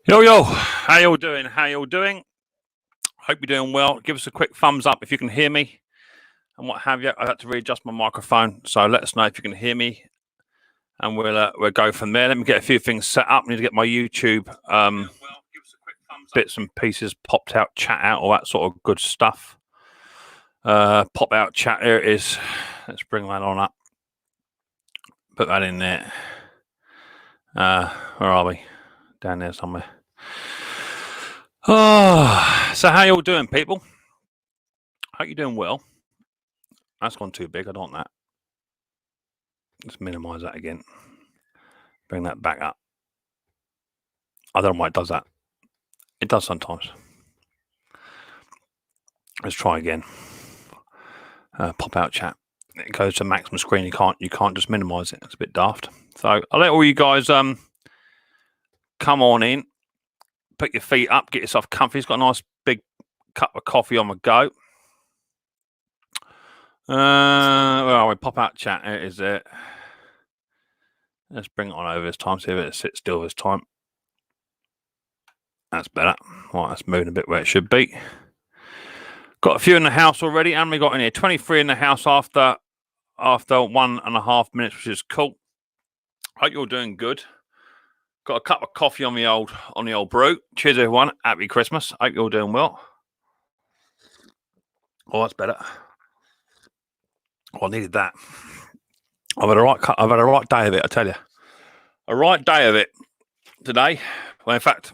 Yo, how y'all doing? Hope you're doing well. Give us a quick thumbs up if you can hear me and what have you. I had to readjust my microphone, so let us know if you can hear me, and we'll go from there. Let me get a few things set up. I need to get my YouTube bits and pieces popped out, chat out, all that sort of good stuff. Pop out chat. Here it is. Let's bring that on up. Put that in there. Where are we? Down there somewhere. Oh, so how y'all doing, people? Hope you're doing well. That's gone too big. I don't want that. Let's minimize that again. Bring that back up. I don't know why it does that. It does sometimes. Let's try again. Pop out chat. It goes to maximum screen. You can't just minimize it. It's a bit daft. So I'll let all you guys come on in. Put your feet up, get yourself comfy. It's got a nice big cup of coffee on the go. Where are we? Pop out chat. It is it. Let's bring it on over this time. See if it sits still this time. That's better. Right, that's moving a bit where it should be. Got a few in the house already. And we got in here 23 in the house after 1.5 minutes, which is cool. Hope you're doing good. Got a cup of coffee on the old brew. Cheers, everyone. Happy Christmas. Hope you're doing well. Oh, that's better. Oh, I needed that. I've had a right day of it, I tell you. A right day of it today. Well, in fact,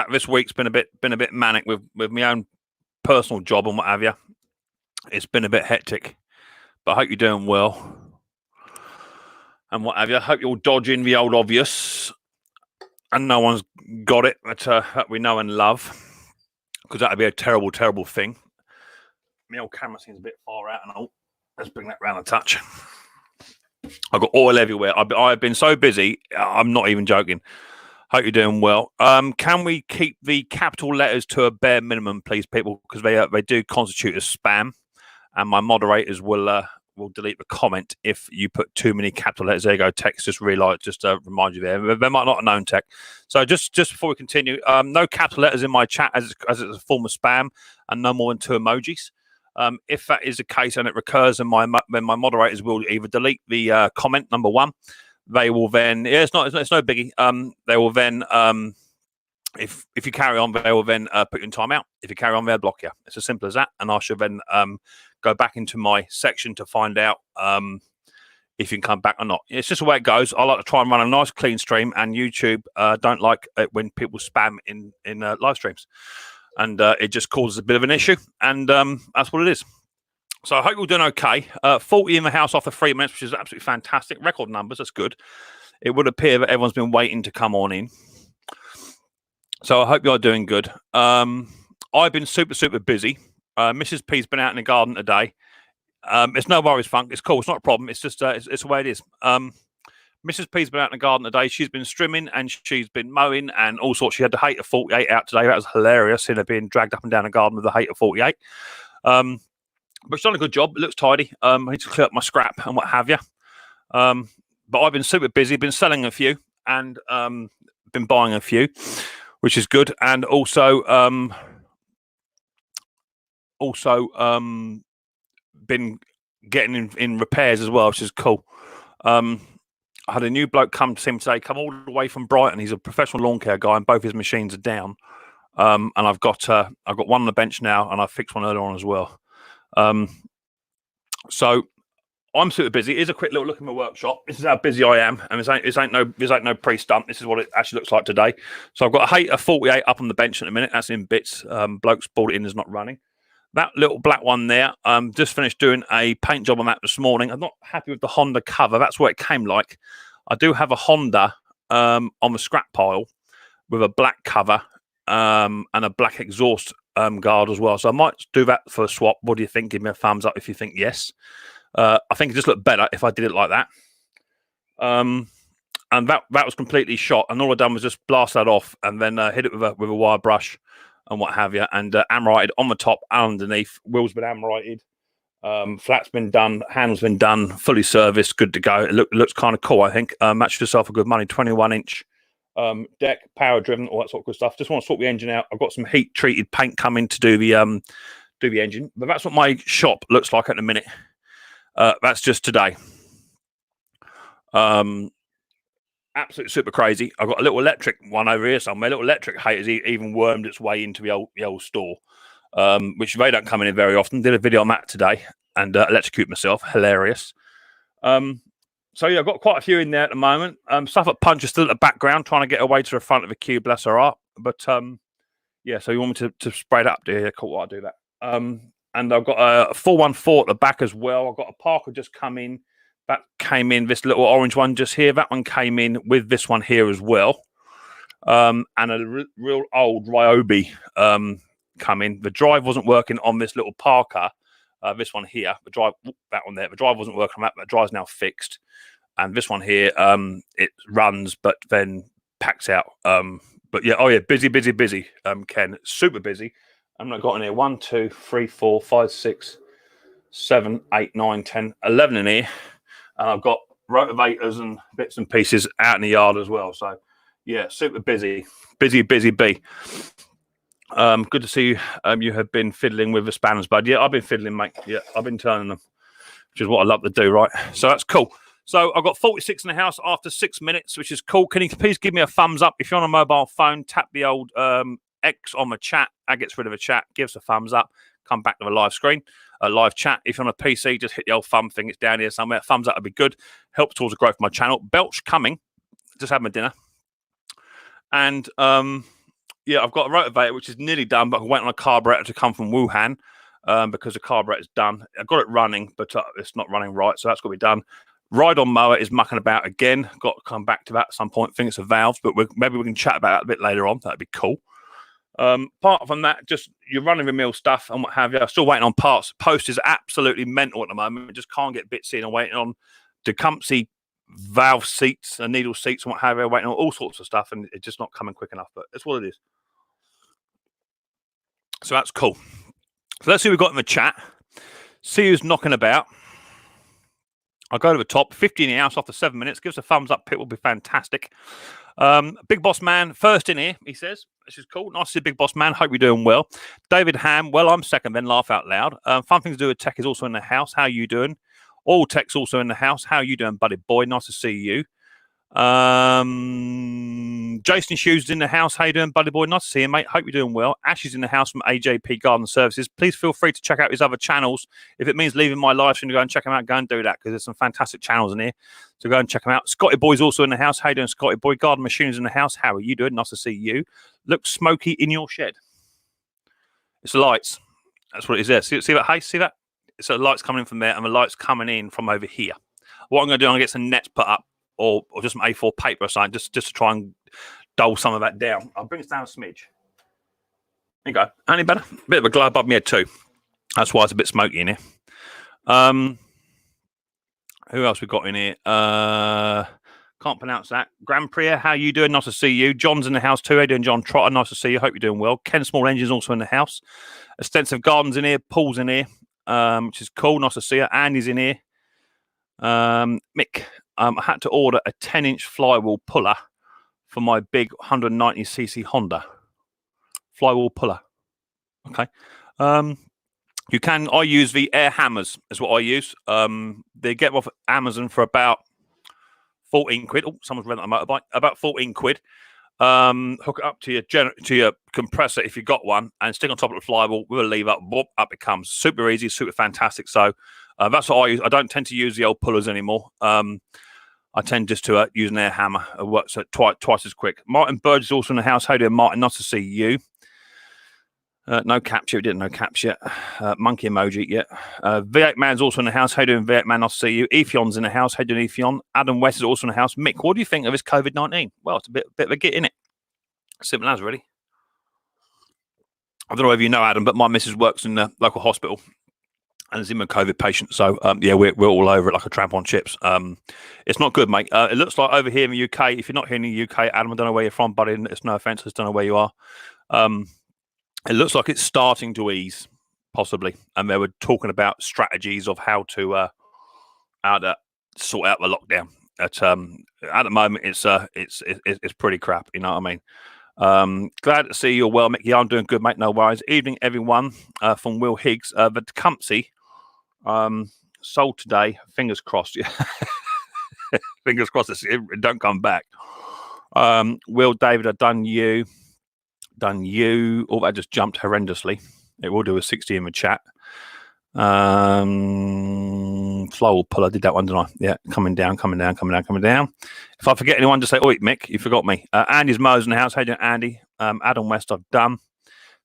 this week's been a bit manic with my own personal job and what have you. It's been a bit hectic, but I hope you're doing well and what have you. I hope you're dodging the old obvious. And no one's got it that we know and love, because that would be a terrible, terrible thing. My old camera seems a bit far out and all. Let's bring that round a touch. I've got oil everywhere. I've been so busy. I'm not even joking. Hope you're doing well. Can we keep the capital letters to a bare minimum, please, people? Because they do constitute as spam, and my moderators will delete the comment if you put too many capital letters. There you go. Text just realised, just to remind you there. They might not have known tech. So just before we continue, no capital letters in my chat as it's a form of spam, and no more than 2 emojis. If that is the case and it recurs, then my moderators will either delete the comment number 1. They will then it's no biggie. They will then if you carry on, they will then put you in timeout. If you carry on, they'll block you. It's as simple as that. And I should then go back into my section to find out if you can come back or not. It's just the way it goes. I like to try and run a nice clean stream, and YouTube don't like it when people spam in live streams, and it just causes a bit of an issue, and that's what it is. So I hope you're doing okay. 40 in the house after 3 minutes, which is absolutely fantastic. Record numbers, that's good. It would appear that everyone's been waiting to come on in. So I hope you're doing good. I've been super busy. Mrs. P's been out in the garden today. It's no worries, Funk. It's cool. It's not a problem. It's just it's the way it is. Mrs. P's been out in the garden today. She's been strimming and she's been mowing and all sorts. She had the Hater 48 out today. That was hilarious, seeing her being dragged up and down the garden with the Hater 48. But she's done a good job. It looks tidy. I need to clear up my scrap and what have you. But I've been super busy. Been selling a few and been buying a few, which is good. And also been getting in repairs as well, which is cool. I had a new bloke come to see me today, come all the way from Brighton. He's a professional lawn care guy, and both his machines are down. And I've got one on the bench now, and I fixed one earlier on as well. So I'm super busy. Here's a quick little look at my workshop. This is how busy I am, and this ain't no pre-stunt. This is what it actually looks like today. So I've got a Hater 48 up on the bench at the minute. That's in bits. Bloke's bought it in, is not running. That little black one there, just finished doing a paint job on that this morning. I'm not happy with the Honda cover. That's what it came like. I do have a Honda on the scrap pile with a black cover and a black exhaust guard as well. So I might do that for a swap. What do you think? Give me a thumbs up if you think yes. I think it just looked better if I did it like that. And that was completely shot. And all I done was just blast that off and then hit it with a wire brush and what have you, and amorited on the top and underneath. Wheels been amorited, flat's been done, handle's been done, fully serviced, good to go. It looks kind of cool, I think. Matched yourself for good money. 21-inch deck, power driven, all that sort of good stuff. Just want to sort the engine out. I've got some heat treated paint coming to do the engine, but that's what my shop looks like at the minute. That's just today. Absolutely super crazy. I've got a little electric one over here somewhere. Little electric haters even wormed its way into the old store, which they don't come in very often. Did a video on that today and electrocute myself. Hilarious. So yeah, I've got quite a few in there at the moment. Stuff at Punch is still at the background, trying to get away to the front of the queue. Bless her heart. But yeah, so you want me to spray it up? Yeah, cool. I'll do that. And I've got a 414 at the back as well. I've got a Parker just come in. That came in, this little orange one just here. That one came in with this one here as well. And a real old Ryobi come in. The drive wasn't working on this little Parker. This one here, the drive, that one there. The drive wasn't working on that, but the drive's now fixed. And this one here, it runs, but then packs out. But yeah, oh yeah, busy, Ken. Super busy. I'm not got in here 1, 2, 3, 4, 5, 6, 7, 8, 9, 10, 11 in here. And I've got rotavators and bits and pieces out in the yard as well. So, yeah, super busy. Busy bee. Good to see you. You have been fiddling with the spanners, bud. Yeah, I've been fiddling, mate. Yeah, I've been turning them, which is what I love to do, right? So that's cool. So I've got 46 in the house after 6 minutes, which is cool. Can you please give me a thumbs up? If you're on a mobile phone, tap the old X on the chat. That gets rid of a chat. Give us a thumbs up. Come back to the live screen. Live chat. If you're on a PC, just hit the old thumb thing. It's down here somewhere. Thumbs up would be good. Helps towards the growth of my channel. Belch coming. Just had my dinner. And yeah, I've got a rotavator which is nearly done, but I wait on a carburetor to come from Wuhan because the carburetor's done. I've got it running, but it's not running right, so that's got to be done. Ride-on mower is mucking about again. Got to come back to that at some point. I think it's a valve, but maybe we can chat about that a bit later on. That'd be cool. Apart from that, just your run-of-the-mill stuff and what have you. I'm still waiting on parts. Post is absolutely mental at the moment. I just can't get bits in. I'm waiting on Tecumseh valve seats and needle seats and what have you. Waiting on all sorts of stuff, and it's just not coming quick enough. But that's what it is. So that's cool. So let's see what we've got in the chat. See who's knocking about. I'll go to the top. 50 in the house after 7 minutes. Give us a thumbs up. Pit will be fantastic. Big Boss Man, first in here, he says. This is cool. Nice to see Big Boss Man. Hope you're doing well. David Ham, well, I'm second then. Laugh out loud. Fun thing to do with tech is also in the house. How are you doing? All tech's also in the house. How are you doing, buddy boy? Nice to see you. Jason Hughes is in the house. How you doing, buddy boy? Nice to see you, mate. Hope you're doing well. Ash is in the house from AJP Garden Services. Please feel free to check out his other channels. If it means leaving my live stream to go and check them out, go and do that because there's some fantastic channels in here. So go and check them out. Scotty Boy's also in the house. How you doing, Scotty Boy? Garden Machines in the house. How are you doing? Nice to see you. Looks smoky in your shed. It's the lights. That's what it is there. See that? Hey, see that? So the lights coming in from there and the lights coming in from over here. What I'm going to do, I'm going to get some nets put up or just some A4 paper or something just to try and dull some of that down. I'll bring it down a smidge. There you go. Any better? A bit of a glow above my head too. That's why it's a bit smoky in here. Who else we got in here? Can't pronounce that. Grand Prix, how you doing? Nice to see you. John's in the house too. How you doing, John Trotter? Nice to see you. Hope you're doing well. Ken Small Engine's also in the house. Extensive Gardens in here. Paul's in here, which is cool. Nice to see you. Andy's in here. Mick, I had to order a 10-inch flywheel puller for my big 190cc Honda. Flywheel puller. Okay. You can. I use the air hammers. Is what I use. They get them off Amazon for about 14 quid. Oh, someone's renting a motorbike. About 14 quid. Hook it up to your compressor if you got one, and stick on top of the flywheel with a lever. Whoop, up it comes. Super easy, super fantastic. So that's what I use. I don't tend to use the old pullers anymore. I tend just to use an air hammer. It works twice as quick. Martin Burge is also in the house. How you doing, Martin? Nice to see you. No capture. We didn't know capture yet. Monkey emoji yet. V8 Man's also in the house. How you doing, V8 Man? Nice to see you. Efion's in the house. How you doing, Efion? Adam West is also in the house. Mick, what do you think of this COVID-19? Well, it's a bit of a git, innit? Simple as, really. I don't know if you know, Adam, but my missus works in the local hospital and is in a COVID patient. So, yeah, we're all over it like a tramp on chips. It's not good, mate. It looks like over here in the UK, if you're not here in the UK, Adam, I don't know where you're from, buddy. It's no offense. I just don't know where you are. It looks like it's starting to ease, possibly. And they were talking about strategies of how to sort out the lockdown. at the moment, it's pretty crap. You know what I mean? Glad to see you're well, Mickey. I'm doing good, mate. No worries. Evening, everyone. From Will Higgs. The Tecumseh sold today. Fingers crossed. Yeah. Fingers crossed it don't come back. Will, David, I've done you. Oh, that just jumped horrendously. It will do a 60 in the chat. Flow pull. I did that one, didn't I? Yeah, coming down. If I forget anyone, just say, "Oh, Mick, you forgot me." Andy's Mowers in the house. How you doing, Andy? Adam West, I've done.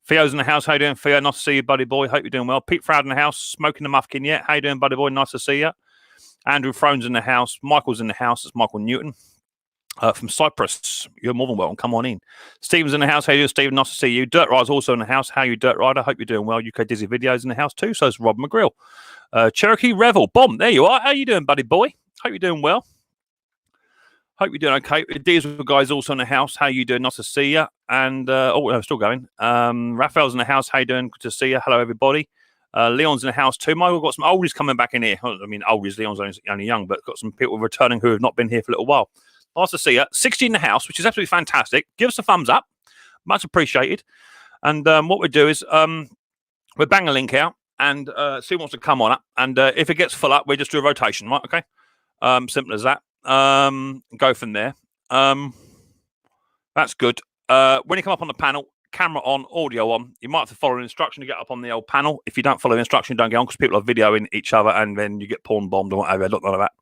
Theo's in the house. How you doing, Theo? Nice to see you, buddy boy. Hope you're doing well. Pete Froud in the house. Smoking the muffkin yet? How you doing, buddy boy? Nice to see you. Andrew Throne's in the house. Michael's in the house. It's Michael Newton. From Cyprus, you're more than welcome. Come on in. Steven's in the house. How you doing, Steven? Nice to see you. Dirt Rider's also in the house. How you, Dirt Rider? Hope you're doing well. UK Dizzy Videos in the house too. So is Rob McGrill. Cherokee Revel. Bomb. There you are. How you doing, buddy boy? Hope you're doing well. Hope you're doing okay. Diesel guy's also in the house. How you doing? Nice to see you. And oh, no, still going. Raphael's in the house. How you doing? Good to see you. Hello, everybody. Leon's in the house too. Michael, got some oldies coming back in here. I mean, oldies. Leon's only young, but got some people returning who have not been here for a little while. Nice to see you. 60 in the house, which is absolutely fantastic. Give us a thumbs up. Much appreciated. And what we do is we'll bang a link out and see who wants to come on up. And if it gets full up, we just do a rotation, right? Okay. Simple as that. Go from there. That's good. When you come up on the panel, camera on, audio on, you might have to follow an instruction to get up on the old panel. If you don't follow the instruction, don't get on because people are videoing each other and then you get porn bombed or whatever. Look, none of that.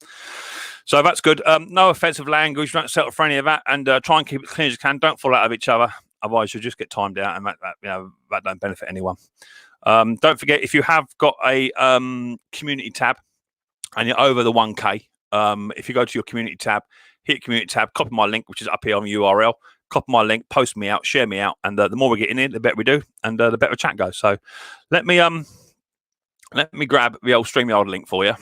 So that's good. No offensive language. Don't settle for any of that, and try and keep it clean as you can. Don't fall out of each other, otherwise you'll just get timed out, and that don't benefit anyone. Don't forget, if you have got a community tab and you're over the 1K, if you go to your community tab, hit community tab, copy my link, which is up here on the URL. Copy my link, post me out, share me out, and the more we get in here, the better we do, and the better chat goes. So let me grab the old StreamYard link for you.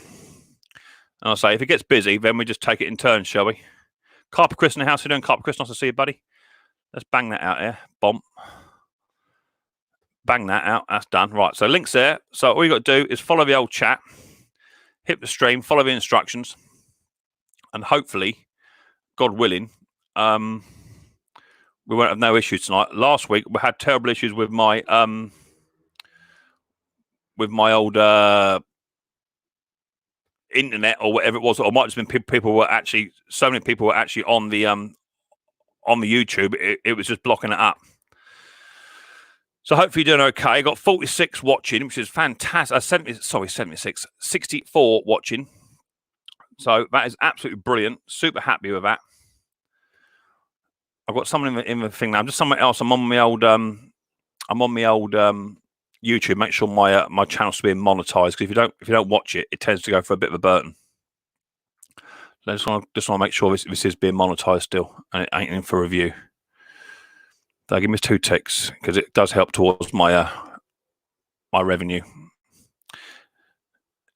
And I'll say, if it gets busy, then we just take it in turns, shall we? Carper Chris in the house. How you doing, Carper Chris? Nice to see you, buddy. Let's bang that out here. Bomb. Bang that out. That's done. Right, so links there. So all you got to do is follow the old chat, hit the stream, follow the instructions, and hopefully, God willing, we won't have no issues tonight. Last week, we had terrible issues with my old internet or whatever it was, or it might have just been people were actually, so many people were actually on the YouTube, it was just blocking it up. So hopefully you're doing okay. I got 46 watching, which is fantastic. 76, 64 watching. So that is absolutely brilliant. Super happy with that. I've got someone in the thing now. I'm just somewhere else. I'm on my old YouTube. Make sure my channel's being monetized, because if you don't watch it, it tends to go for a bit of a burden. So I just want to make sure this is being monetized still, and it ain't in for review. So give me 2 ticks, because it does help towards my my revenue.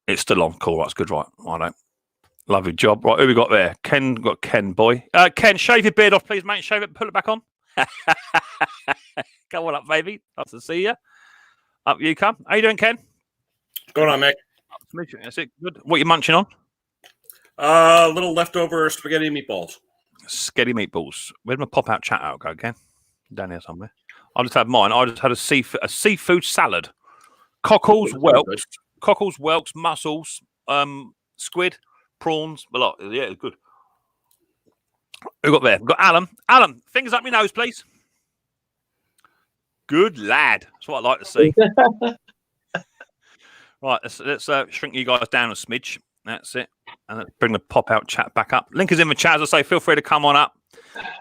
It's still on. Cool. That's good. Right. Righto. Lovely job. Right. Who we got there? Ken. Got Ken boy. Ken, shave your beard off, please, mate. Shave it. Put it back on. Come on up, baby. Nice to see you. Up you come. How you doing, Ken? What's going on, Mick? That's it. Good. What are you munching on? A little leftover spaghetti meatballs. Spaghetti meatballs. Where's my pop-out chat out go, Ken? Down here somewhere. I just had mine. I just had a seafood salad. Cockles, whelks, mussels, squid, prawns. A lot. Yeah, it's good. Who got there? We've got Alan. Alan, fingers up your nose, please. Good lad. That's what I like to see. Right, let's shrink you guys down a smidge. That's it. And let's bring the pop-out chat back up. Link is in the chat, as I say. Feel free to come on up.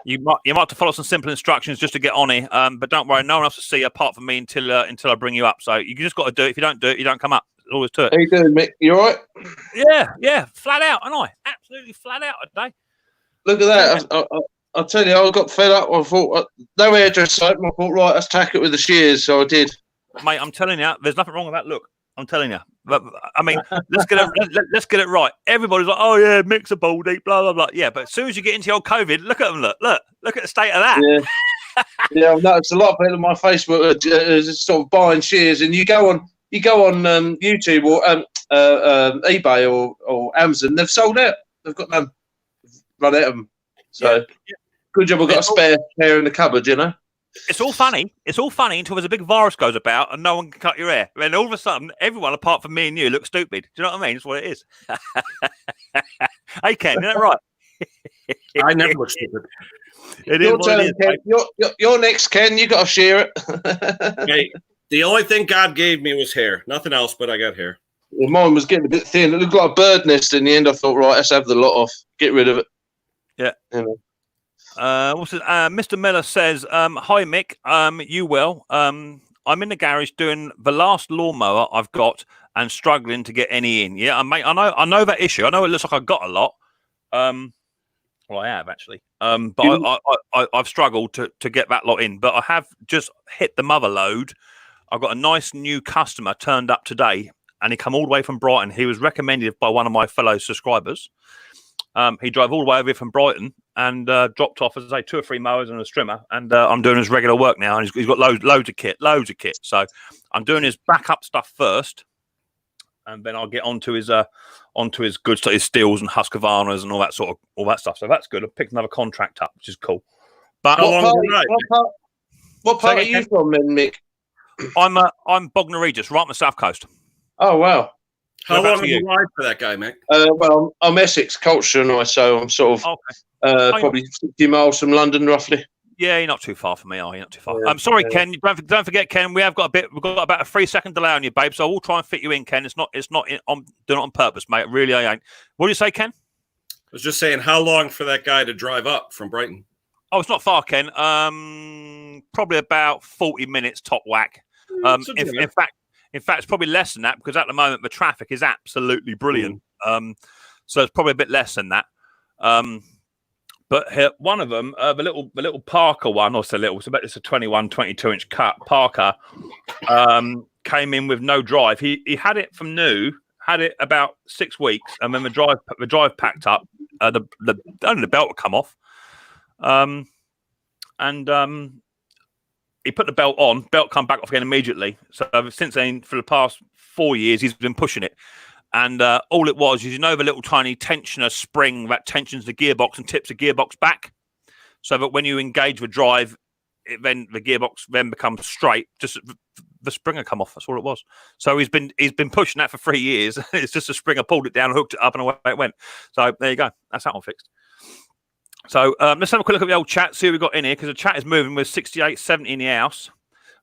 You might have to follow some simple instructions just to get on here. But don't worry, no one else will see you apart from me until I bring you up. So you just got to do it. If you don't do it, you don't come up. There's always to it. How you doing, Mick? You all right? Yeah. Flat out, aren't I? Absolutely flat out today. Look at that. Yeah. I'll tell you, I got fed up. I thought, no hairdresser. I thought, right, let's tack it with the shears. So I did. Mate, I'm telling you, there's nothing wrong with that look. I'm telling you. But, I mean, let's get it right. Everybody's like, oh, yeah, Mick's a baldy, blah, blah, blah. Yeah, but as soon as you get into your COVID, look at them, look at the state of that. Yeah, yeah, I've noticed a lot of people on my Facebook are sort of buying shears, and you go on YouTube or eBay or Amazon, they've sold out. They've got none. run at them. So good job. I've got a spare pair in the cupboard. You know. It's all funny. It's all funny until there's a big virus goes about and no one can cut your hair. Then all of a sudden, everyone apart from me and you looks stupid. Do you know what I mean? That's what it is. Hey, Ken, isn't that right? I never look stupid. Your turn, Ken. You're next, Ken. You got to share it. Hey, the only thing God gave me was hair. Nothing else, but I got hair. Well, mine was getting a bit thin. It looked like a bird nest in the end. I thought, right, let's have the lot off. Get rid of it. Yeah. You know. What's it? Mr. Miller says, "Hi Mick, you will. I'm in the garage doing the last lawnmower I've got and struggling to get any in. Yeah, mate, I know that issue. I know it looks like I've got a lot. Well, I have actually. But I've struggled to get that lot in. But I have just hit the mother load. I've got a nice new customer turned up today, and he come all the way from Brighton. He was recommended by one of my fellow subscribers. He drove all the way over here from Brighton and dropped off, as I say, 2 or 3 mowers and a strimmer. And I'm doing his regular work now. And he's got loads of kit. So I'm doing his backup stuff first, and then I'll get onto his good stuff, his steels and Husqvarnas and all that stuff. So that's good. I've picked another contract up, which is cool. But what part are you from, then, Mick? I'm Bognor Regis, right on the south coast. Oh wow. How long have you ride for that guy, Mick? Well, I'm Essex, Culture, and I, so I'm sort of probably 60 miles from London, roughly. Yeah, you're not too far from me, are you? Not too far. I'm sorry, Ken. Don't forget, Ken. We've got about a 3-second delay on you, babe. So I will try and fit you in, Ken. It's not doing it on purpose, mate. Really, I ain't. What do you say, Ken? I was just saying, how long for that guy to drive up from Brighton? Oh, it's not far, Ken. Probably about 40 minutes top whack. In fact, it's probably less than that because at the moment the traffic is absolutely brilliant. So it's probably a bit less than that. But one of them, the little Parker one, or so little, it's a 21, 22-inch cut Parker, came in with no drive. He had it from new, had it about 6 weeks, and then the drive packed up. Only the belt would come off, and he put the belt on. Belt come back off again immediately. So since then, for the past 4 years, he's been pushing it. And all it was is, the little tiny tensioner spring that tensions the gearbox and tips the gearbox back, so that when you engage the drive, then the gearbox then becomes straight. Just the springer come off. That's all it was. So he's been pushing that for 3 years. It's just a springer pulled it down, hooked it up, and away it went. So there you go. That's that one fixed. So let's have a quick look at the old chat, see what we've got in here, because the chat is moving with 68, 70 in the house,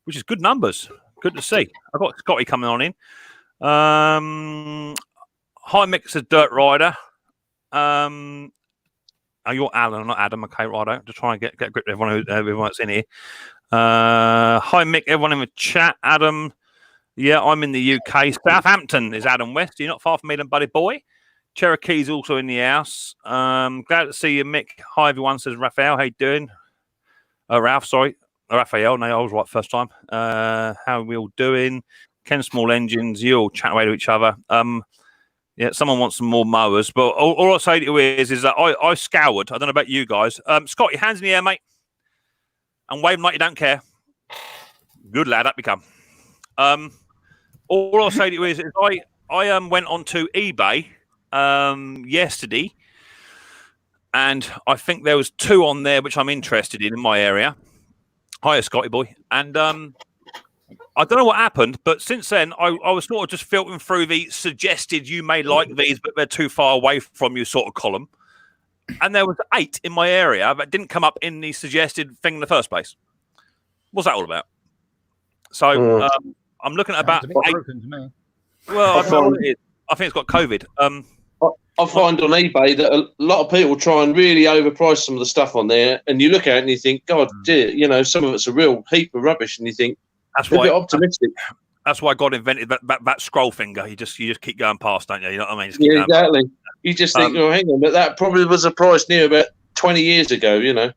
which is good numbers. Good to see. I've got Scotty coming on in. Hi, Mick says Dirt Rider. Oh, you're Alan, not Adam. Okay, righto. Just trying to get a grip of everyone that's in here. Hi, Mick, everyone in the chat. Adam. Yeah, I'm in the UK. Southampton is Adam West. You're not far from me then, buddy boy. Cherokee's also in the house. Glad to see you, Mick. Hi, everyone, says Raphael. How you doing? Ralph, sorry. Raphael. No, I was right first time. How are we all doing? Ken Small Engines. You all chat away to each other. Yeah, someone wants some more mowers. But all I'll say to you is that I scoured. I don't know about you guys. Scott, your hands in the air, mate. And wave like you don't care. Good lad, that become. All I'll say to you is I went onto eBay yesterday, and I think there was 2 on there which I'm interested in my area. Hiya, Scotty boy. And I don't know what happened, but since then I was sort of just filtering through the suggested you may like these but they're too far away from you sort of column, and there was 8 in my area that didn't come up in the suggested thing in the first place. What's that all about? So I'm looking at about 8. Well, I don't know what it is. I think it's got COVID. I find on eBay that a lot of people try and really overprice some of the stuff on there, and you look at it and you think, God, dear, some of it's a real heap of rubbish, and you think that's why a bit optimistic. That's why God invented that scroll finger. You just keep going past, don't you? You know what I mean? Yeah, exactly. You just think, oh, hang on, but that probably was a price near about 20 years ago. Yeah,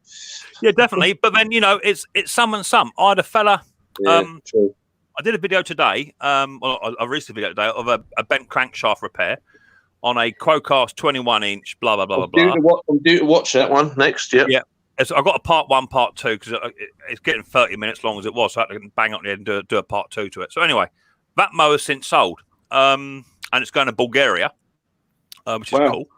definitely. But then it's some and some. I had a fella. True. I did a video today. Well, I released a video today of a bent crankshaft repair on a Crowcast 21-inch. Blah blah blah blah blah. I'm due to watch that one next. Yeah. So I've got a part 1, part 2 because it's getting 30 minutes long as it was. So I had to bang up there and do a part 2 to it. So anyway, that mower's since sold, and it's going to Bulgaria, which is cool.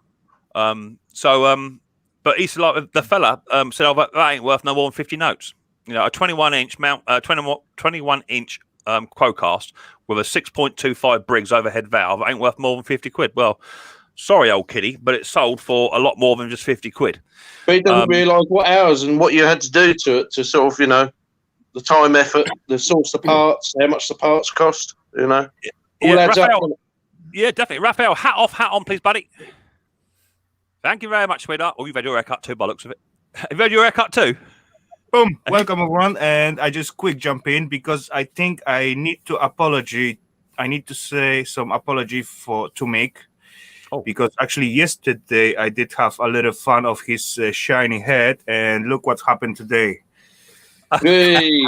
So But he's like the fella said, "Oh, that ain't worth no more than 50 notes." You know, a 21-inch mount, 21-inch Quocast with a 6.25 Briggs overhead valve ain't worth more than 50 quid. Well, sorry, old kiddie, but it sold for a lot more than just 50 quid. But he doesn't realise what hours and what you had to do to it to sort of, you know, the time, effort, the source of parts, how much the parts cost, you know. All adds up. Yeah, definitely. Raphael, hat off, hat on, please, buddy. Thank you very much, sweetheart. Oh, you've had your haircut too, by the looks of it. Have you had your haircut too? Boom. Welcome, everyone. And I just quick jump in because I think I need to apology. I need to say some apology to make. Oh. Because actually yesterday I did have a little fun of his shiny head, and look what happened today. Hey.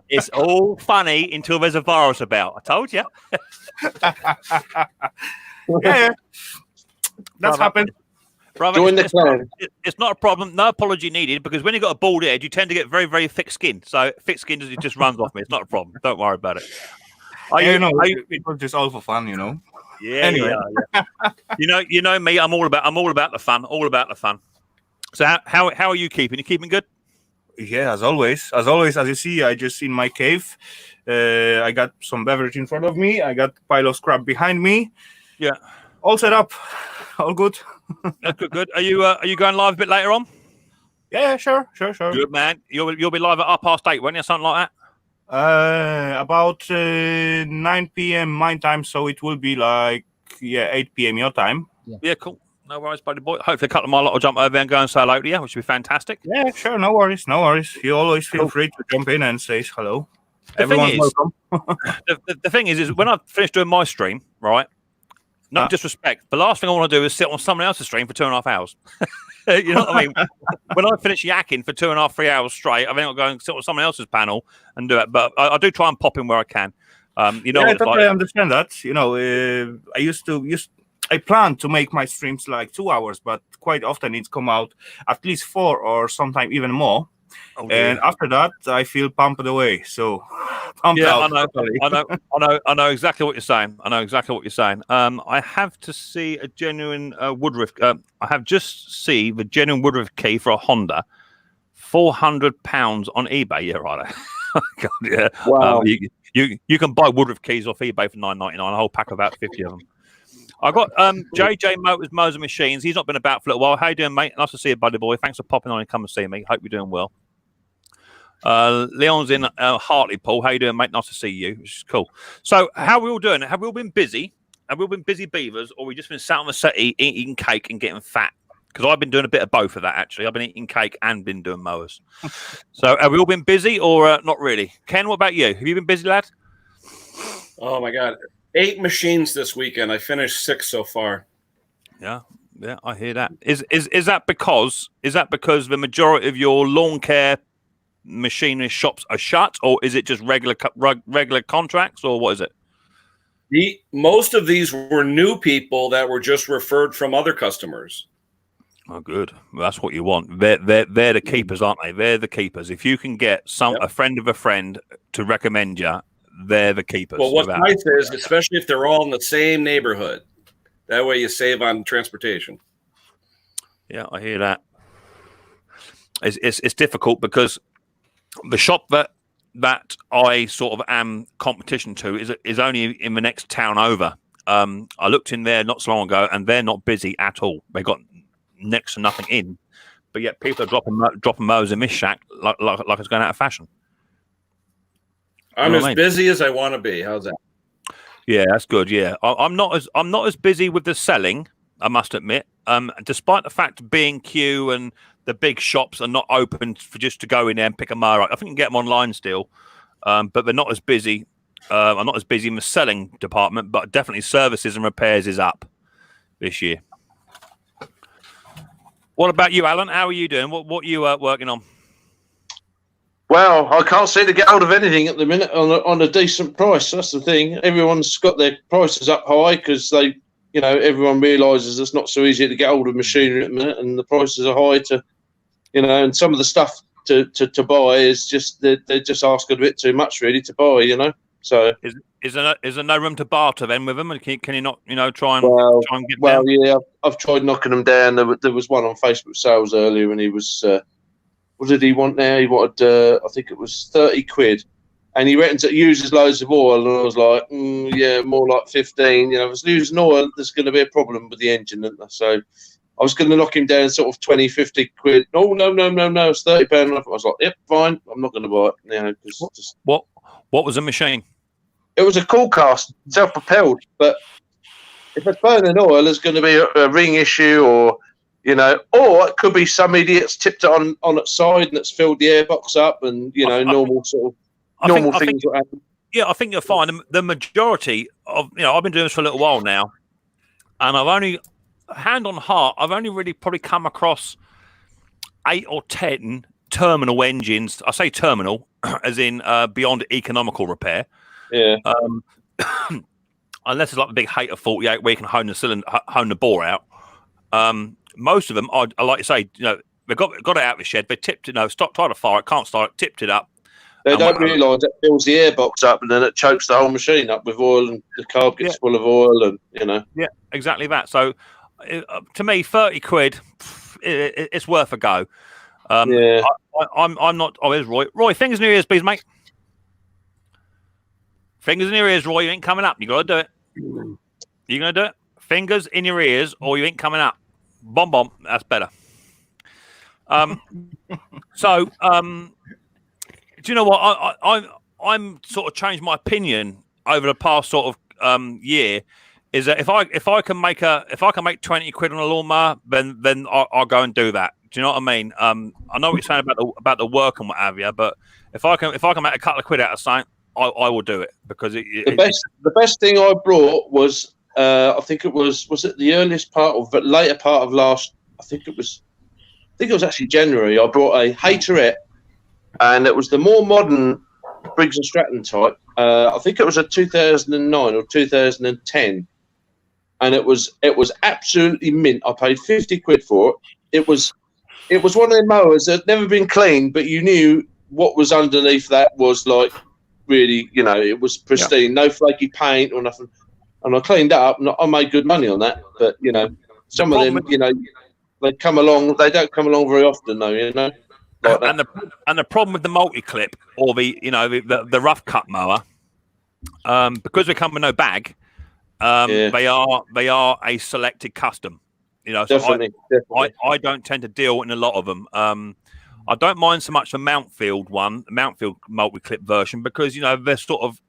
It's all funny until there's a virus about. I told you. Yeah. That's happened. Brother, it's not a problem. No apology needed, because when you've got a bald head, you tend to get very, very thick skin. So thick skin just runs off me. It's not a problem. Don't worry about it. It was just all for fun, you know. Yeah. Anyway, yeah. you know me. I'm all about the fun. All about the fun. So how are you keeping? You keeping good? Yeah, as always. As you see, I just in my cave. I got some beverage in front of me. I got a pile of scrap behind me. Yeah. All set up. All good. Good. Are you going live a bit later on? Yeah, sure. Good, man. You'll be live at 8:30, won't you? Something like that. About 9 p.m. my time, so it will be like 8 p.m. your time. Yeah, cool. No worries, buddy boy. Hopefully a couple of my lot will jump over there and go and say hello to you, which would be fantastic. Yeah, sure. No worries. You always feel free to jump in and say hello. Everyone's welcome. the thing is when I finish doing my stream, right? No disrespect. The last thing I want to do is sit on someone else's stream for 2.5 hours. You know what I mean? When I finish yakking for 2.5, 3 hours straight, I've then got to go and sit on someone else's panel and do it. But I do try and pop in where I can. You know, I totally understand that. You know, I plan to make my streams like 2 hours, but quite often it's come out at least 4 or sometimes even more. Oh, and after that, I feel pumped away. So, pumped out. I know exactly what you're saying. I have to see a genuine Woodruff. I have just seen the genuine Woodruff key for a Honda, £400 on eBay. Yeah, right. God, yeah. Wow. You can buy Woodruff keys off eBay for $9.99. A whole pack of about 50 of them. I got JJ Mowers and Machines. He's not been about for a little while. How you doing, mate? Nice to see you, buddy boy. Thanks for popping on and come and see me. Hope you're doing well. Leon's in Hartlepool. How you doing, mate? Nice to see you, which is cool. So how are we all doing? Have we all been busy? Have we all been busy beavers, or we just been sat on the settee eating cake and getting fat? Because I've been doing a bit of both of that, actually. I've been eating cake and been doing mowers. So have we all been busy or not really? Ken, what about you? Have you been busy, lad? Oh, my God. 8 machines this weekend. I finished 6 so far. Yeah, I hear that. Is that because the majority of your lawn care machinery shops are shut, or is it just regular contracts, or what is it? Most of these were new people that were just referred from other customers. Oh, good. Well, that's what you want. They're the keepers, aren't they? They're the keepers. If you can get a friend of a friend to recommend you, they're the keepers. Well, what's nice is, especially if they're all in the same neighborhood, that way you save on transportation. Yeah, I hear that. It's difficult because the shop that I sort of am competition to is only in the next town over. I looked in there not so long ago, and they're not busy at all. They got next to nothing in, but yet people are dropping mowers in this shack like it's going out of fashion. I'm as busy as I want to be. How's that? Yeah, that's good. Yeah, I'm not as busy with the selling, I must admit. Despite the fact B&Q and the big shops are not open for just to go in there and pick a mower up. I think you can get them online still, but they're not as busy. I'm not as busy in the selling department, but definitely services and repairs is up this year. What about you, Alan? How are you doing? What are you working on? Well, I can't seem to get hold of anything at the minute on a decent price. That's the thing. Everyone's got their prices up high because everyone realises it's not so easy to get hold of machinery at the minute, and the prices are high and some of the stuff to buy is just they're just asking a bit too much really to buy. So is is there no room to barter then with him? And can you not, try and get well, down? yeah, I've tried knocking them down. There was one on Facebook sales earlier, and he was. What did he want now? He wanted, I think it was 30 quid. And he reckons it uses loads of oil. And I was like, yeah, more like 15. If it's using oil, there's going to be a problem with the engine. So I was going to knock him down sort of 20, 50 quid. No, it's £30. I was like, yep, fine. I'm not going to buy it. What was the machine? It was a cool cast, self-propelled. But if it's burning oil, there's going to be a ring issue or it could be some idiot's tipped it on its side and it's filled the airbox up and, normal things that happen. Yeah, I think you'll find the majority of, I've been doing this for a little while now, and I've only, hand on heart, I've only really probably come across 8 or 10 terminal engines. I say terminal, as in beyond economical repair. Yeah. Unless it's like the big Hater 48 where you can hone the bore out. Most of them, I like you say, they got it out of the shed. They tipped it. Tried to fire it, can't start it. Tipped it up. They don't realise it fills the airbox up and then it chokes the whole machine up with oil, and the carb gets full of oil, and Yeah, exactly that. So, to me, 30 quid, it's worth a go. Yeah. I'm not. Oh, there's Roy. Roy, fingers in your ears, please, mate. Fingers in your ears, Roy. You ain't coming up. You got to do it. You gonna do it? Fingers in your ears, or you ain't coming up. Bomb. That's better. So, do you know what? I'm sort of changed my opinion over the past sort of year. Is that if I can make 20 quid on a lawnmower, then I'll go and do that. Do you know what I mean? I know what you're saying about the work and what have you, but if I can make a couple of quid out of something, I will do it because the best thing I brought was. I think it was it the earliest part of the later part of last. I think it was actually January. I brought a Haterette, and it was the more modern Briggs and Stratton type. I think it was a 2009 or 2010, and it was absolutely mint. I paid 50 quid for it. It was one of the mowers that had never been cleaned, but you knew what was underneath that was like really, it was pristine, no flaky paint or nothing. And I cleaned that up, and I made good money on that. But some of them, they come along. They don't come along very often, though. Like and the problem with the multi-clip or the rough cut mower, because they come with no bag, they are a selected custom. So definitely. I don't tend to deal in a lot of them. I don't mind so much the Mountfield multi-clip version because they're sort of.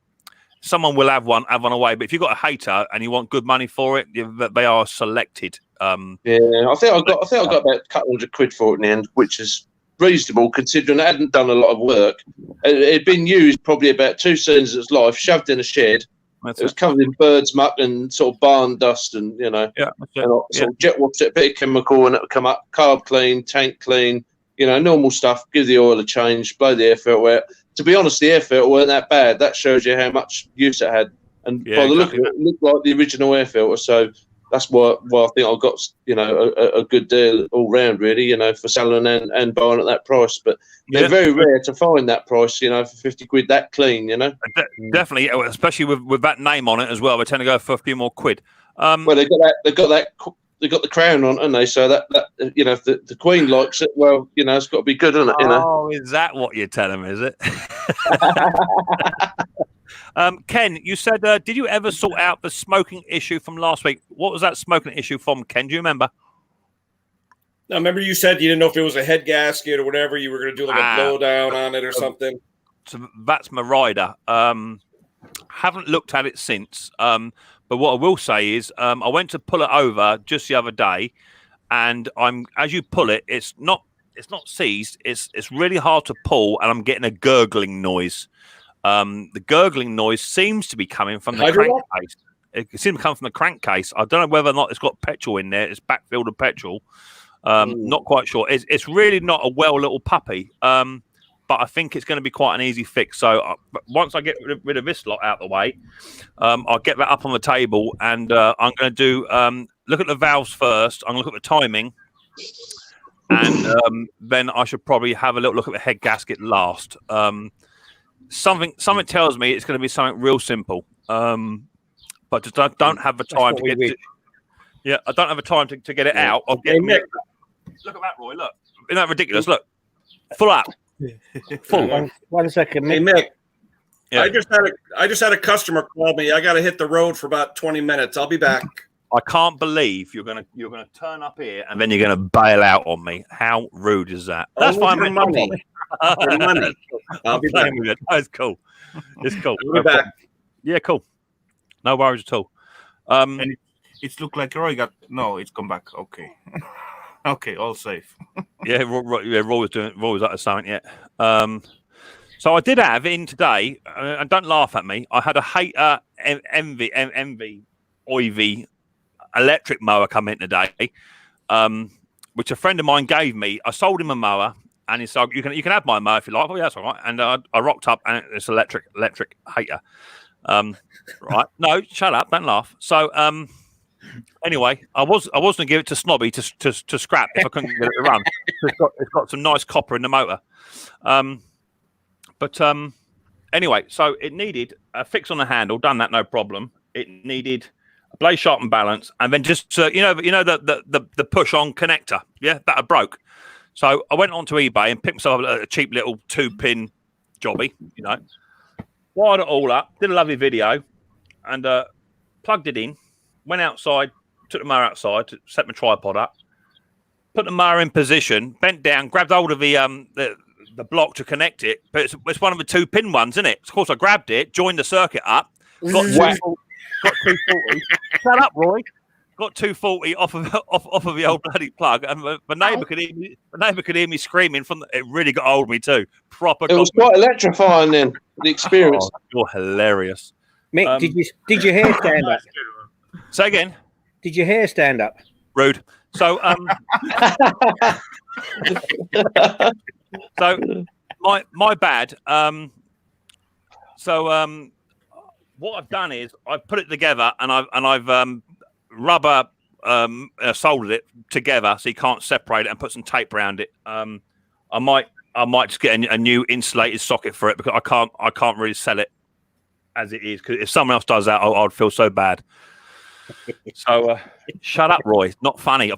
Someone will have one away, but if you've got a Hater and you want good money for it, they are selected. I think I got about a couple hundred quid for it in the end, which is reasonable considering it hadn't done a lot of work. It had been used probably about 2 seasons of its life, shoved in a shed. It was covered in birds muck and sort of barn dust, and sort of jet washed it, a bit of chemical, and it would come up carb clean, tank clean, normal stuff. Give the oil a change, blow the air filter out. To be honest, the air filter weren't that bad. That shows you how much use it had. And by the look of it, it looked like the original air filter. So that's why I think I got, a good deal all round, really, for selling and buying at that price. But they're very rare to find that price, for 50 quid that clean, Definitely, especially with that name on it as well. They tend to go for a few more quid. Well, they got the crown on, and they so that if the Queen likes it, well, it's got to be good, isn't it? Oh, is that what you're telling me? Is it? Ken, you said, did you ever sort out the smoking issue from last week? What was that smoking issue from, Ken? Do you remember? Now, remember you said you didn't know if it was a head gasket or whatever. You were going to do like a blowdown on it or something. So that's my rider. Haven't looked at it since. But what I will say is, I went to pull it over just the other day, and as you pull it, it's not seized. It's really hard to pull, and I'm getting a gurgling noise. The gurgling noise seems to be coming from the crankcase. It seems to come from the crankcase. I don't know whether or not it's got petrol in there. It's backfilled of petrol. Not quite sure. It's really not a well little puppy. But I think it's going to be quite an easy fix. So once I get rid of this lot out of the way, I'll get that up on the table, and I'm going to do look at the valves first. I'm going to look at the timing, and then I should probably have a little look at the head gasket last. Something tells me it's going to be something real simple. but just don't have the time to get. I don't have the time to get it out. Look at that, Roy. Look, isn't that ridiculous? Look, full out. Full. One second, Hey, Mick. Yeah. I just had a customer call me. I got to hit the road for about 20 minutes. I'll be back. I can't believe you're gonna turn up here and then you're gonna bail out on me. How rude is that? That's fine. For money. For money. I'll be back. That's cool. It's cool. I'll be back. Yeah, cool. No worries at all. And it's looked like Roy got it's come back. Okay. Okay, all safe. Roy was at something yet. So I did have in today, and don't laugh at me. I had a hater envy Oivy electric mower come in today, which a friend of mine gave me. I sold him a mower, and he said, "You can have my mower if you like." Oh, yeah, that's all right. And I rocked up, and it's electric hater. Right? No, shut up, don't laugh. So anyway, I was going to give it to Snobby to scrap if I couldn't get it to run. It's got some nice copper in the motor. But anyway, so it needed a fix on the handle. Done that, no problem. It needed a blade sharpen balance, and then just the push on connector. Yeah, that broke. So I went onto eBay and picked myself a cheap little 2-pin jobby. Wired it all up, did a lovely video, and plugged it in. Went outside, took the mower outside, set my tripod up, put the mower in position, bent down, grabbed hold of the block to connect it, but it's one of the 2-pin ones, isn't it? Of course, I grabbed it, joined the circuit up, got 240. Shut up, Roy. Got 240 off of the old bloody plug, and the neighbour could hear me screaming from. It really got hold of me too. Proper. It was quite electrifying then. The experience. Oh, you're hilarious. Mick, did your hair stand up? Say again. Did your hair stand up? Rude. So so my bad. What I've done is I've put it together and I've rubber soldered it together so you can't separate it and put some tape around it. I might just get a new insulated socket for it because I can't really sell it as it is, because if someone else does that, I'd feel so bad. So shut up, Roy. Not funny.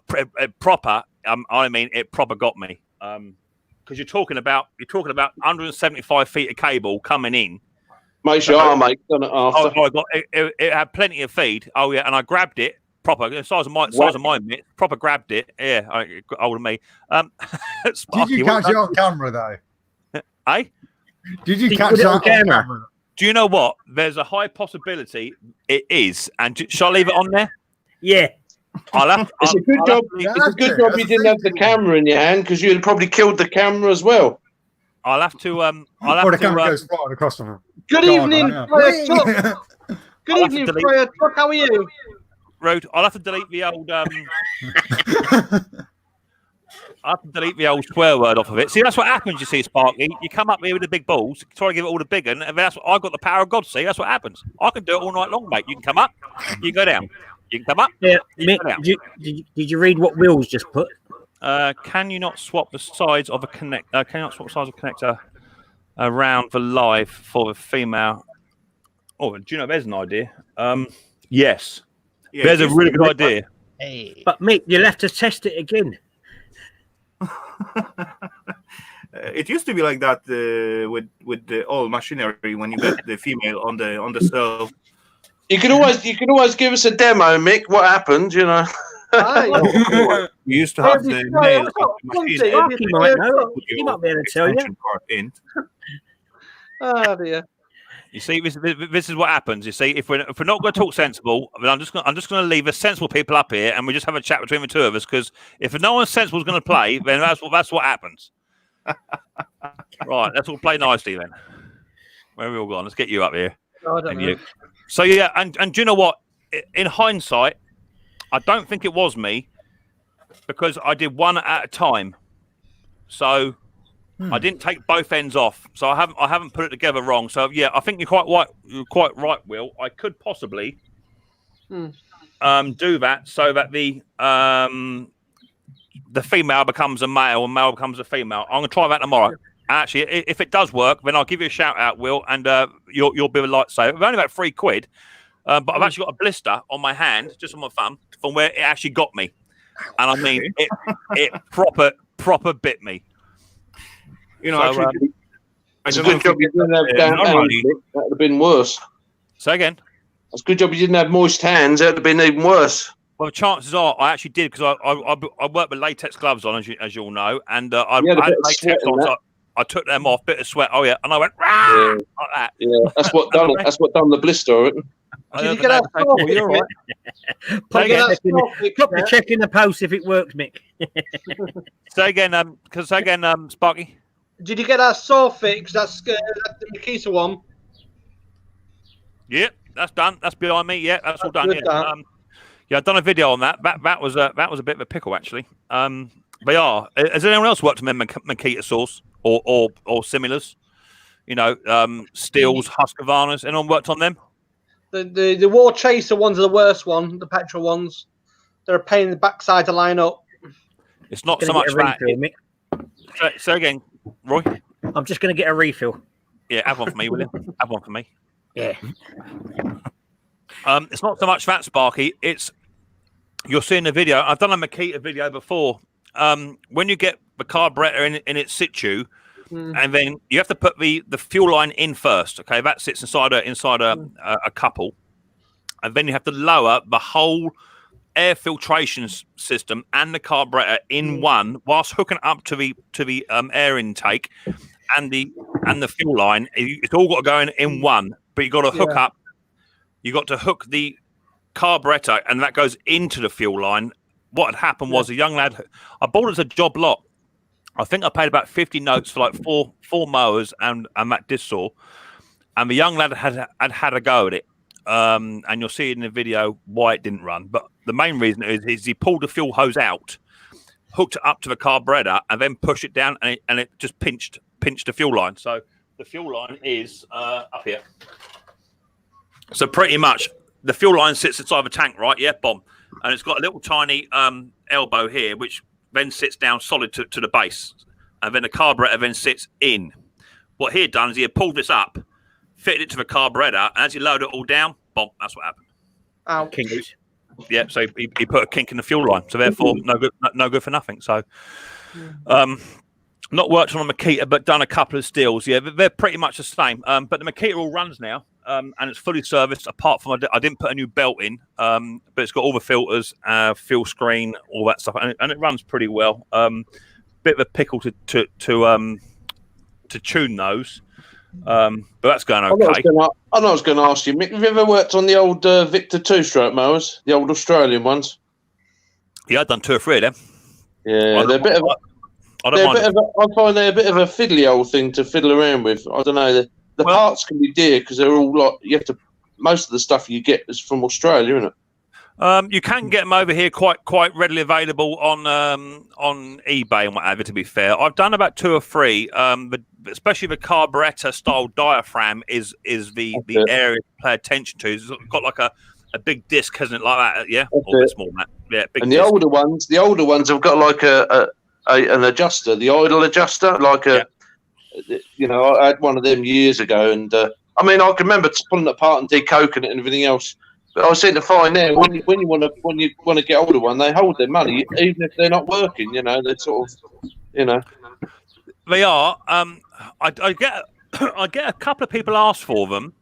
Proper. I mean, it proper got me. Because you're talking about 175 feet of cable coming in. Makes your arm ache, doesn't it? After. It had plenty of feed. Oh yeah, and I grabbed it proper. The size of my mitt. Proper grabbed it. Yeah, it got hold of me. Did you catch it on camera though? Eh? Did you catch it on camera? Do you know what? There's a high possibility it is. And shall I leave it on there? Yeah. It's a good job. It's a good job you didn't have the camera in your hand, because you'd probably killed the camera as well. I'll have to. The camera goes right across from him. Good evening, Fire Truck. Good evening, Fire Truck. How are you? Rude. I'll have to delete the old. I have to delete the old swear word off of it. See, that's what happens, you see, Sparky. You come up here with the big balls, try to give it all the big one, and that's what I've got the power of God. See, that's what happens. I can do it all night long, mate. You can come up, you can go down. You can come up. Yeah, Mick, did you read what Will's just put? Can you not swap the sides of a connector? Can you not swap the sides of a connector around the live for the female? Oh, do you know? There's an idea. Yes, there's a really good idea. Hey. But Mick, you'll have to test it again. It used to be like that with the old machinery when you get the female on the stove. You can always give us a demo, Mick. What happened? You know. We used to have the male machine. He might be able to tell you. Oh dear. You see, this is what happens. You see, if we're not going to talk sensible, then I'm just going to leave the sensible people up here, and we just have a chat between the two of us. Because if no one sensible is going to play, then that's what happens. Right, let's all play nicely then. Where are we all gone? Let's get you up here. Oh, I don't know. So yeah, and do you know what? In hindsight, I don't think it was me, because I did one at a time. So. I didn't take both ends off, so I haven't put it together wrong. So yeah, I think you're quite right, Will. I could possibly do that so that the female becomes a male and male becomes a female. I'm gonna try that tomorrow. Actually, if it does work, then I'll give you a shout out, Will, and your bit of lightsaber. It's only about £3, but I've actually got a blister on my hand, just on my thumb, from where it actually got me. And I mean, it proper bit me. You know, so, actually, it's a good job you didn't have damp hands. That would have been worse. Say again. It's a good job you didn't have moist hands. That would have been even worse. Well, the chances are I actually did, because I work with latex gloves on, as you all know, and I had latex on. So I took them off, bit of sweat. Oh yeah, and I went like that. Yeah, that's what done it. That's what done the blister. Did you get that? You're right. Pop the check in the post if it works, Mick. Say again, Sparky. Did you get that saw fixed? That's the Makita one. Yeah, that's done. That's behind me. Yeah, that's all done. Good, Yeah. Yeah, I've done a video on that. That was a bit of a pickle, actually. They are. Has anyone else worked on Makita saws or similars? You know, Steels, Husqvarnas. Anyone worked on them? The War Chaser ones are the worst one. The petrol ones, they're a pain in the backside to line up. It's not so much that. So again, Roy. I'm just going to get a refill. Yeah, have one for me, will you? Have one for me. Yeah. It's not so much that, Sparky. It's you're seeing the video. I've done a Makita video before. When you get the carburetor in its situ, and then you have to put the fuel line in first. Okay, that sits inside a couple, and then you have to lower the whole air filtration system and the carburetor in one, whilst hooking up to the air intake and the fuel line. It's all got to go in one, but you got to hook up. You got to hook the carburetor, and that goes into the fuel line. What had happened was a young lad. I bought it as a job lot. I think I paid about 50 notes for like four mowers and that disc saw, and the young lad had a go at it. And you'll see in the video why it didn't run. But the main reason is he pulled the fuel hose out, hooked it up to the carburetor, and then pushed it down, and it just pinched the fuel line. So the fuel line is up here. So pretty much the fuel line sits inside the tank, right? Yeah, bomb. And it's got a little tiny elbow here, which then sits down solid to the base. And then the carburetor then sits in. What he had done is he had pulled this up, fitted it to the carburetor, and as he loaded it all down, bomb, that's what happened. Ow. Kinks. Yeah, so he put a kink in the fuel line. So therefore, no good for nothing. So not worked on a Makita, but done a couple of Steels. Yeah, they're pretty much the same. But the Makita all runs now. And it's fully serviced. Apart from I didn't put a new belt in, but it's got all the filters, fuel screen, all that stuff, and it runs pretty well. Bit of a pickle to tune those, but that's going okay. I was going to ask you, Mick, have you ever worked on the old Victor 2-stroke mowers, the old Australian ones? Yeah, I've done 2 or 3 of them. Yeah, they're a bit of. I find they're a bit of a fiddly old thing to fiddle around with. I don't know. The parts can be dear because they're all like you have to. Most of the stuff you get is from Australia, isn't it? You can get them over here quite readily available on eBay and what have you. To be fair, I've done about 2 or 3. But especially the carburetor style diaphragm is the area to pay attention to. It's got like a big disc, hasn't it? Like that, yeah, or a bit small, man. Yeah, big. And disc. the older ones have got like an adjuster, the idle adjuster, like a. Yeah. You know, I had one of them years ago, and I mean, I can remember pulling it apart and decoking it and everything else. But I seem to find now when you want to get hold of one, they hold their money even if they're not working. You know, they're sort of, you know, they are. I get a couple of people ask for them,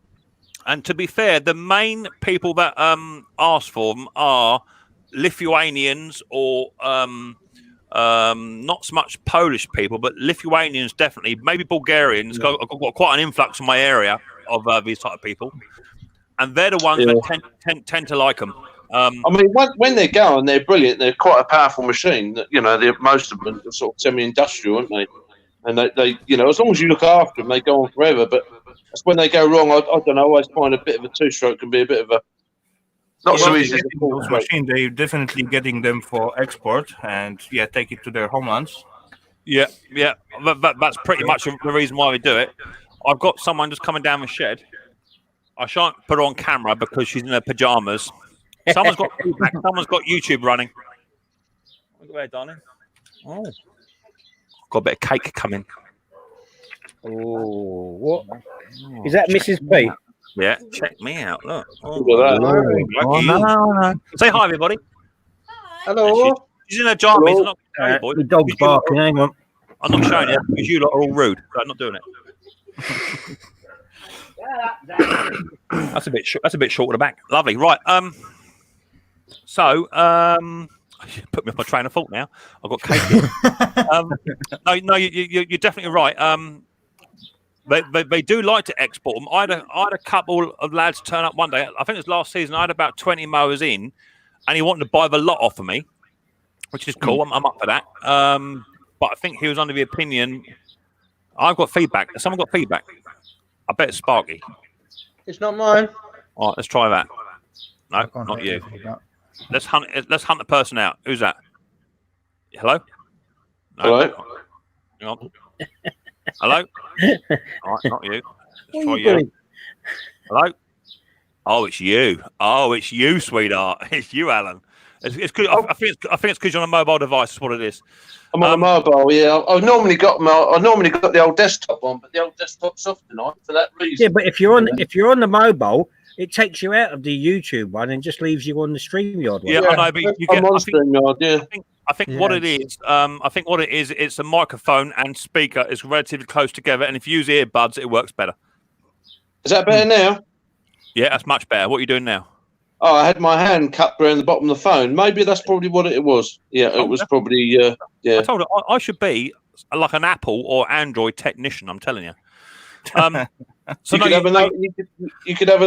and to be fair, the main people that ask for them are Lithuanians or not so much Polish people, but Lithuanians definitely, maybe Bulgarians. I've got quite an influx in my area of these type of people, and they're the ones that tend to like them. I mean, when they're going, they're brilliant. They're quite a powerful machine. You know, most of them are sort of semi-industrial, aren't they? And they, you know, as long as you look after them, they go on forever. But that's when they go wrong. I don't know. I always find a bit of a 2-stroke can be a bit of a not so easy. Those machines, they're definitely getting them for export and take it to their homelands. Yeah. That's pretty much the reason why we do it. I've got someone just coming down the shed. I shan't put her on camera because she's in her pajamas. Someone's got YouTube running. Look at there, darling. Oh, got a bit of cake coming. Oh, what? Is that Mrs. P? Yeah, check me out. Look. Oh, Look at that. lucky you. No. Say hi, everybody. Hello. She's in her jammies. I'm not showing you, boy. The dog's barking. Hang on. I'm not showing you because you lot are all rude. So I'm not doing it. That's a bit. That's a bit short at the back. Lovely. Right. So you put me off my train of thought now. I've got cake here. No, you're definitely right. They do like to export them. I had a couple of lads turn up one day. I think it was last season. I had about 20 mowers in, and he wanted to buy the lot off of me, which is cool. I'm up for that. But I think he was under the opinion. I've got feedback. Has someone got feedback? I bet it's Sparky. It's not mine. All right, let's try that. No, not you. Let's hunt the person out. Who's that? Hello? No. Hello? Hang on. Hello? All right, not you. Let's try you. Hello? Oh, it's you. Oh, it's you, sweetheart. It's you, Alan. It's good. I think it's because you're on a mobile device. That's what it is. I'm on a mobile. Yeah, I normally got the old desktop on, but the old desktop's off tonight for that reason. Yeah, but if you're on the mobile, it takes you out of the YouTube one and just leaves you on the StreamYard one. Yeah, I know, but you get. I'm on StreamYard. Yeah. I think what it is. I think what it is. It's a microphone and speaker is relatively close together, and if you use earbuds, it works better. Is that better now? Yeah, that's much better. What are you doing now? Oh, I had my hand cupped around the bottom of the phone. Maybe that's probably what it was. Yeah, it was probably. Yeah. I told her I should be like an Apple or Android technician. I'm telling you. So you could have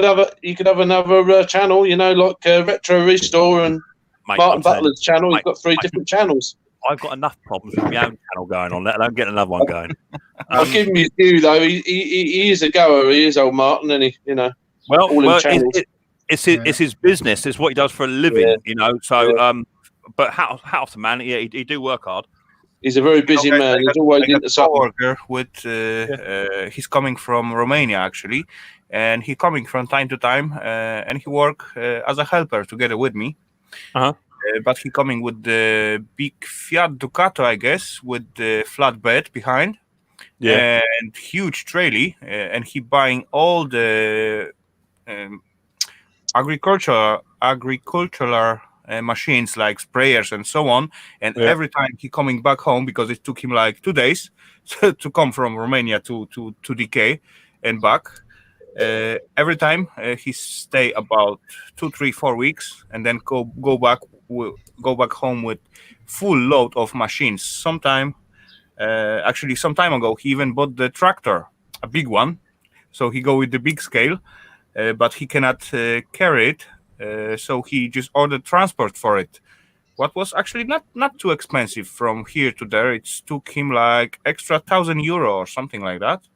another channel. You know, like Retro Restore and Martin Butler's channel. You've got three different channels. I've got enough problems with my own channel going on, let alone getting another one going. I'll give him his due though. He is a goer. He is, old Martin, and he, you know. Well, it's his business. It's what he does for a living, you know. So, but how often, man? Yeah, he do work hard. He's a very busy man. He's always into something. He's coming from Romania actually, and he coming from time to time, and he work as a helper together with me. But he coming with the big Fiat Ducato, I guess, with the flatbed behind, and huge trailer, and he buying all the agricultural machines like sprayers and so on. And every time he coming back home, because it took him like 2 days to come from Romania to DK and back. Every time he stay about 2, 3, 4 weeks, and then go back home with full load of machines. Some time ago, he even bought the tractor, a big one. So he go with the big scale, but he cannot carry it. So he just ordered transport for it. What was actually not too expensive from here to there. It took him like extra €1,000 or something like that.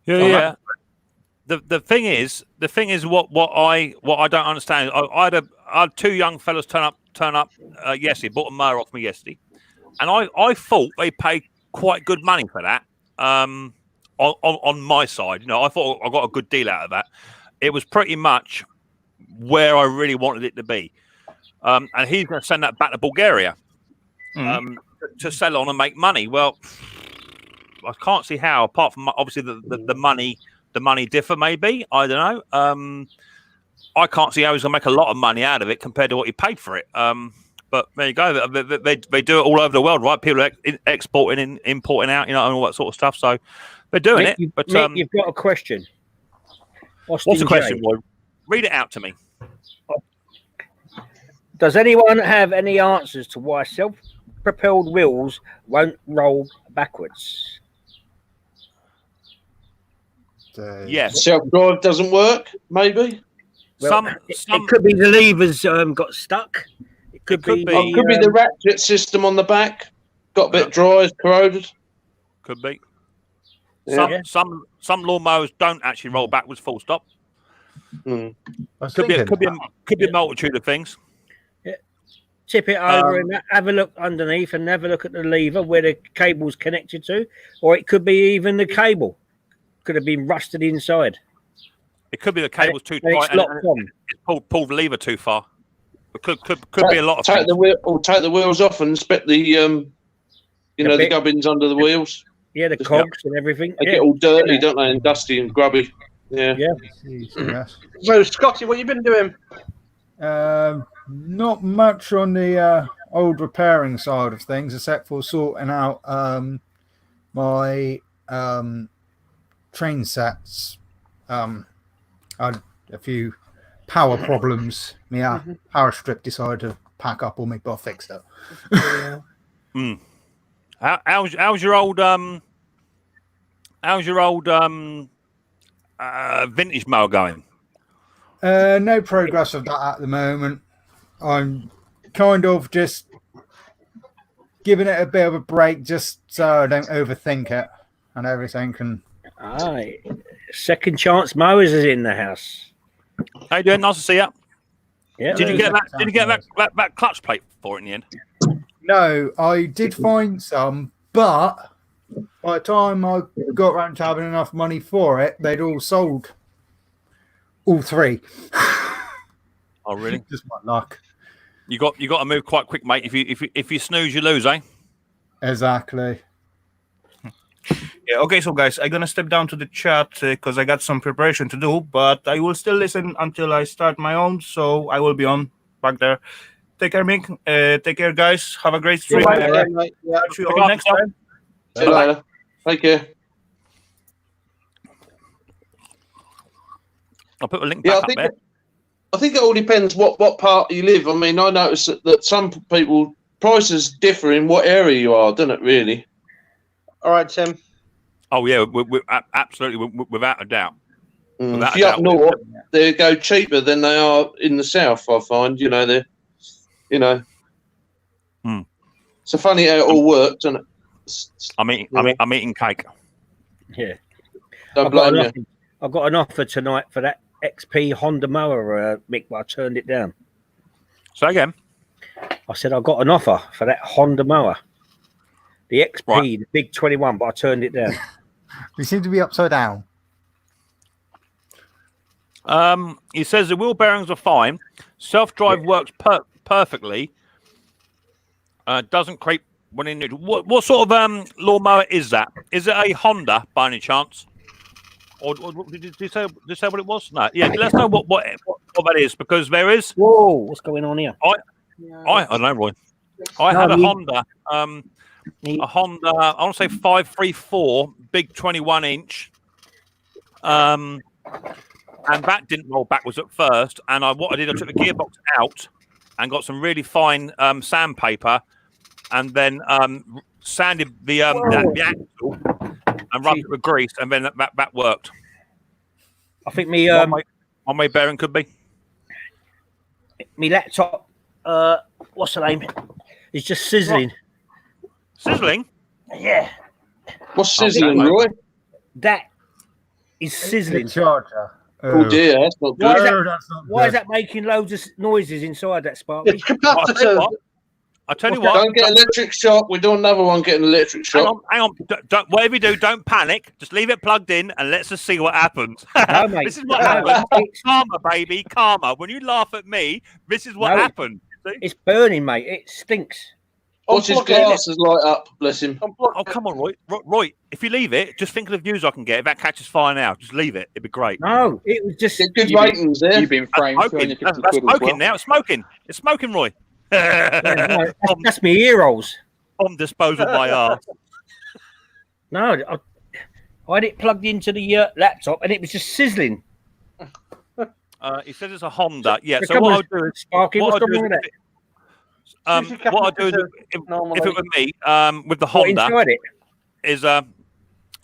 Yeah. The thing is what I don't understand. I had two young fellas turn up yesterday, bought a mower off me yesterday, and I thought they paid quite good money for that. On my side, you know, I thought I got a good deal out of that. It was pretty much where I really wanted it to be, and he's going to send that back to Bulgaria to sell on and make money. Well, I can't see how, apart from obviously the money. The money differ, maybe. I don't know. I can't see how he's going to make a lot of money out of it compared to what he paid for it. But there you go. They do it all over the world, right? People are exporting and importing out, you know, and all that sort of stuff. So they're doing it. But Nick, you've got a question. What's the question, boy? Read it out to me. Does anyone have any answers to why self-propelled wheels won't roll backwards? Yes. Self-drive doesn't work, maybe. Well, it could be the levers got stuck. It could be the ratchet system on the back got a bit dry, corroded. Could be. Yeah. Some lawnmowers don't actually roll backwards. Full stop. Could be a multitude of things. Yeah. Tip it over and have a look underneath, and have a look at the lever where the cable's connected to, or it could be even the cable. Could have been rusted inside. It could be the cable's too tight and it's pulled the lever too far. It could be a lot of things. Take the wheels off and inspect the the gubbins under the wheels. Yeah, the Just cogs and everything. They Yeah. get all dirty, don't they, and dusty and grubby. Yeah. Yeah. Yes. So, Scotty, what you been doing? Not much on the old repairing side of things, except for sorting out my train sets. I had a few power problems. Yeah, power strip decided to pack up on me, but I fixed it. How's your old vintage mower going? No progress of that at the moment. I'm kind of just giving it a bit of a break, just so I don't overthink it and everything. And Aye. Second Chance Mowers is in the house. How you doing? Nice to see you. Yeah. Did you get that clutch plate for it in the end? no, I did find some, but by the time I got around to having enough money for it, they'd all sold. All three. Oh, really? Just my luck. You got to move quite quick, mate. If you snooze, you lose, eh? Exactly. Yeah, okay, so guys, I'm gonna step down to the chat because I got some preparation to do, but I will still listen until I start my own, so I will be on back there. Take care, Mick. Take care, guys. Have a great stream. Yeah, mate. Yeah. Catch you all next time. See you later. Take care. I'll put a link Yeah, back up there. I think it all depends what part you live. I mean, I notice that some people prices differ in what area you are, doesn't it? Really. All right, Tim. Oh yeah, we absolutely, without a doubt. If you're up north, they go cheaper than they are in the south. I find, they're, It's so funny how it all works, isn't it? I'm eating cake. Yeah. Don't blame you. I've got an offer tonight for that XP Honda mower, Mick, but I turned it down. Say again. I said I got an offer for that Honda mower, the XP, Right. the big 21, but I turned it down. We seem to be upside down. He says the wheel bearings are fine. Self-drive works perfectly. Doesn't creep when in neutral. What sort of lawnmower is that? Is it a Honda by any chance? Or did you say what it was? No. Yeah, let's know what that is, because there is. Whoa, what's going on here? I don't know, Roy. I had a Honda. A Honda, I want to say 534, big 21-inch. And that didn't roll backwards at first. And what I did, I took the gearbox out and got some really fine sandpaper, and then sanded the axle and rubbed it with grease, and then that worked. I think me one way bearing could be. me laptop. What's the name? It's just sizzling. Sizzling? Yeah. What's sizzling, Roy? That is sizzling. Charger. Oh dear, that's not good. Why is that making loads of noises inside that Sparky? It's capacitor. I tell you what. Don't get electric shock. We're doing another one getting electric shock. Hang on. Don't, whatever you do, don't panic. Just leave it plugged in and let's just see what happens. No, mate. This is what happens. Karma, baby. Karma. When you laugh at me, this is what happened. See? It's burning, mate. It stinks. Watch his glasses light up. Bless him. Oh, come on, Roy. Roy, if you leave it, just think of the views I can get. If that catches fire now, just leave it. It'd be great. No, it was just Get good ratings there. You've been framed. That's smoking now. It's smoking. It's smoking, Roy. that's me ear rolls. Bomb disposal by arse. No, I had it plugged into the laptop and it was just sizzling. He says it's a Honda. Yeah. So Come what on, I'll do is, Sparky, what's wrong with that? what I'll do is, if it were me, with the What, Honda, inside it? is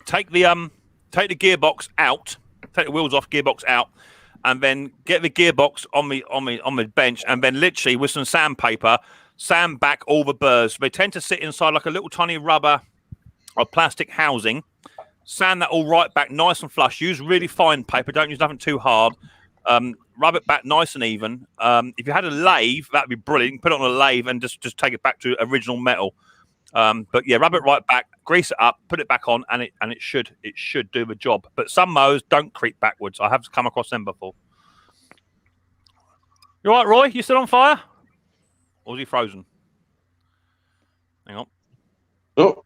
take the gearbox out, take the wheels off, gearbox out, and then get the gearbox on the bench, and then literally with some sandpaper, sand back all the burrs. They tend to sit inside like a little tiny rubber or plastic housing. Sand that all right back, nice and flush. Use really fine paper. Don't use nothing too hard. Rub it back nice and even. If you had a lathe, that'd be brilliant. Put it on a lathe and just take it back to original metal. But yeah, rub it right back, grease it up, put it back on, and it should do the job. But some mowers don't creep backwards. I have come across them before. You all right, Roy? You still on fire? Or is he frozen? Hang on. Oh.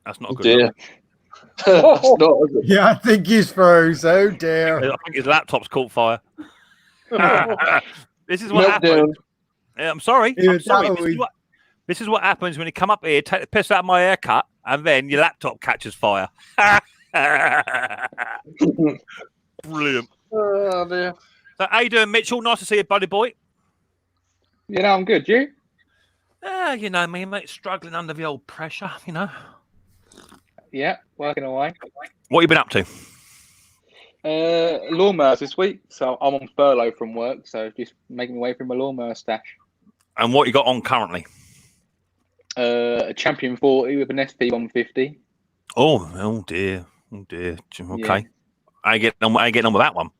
That's That's not a good Dear. look. That's not, is it? Yeah, I think he's froze. Oh dear. I think his laptop's caught fire. This is what Meltdown. happens. Yeah, I'm sorry. Yeah, I'm sorry. that'll This is what happens when you come up here, take the piss out of my haircut, and then your laptop catches fire. Brilliant. Oh dear. So, how you doing, Mitchell? Nice to see you, buddy boy. You know, I'm good. You? You know me, mate, struggling under the old pressure, you know. Yeah, working away. What you been up to? Lawnmowers this week, so I'm on furlough from work, so just making my way through my lawnmower stash. And what you got on currently? A Champion 40 with an SP 150. Oh dear. Okay. Yeah. I get on with that one.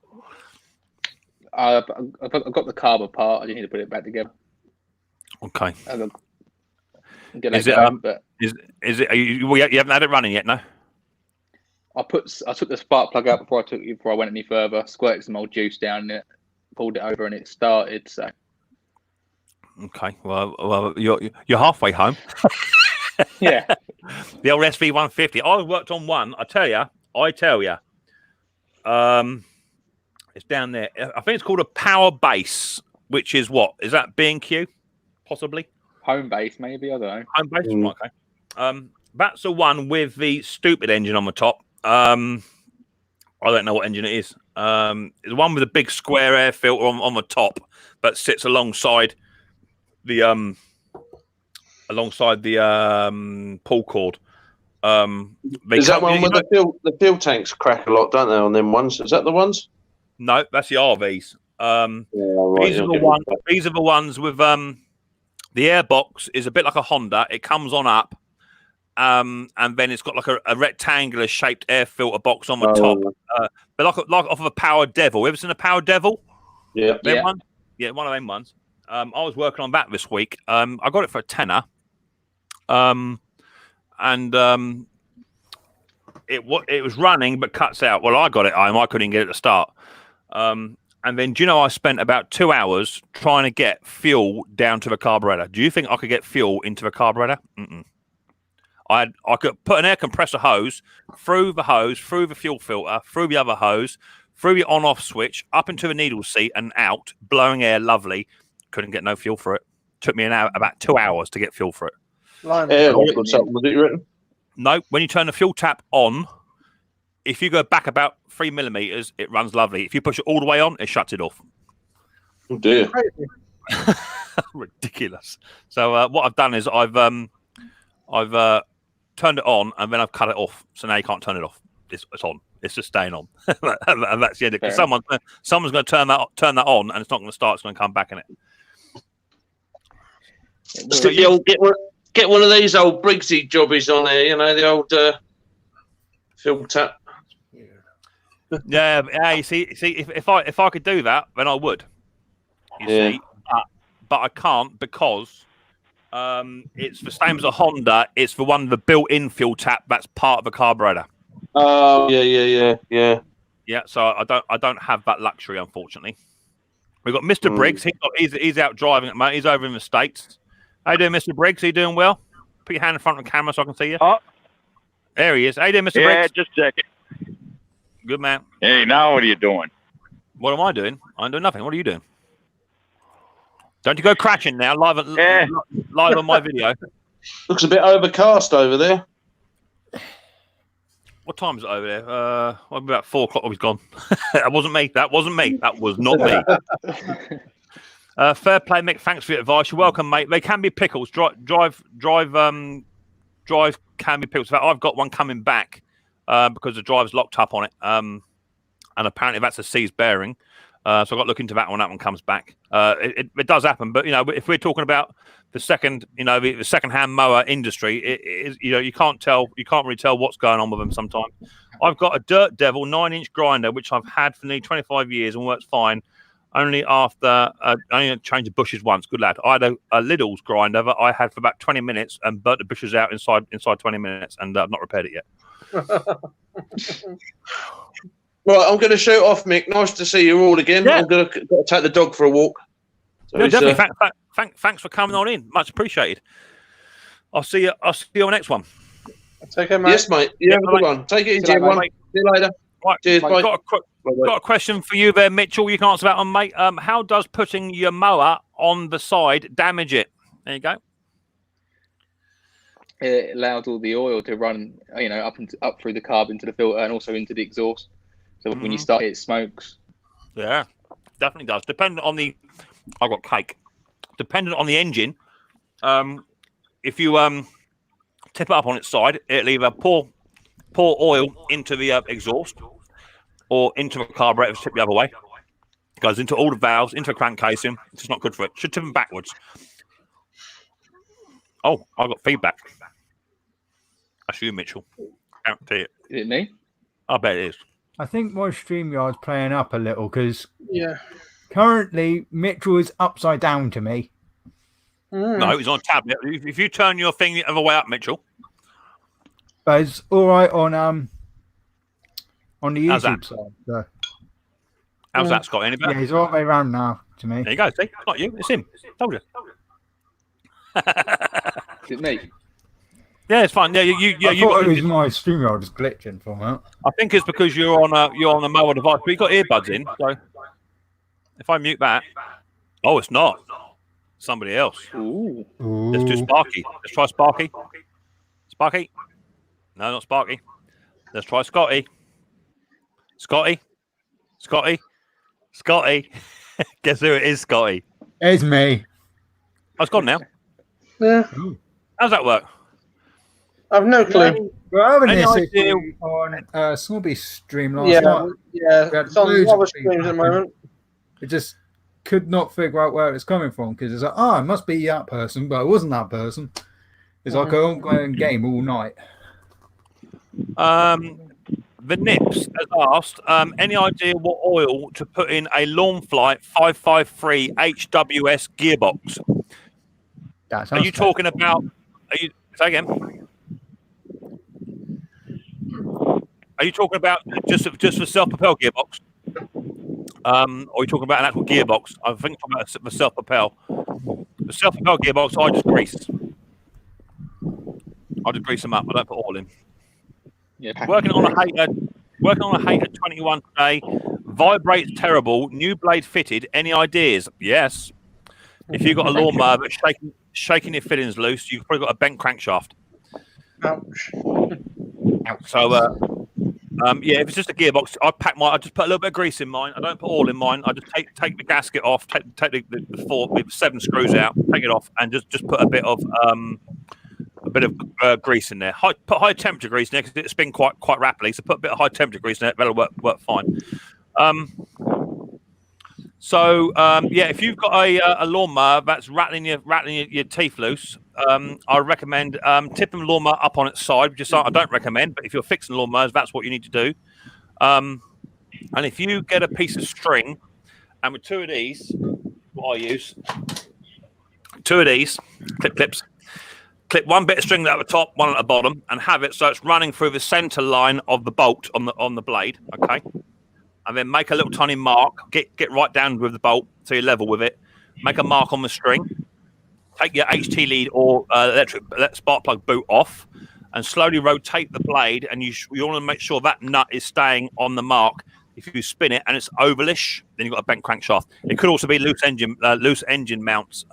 I've got the carb apart. I just need to put it back together. Okay. Is it? But Is it? You haven't had it running yet, no? I took the spark plug out before I went any further. Squirted some old juice down in it, pulled it over, and it started. So. Okay. Well, you're halfway home. Yeah. The old SV150. I worked on one. I tell you. It's down there. I think it's called a Power Base, which is what? Is that B&Q? Possibly. Home base, maybe. I don't know. Home Base. Right, okay. That's the one with the stupid engine on the top. I don't know what engine it is. It's the one with the big square air filter on the top, but sits alongside the pull cord. Is that one where the fuel tanks crack a lot, don't they, on them ones? Is that the ones? No, that's the RVs. Right, These are the ones with the airbox is a bit like a Honda. It comes on up, and then it's got like a rectangular shaped air filter box on the top, but like off of a Power Devil. Ever seen a Power Devil? Yeah, One? Yeah, one of them ones. I was working on that this week. I got it for a tenner. It was running but cuts out. Well, I got it home. I couldn't get it to start. And then, do you know, I spent about 2 hours trying to get fuel down to the carburetor. Do you think I could get fuel into the carburetor? Mm-mm. I could put an air compressor hose through the fuel filter, through the other hose, through the on-off switch, up into the needle seat and out, blowing air, lovely. Couldn't get no fuel for it. Took me about 2 hours to get fuel for it. Or something, was it written? No, when you turn the fuel tap on, if you go back about 3 millimeters, it runs lovely. If you push it all the way on, it shuts it off. Oh dear. Ridiculous. So what I've done is I've turned it on and then I've cut it off. So now you can't turn it off. It's on. It's just staying on. And that's the end of it. Because someone's going to turn that on and it's not going to start. It's going to come back in it. So get one of these old Briggsy jobbies on there, you know, the old film tap. Yeah. You see, if I could do that, then I would. You see, but I can't because it's the same as a Honda. It's the one with the built-in fuel tap that's part of the carburetor. Oh yeah. Yeah, so I don't have that luxury, unfortunately. We've got Mr. Briggs. He's out driving at the moment. He's over in the States. How you doing, Mr. Briggs? Are you doing well? Put your hand in front of the camera so I can see you. Oh. There he is. How you doing, Mr. Briggs? Yeah, just checking. Good man. Hey, now what are you doing? What am I doing? I'm doing nothing. What are you doing? Don't you go crashing now, live on my video. Looks a bit overcast over there. What time is it over there? About 4 o'clock. Oh, he's gone. That wasn't me. That was not me. Fair play, Mick. Thanks for your advice. You're welcome, mate. They can be pickles. Drive can be pickles. In fact, I've got one coming back because the drive's locked up on it. And apparently that's a seized bearing. So I've got to look into that when that one comes back. It does happen, but you know, if we're talking about the second-hand mower industry, it is, you know, you can't really tell what's going on with them sometimes. I've got a Dirt Devil 9-inch grinder which I've had for nearly 25 years and works fine. Only after only changed the bushes once. Good lad. I had a Lidl's grinder that I had for about 20 minutes and burnt the bushes out inside 20 minutes, and I've not repaired it yet. Right, I'm going to shoot off, Mick. Nice to see you all again. Yeah. I'm going to take the dog for a walk. So yeah, definitely. Thanks for coming on in. Much appreciated. I'll see you on the next one. Take care, mate. Yes, mate. You have a good one. Take it easy, everyone. See you later. Right. Cheers. Bye. Got a question for you there, Mitchell. You can answer that one, mate. How does putting your mower on the side damage it? There you go. It allows all the oil to run, up through the carb into the filter and also into the exhaust. So when you start, it smokes. Yeah, definitely does. Depending on the, I've got cake. Dependent on the engine, if you tip it up on its side, it'll either pour oil into the exhaust or into a carburetor. Tip the other way. It goes into all the valves, into a crank casing. It's not good for it. Should tip them backwards. Oh, I got feedback. That's you, Mitchell. Guarantee it. Is it me? I bet it is. I think my StreamYard's playing up a little because currently Mitchell is upside down to me. No, he's on a tablet. If you turn your thing the other way up, Mitchell. But it's all right on the YouTube side. So. How's that, Scott? Any better? Yeah, he's all the way around now to me. There you go. See, it's not you. It's him. Told you. Is it me? Yeah, it's fine. Yeah, I thought it was my StreamYard was glitching from that. I think it's because you're on a Mower device, but you've got earbuds in. So if I mute that, oh, it's not. Somebody else. Ooh. Let's do Sparky. Let's try Sparky. Sparky. No, not Sparky. Let's try Scotty. Scotty. Guess who it is, Scotty? It's me. Oh, it's gone now. Yeah. How's that work? I've no clue. We're having Any this idea- issue on Snobby's stream last Yeah, night. it's on loads a lot of of streams at the moment. It just could not figure out where it's coming from because it's like, it must be that person, but it wasn't that person. It's like an ongoing game all night. The Nips has asked, any idea what oil to put in a Lawn Flight 553 HWS gearbox? Are you talking about? Say again? Are you talking about just for self-propel gearbox? Or are you talking about an actual gearbox? I think I'm talking about the self-propel. The self-propel gearbox, I just grease. I just grease them up. I don't put oil in. Yeah. Working on a Hater 21 today. Vibrates terrible. New blade fitted. Any ideas? Yes. If you've got a lawnmower that's shaking your fittings loose, you've probably got a bent crankshaft. Ouch. So, if it's just a gearbox, I just put a little bit of grease in mine. I don't put oil in mine. I just take the gasket off, take the 7 screws out, take it off, and just put a bit of grease in there. Put high temperature grease in there because it spins quite rapidly. So put a bit of high temperature grease in there. That'll work fine. If you've got a lawnmower that's rattling your teeth loose, I recommend tipping the lawnmower up on its side, which is something I don't recommend, but if you're fixing lawnmowers, that's what you need to do. And if you get a piece of string, and with 2 of these, what I use, 2 of these clips, clip one bit of string at the top, one at the bottom, and have it so it's running through the center line of the bolt on the blade, okay? And then make a little tiny mark. Get right down with the bolt so you're level with it. Make a mark on the string. Take your HT lead or electric spark plug boot off, and slowly rotate the blade. And you want to make sure that nut is staying on the mark. If you spin it and it's ovalish, then you've got a bent crankshaft. It could also be loose engine mounts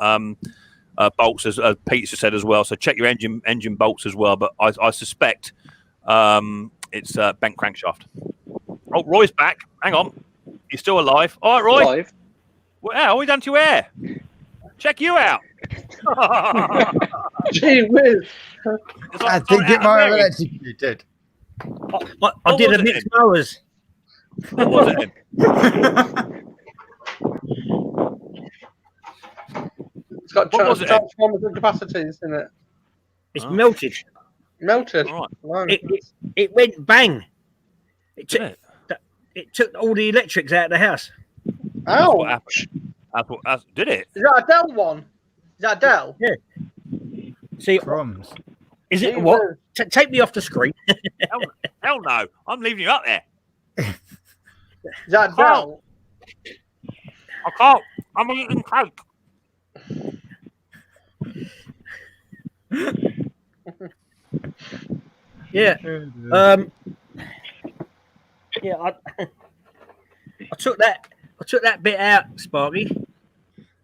bolts, as Pete said as well. So check your engine bolts as well. But I suspect it's bent crankshaft. Oh, Roy's back. Hang on. You're still alive. All right, Roy. Alive. What are we done to your hair? Check you out. Gee whiz. I think it might have electrocuted. I did a Micks Mowers. What was it? It's got What was it? transformers and capacities in it. It's melted. Melted. All right. It went bang. Yeah. It took all the electrics out of the house. That's what Ouch. happened. Did it? Is that a Dell one? Is that a Dell? Yeah. See, Crumbs. is it what? Take me off the screen. Hell no. I'm leaving you up there. Is that a Dell? I can't. I'm eating cake. Yeah. Yeah. I took that bit out, Sparky.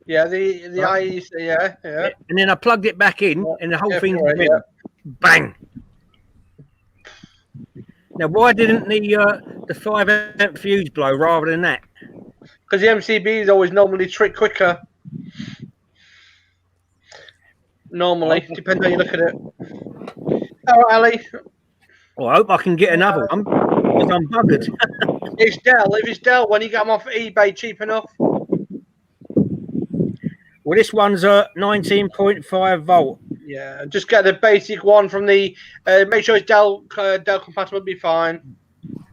Yeah, the eyes. Yeah. And then I plugged it back in, and the whole thing right, went bang. Now, why didn't the 5 amp fuse blow rather than that? Because the MCB is always normally trick quicker. Normally, depends how you look at it. All right, Ali. Well, I hope I can get another one because I'm buggered. It's Dell. If it's Dell, when you get them off eBay cheap enough. Well, this one's a 19.5 volt. Yeah, just get the basic one from the. Make sure it's Dell compatible. Be fine.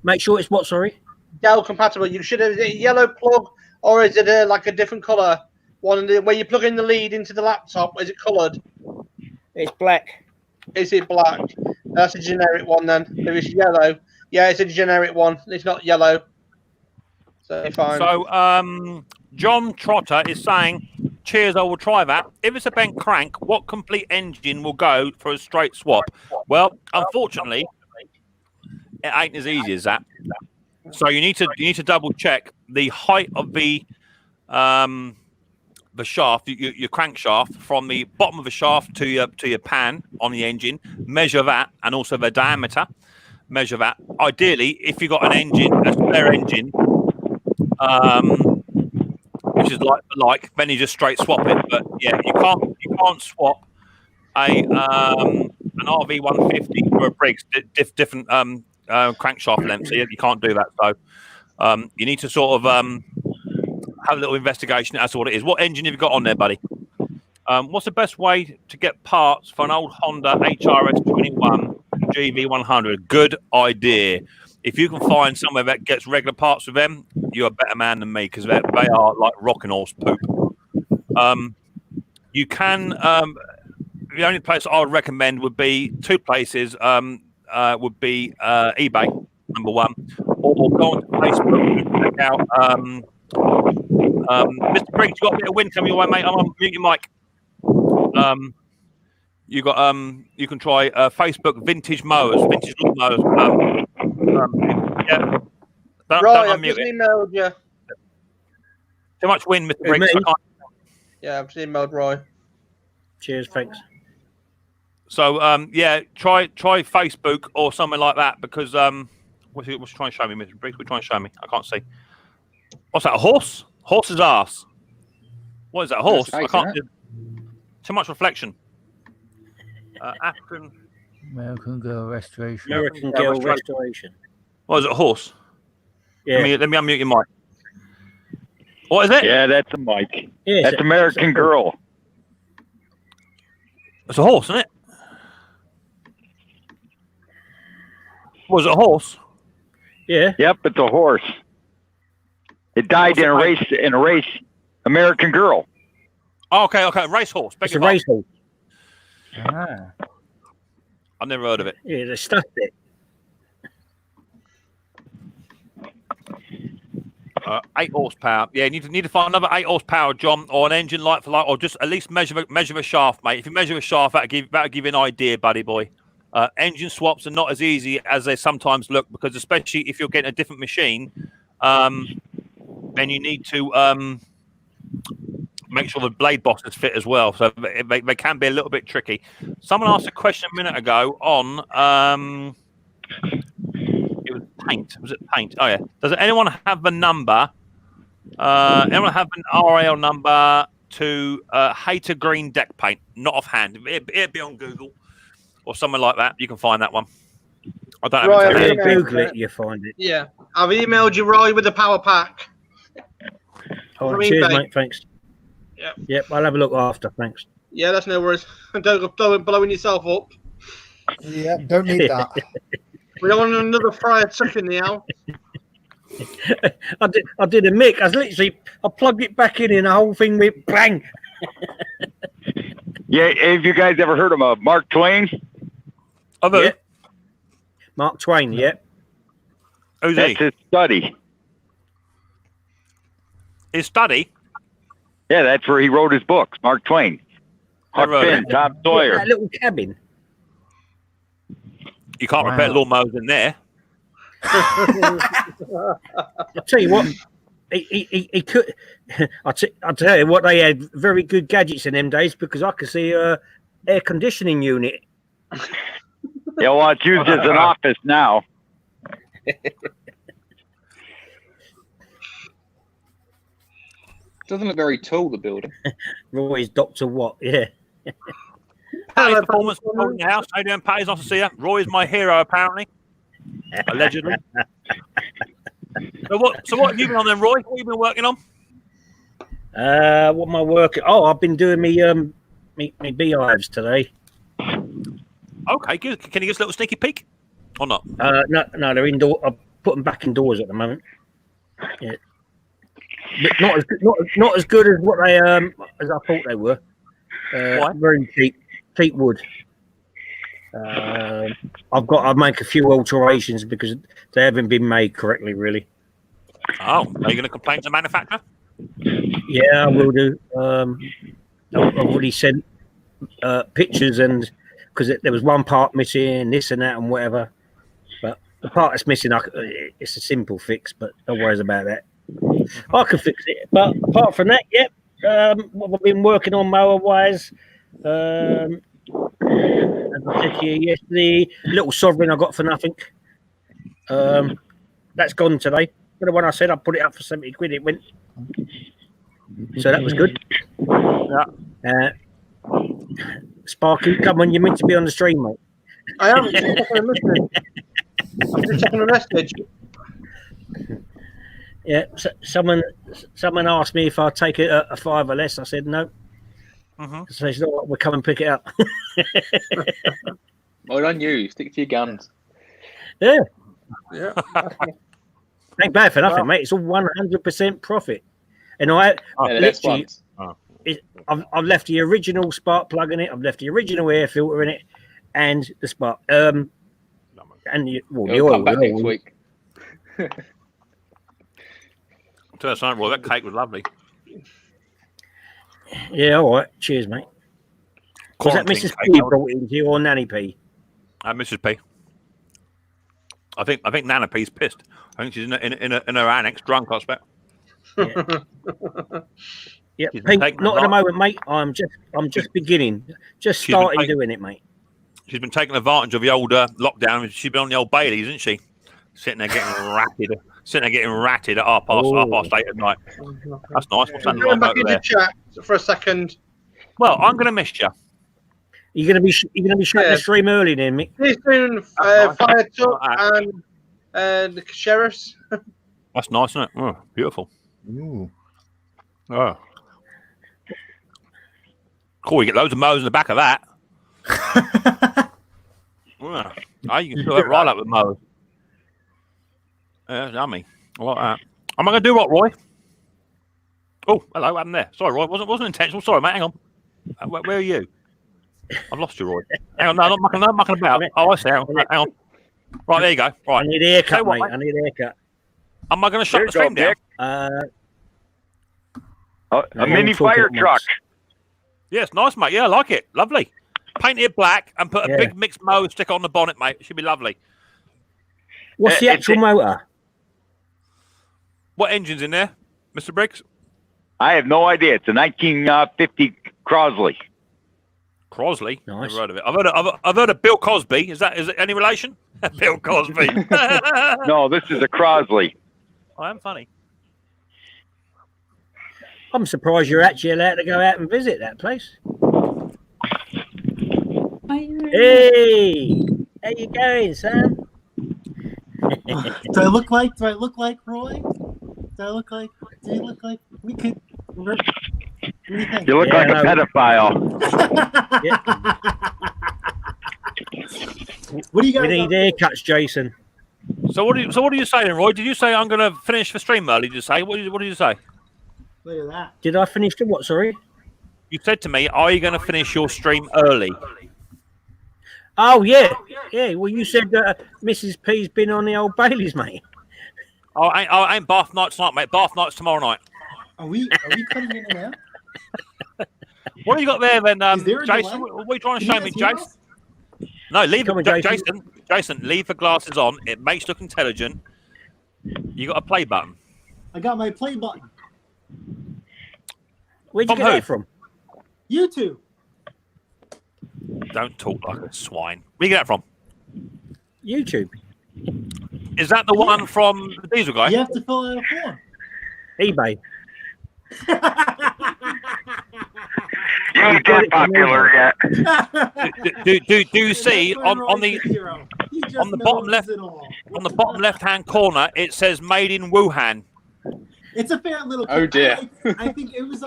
Make sure it's what? Sorry. Dell compatible. You should have a yellow plug, or is it like a different color one? Where you plug in the lead into the laptop, is it colored? It's black. Is it black? That's a generic one then. If it's yellow, yeah, it's a generic one. It's not yellow. So fine. So John Trotter is saying, cheers, I will try that. If it's a bent crank, what complete engine will go for a straight swap? Well, unfortunately, it ain't as easy as that. So you need to double check the height of the shaft, your crankshaft, from the bottom of the shaft to your pan on the engine. Measure that, and also the diameter. Measure that. Ideally, if you've got an engine, a spare engine, which is like, then you just straight swap it. But yeah, you can't swap an RV150 for a Briggs different crankshaft length. So you can't do that. So you need to sort of have a little investigation as to what it is. What engine have you got on there, buddy? What's the best way to get parts for an old Honda HRS 21 GV100? Good idea. If you can find somewhere that gets regular parts with them, you're a better man than me, because they are like rocking horse poop. You can. The only place I would recommend would be two places. Would be eBay, number one, or go on to Facebook and check out. Mr. Briggs, you got a bit of wind coming your way, mate. I'm on mute your mic. You got you can try Facebook Vintage Mowers, Vintage Mowers. Yeah. Don't I've unmute just it. emailed you. Too much wind, Mr. Briggs. I can't. Yeah, I've just emailed Roy. Cheers, thanks. So yeah, try Facebook or something like that, because what's you trying to show me, Mr. Briggs? We're trying to show me. I can't see. What's that? A horse? Horse's ass. What is that? A horse? I can't. Too much reflection. American Girl Restoration. American Girl Restoration. What is it? A horse? Yeah. Let me unmute your mic. What is it? Yeah, that's a mic. Yeah, that's American Girl. It's a horse, isn't it? Was it a horse? Yeah. Yep, it's a horse. It died in a race. American Girl. Oh, okay. Racehorse. It's a racehorse. Ah. I've never heard of it. Yeah, they stuffed it. 8 horsepower. Yeah, you need to find another 8 horsepower, John, or an engine like for like, or just at least measure the shaft, mate. If you measure the shaft, that'll give you an idea, buddy boy. Engine swaps are not as easy as they sometimes look, because especially if you're getting a different machine, then you need to make sure the blade bosses fit as well. So they can be a little bit tricky. Someone asked a question a minute ago on it was paint. Was it paint? Oh yeah. Does anyone have the number? Anyone have an RAL number to Hater Green deck paint? Not offhand. It'd be on Google or something like that. You can find that one. I don't know. Right, Google it, you find it. Yeah, I've emailed you, Roy, with the power pack. Oh, cheers, mate. Thanks. Yep. I'll have a look after. Thanks. Yeah, that's no worries. Don't go blowing yourself up. Yeah, don't need that. We don't want another fryer chuck in the house. I did a mick. I plugged it back in and the whole thing went bang. Yeah, have you guys ever heard of Mark Twain? Yeah. Mark Twain, yeah. Who's That's his study. His study? Yeah, that's where he wrote his books. Mark Twain. Huck Finn, Tom Sawyer. That little cabin. You can't repair lawnmowers in there. I'll tell you what, he could. I'll tell you what, they had very good gadgets in them days because I could see a air conditioning unit. Yeah, well, it's used as an office now. Doesn't look very tall, the building. Roy's Dr. Watt, yeah. Patty's performance in the house. How you doing, Patty? Nice to see you. Roy's my hero, apparently. Allegedly. So what have you been on then, Roy? What have you been working on? What am I working? Oh, I've been doing me beehives today. Okay, good. Can you give us a little sneaky peek or not? No, they're indoor. I've put them back indoors at the moment. Yeah. But not as good as what they as I thought they were. Very cheap wood. I've got to make a few alterations because they haven't been made correctly, really. Oh, are you going to complain to the manufacturer? Yeah, I will do. I've already sent pictures, and because there was one part missing, this and that, and whatever. But the part that's missing, it's a simple fix. But don't worry about that. I can fix it. But apart from that, yep. What I've been working on mower-wise. As I said to you yesterday, little sovereign I got for nothing. That's gone today. But the one I said I put it up for 70 quid, it went. So that was good. Yeah. Sparky, come on, you're meant to be on the stream, mate. I am. I'm just checking a message. Yeah, so someone asked me if I'd take it a five or less. I said no. So they said, "Oh, we'll come and pick it up." Well done, you. Stick to your guns. Yeah. Yeah. Ain't bad for nothing, mate. It's all 100% profit. And I've left the original spark plug in it. I've left the original air filter in it, and the spark. And the oil. Come back next week. Tell us something, Roy. That cake was lovely. Yeah, all right. Cheers, mate. Was that Mrs. P brought into you or Nanny P? Mrs. P. I think Nana P's pissed. I think she's in her annex, drunk, I expect. Yeah, Pete, not at the moment, mate. I'm just beginning, just starting doing it, mate. She's been taking advantage of the old lockdown. She's been on the old Baileys, isn't she? Sitting there getting ratted at half past 8 at night. That's nice. What's that like back over into there? chat for a second. Well, I'm going to miss you. You're going to be shutting the stream early, then, Mick. He's doing Fire Talk and the Sheriffs. That's nice, isn't it? Oh, beautiful. Ooh. Oh. Cool, you get loads of mowers in the back of that. You can fill that right up with mowers. Yeah, yummy. I like that. Am I going to do what, Roy? Oh, hello, what happened there? Sorry, Roy, wasn't intentional. Sorry, mate, hang on. Where are you? I've lost you, Roy. Hang on, no, I'm not mucking about. Oh, I see. Hang on. Right, there you go. Right. I need a haircut, mate. I need a haircut. Am I going to shut the stream down? A mini fire truck. Yes, nice, mate. Yeah, I like it. Lovely. Paint it black and put a big Micks Mowers sticker on the bonnet, mate. It should be lovely. What's the actual motor? What engine's in there, Mr. Briggs? I have no idea. It's a 1950 Crosley. Crosley? Nice. Never heard of it. I've heard of Bill Cosby. Is it any relation? Bill Cosby. No, this is a Crosley. I am funny. I'm surprised you're actually allowed to go out and visit that place. Hey, how you going, Sam? Do I look like Roy? Do you look like we could? What do you think? You look like a pedophile. What do you guys? We need haircuts, Jason. So what do you say then, Roy? Did you say I'm going to finish the stream early? Did you say? What did you say? Look at that. Did I finish the what? Sorry. You said to me, "Are you going to finish your stream early?" Oh yeah. Well, you said Mrs. P's been on the old Baileys, mate. I ain't bath night tonight, mate. Bath night's tomorrow night. Are we cutting in and out? What have you got there then, Is there a Jason? delay? What are you trying to Can show you me, guys hear Jason? us? No, leave Come on, it, Jason. Jason, leave the glasses on. It makes you look intelligent. You got a play button. I got my play button. Where'd you From get who? that from? YouTube. Don't talk like a swine. Where you get that from? YouTube. Is that the one from the Diesel guy? You have to fill out a form. eBay. You ain't that popular yet. Do you see on the bottom left hand corner it says made in Wuhan? It's a fair little. Oh, dear. I think it was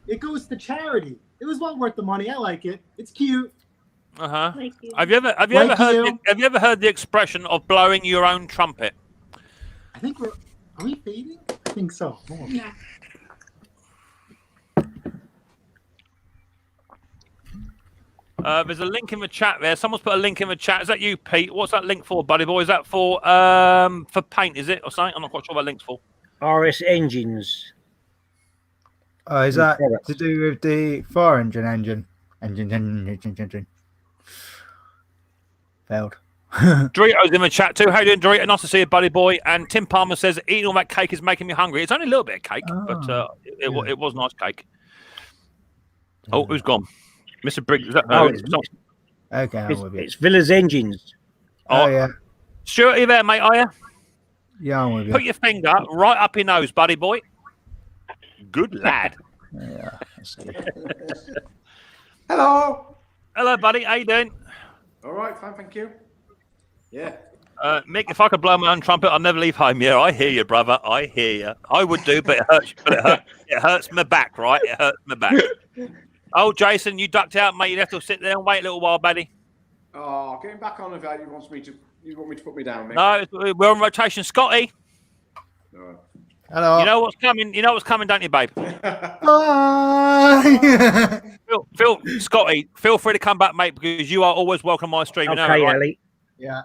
it goes to charity. It was well worth the money. I like it. It's cute. Have you ever heard the expression of blowing your own trumpet? I think are we fading? I think so. Yeah. There's a link in the chat there. Someone's put a link in the chat. Is that you, Pete? What's that link for, buddy boy? Is that for paint, is it, or something? I'm not quite sure what that link's for. RS Engines. Oh, is that to do with the fire engine? Engine. Failed. Dorito's in the chat too. How you doing, Dorito? Nice to see you, buddy boy. And Tim Palmer says, eating all that cake is making me hungry. It's only a little bit of cake, but it was nice cake. Oh, who's gone? Mr. Briggs. Is that, Okay, I'm with you. It's Villa's Engines. Oh, yeah. Stuart, are you there, mate? Are you? Yeah, I'm with you. Put your finger right up your nose, buddy boy. Good lad. Yeah. Hello. Hello, buddy. How you doing? All right, fine, thank you. Yeah. Mick, if I could blow my own trumpet, I'd never leave home. Yeah, I hear you, brother. I hear you. I would do, but it hurts. It hurts my back, right? It hurts my back. Oh, Jason, you ducked out, mate. You have to sit there and wait a little while, buddy. Oh, getting back on if you want me to put me down, mate. No, we're on rotation. Scotty. No. Hello. You know what's coming. You know what's coming, don't you, babe? Bye. Scotty, feel free to come back, mate, because you are always welcome on my stream. Okay, you know, right? Ellie. Yeah.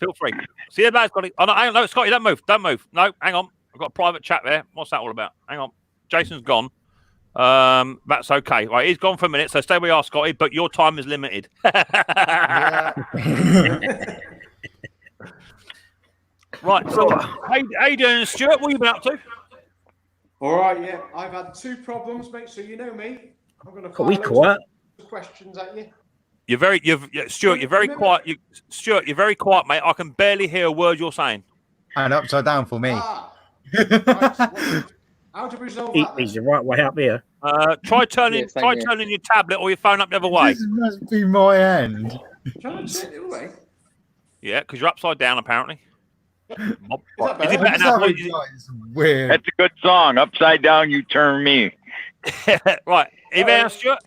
Feel free. See you later, Scotty. Oh, no, hang on. No, Scotty, don't move. Don't move. No, hang on. I've got a private chat there. What's that all about? Hang on. Jason's gone. That's okay. Right, he's gone for a minute, so stay where you are, Scotty, but your time is limited. Right, so how you doing, Stuart? What have you been up to? All right, yeah. I've had two problems, mate, so you know me. I'm going to Are we quiet? questions at you. Stuart, you're very quiet. Stuart, you're very quiet, mate. I can barely hear a word you're saying. And upside down for me. Right, so how to resolve that? He's the right way up here. Try turning your tablet or your phone up the other way. This must be my end. Try to turn it away. Yeah, because you're upside down, apparently. Is Is it better now? It's weird. That's a good song. Upside down, you turn me. Right, are you there, Stuart?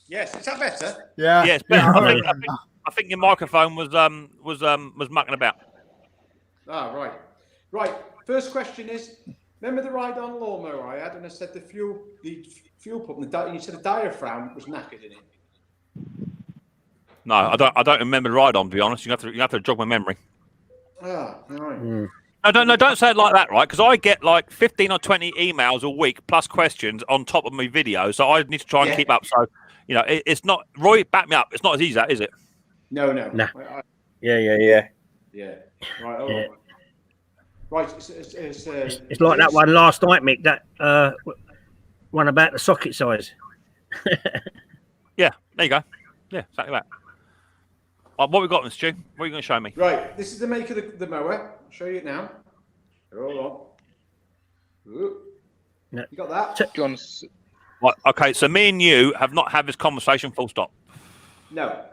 Yes, is that better? Yeah. Yes, better. I think your microphone was mucking about. Ah, right. Right. First question is: remember the ride-on lawnmower I had, and I said the fuel pump, you said the diaphragm was knackered in it. No, I don't remember the ride-on. To be honest, you have to jog my memory. Ah, right. No, don't say it like that, right? Because I get like 15 or 20 emails a week plus questions on top of my video, so I need to try and keep up. So, it's not. Roy, back me up. It's not as easy as that, is it? No. Nah. Yeah. Right. Oh. Yeah. Right. It's like that one last night, Mick. That one about the socket size. Yeah. There you go. Yeah, exactly that. What we got, Mr. Stu? What are you going to show me? Right. This is the make of the mower. I'll show you it now. Hold on. Ooh. No. You got that? Right, okay, so me and you have not had this conversation full stop. No.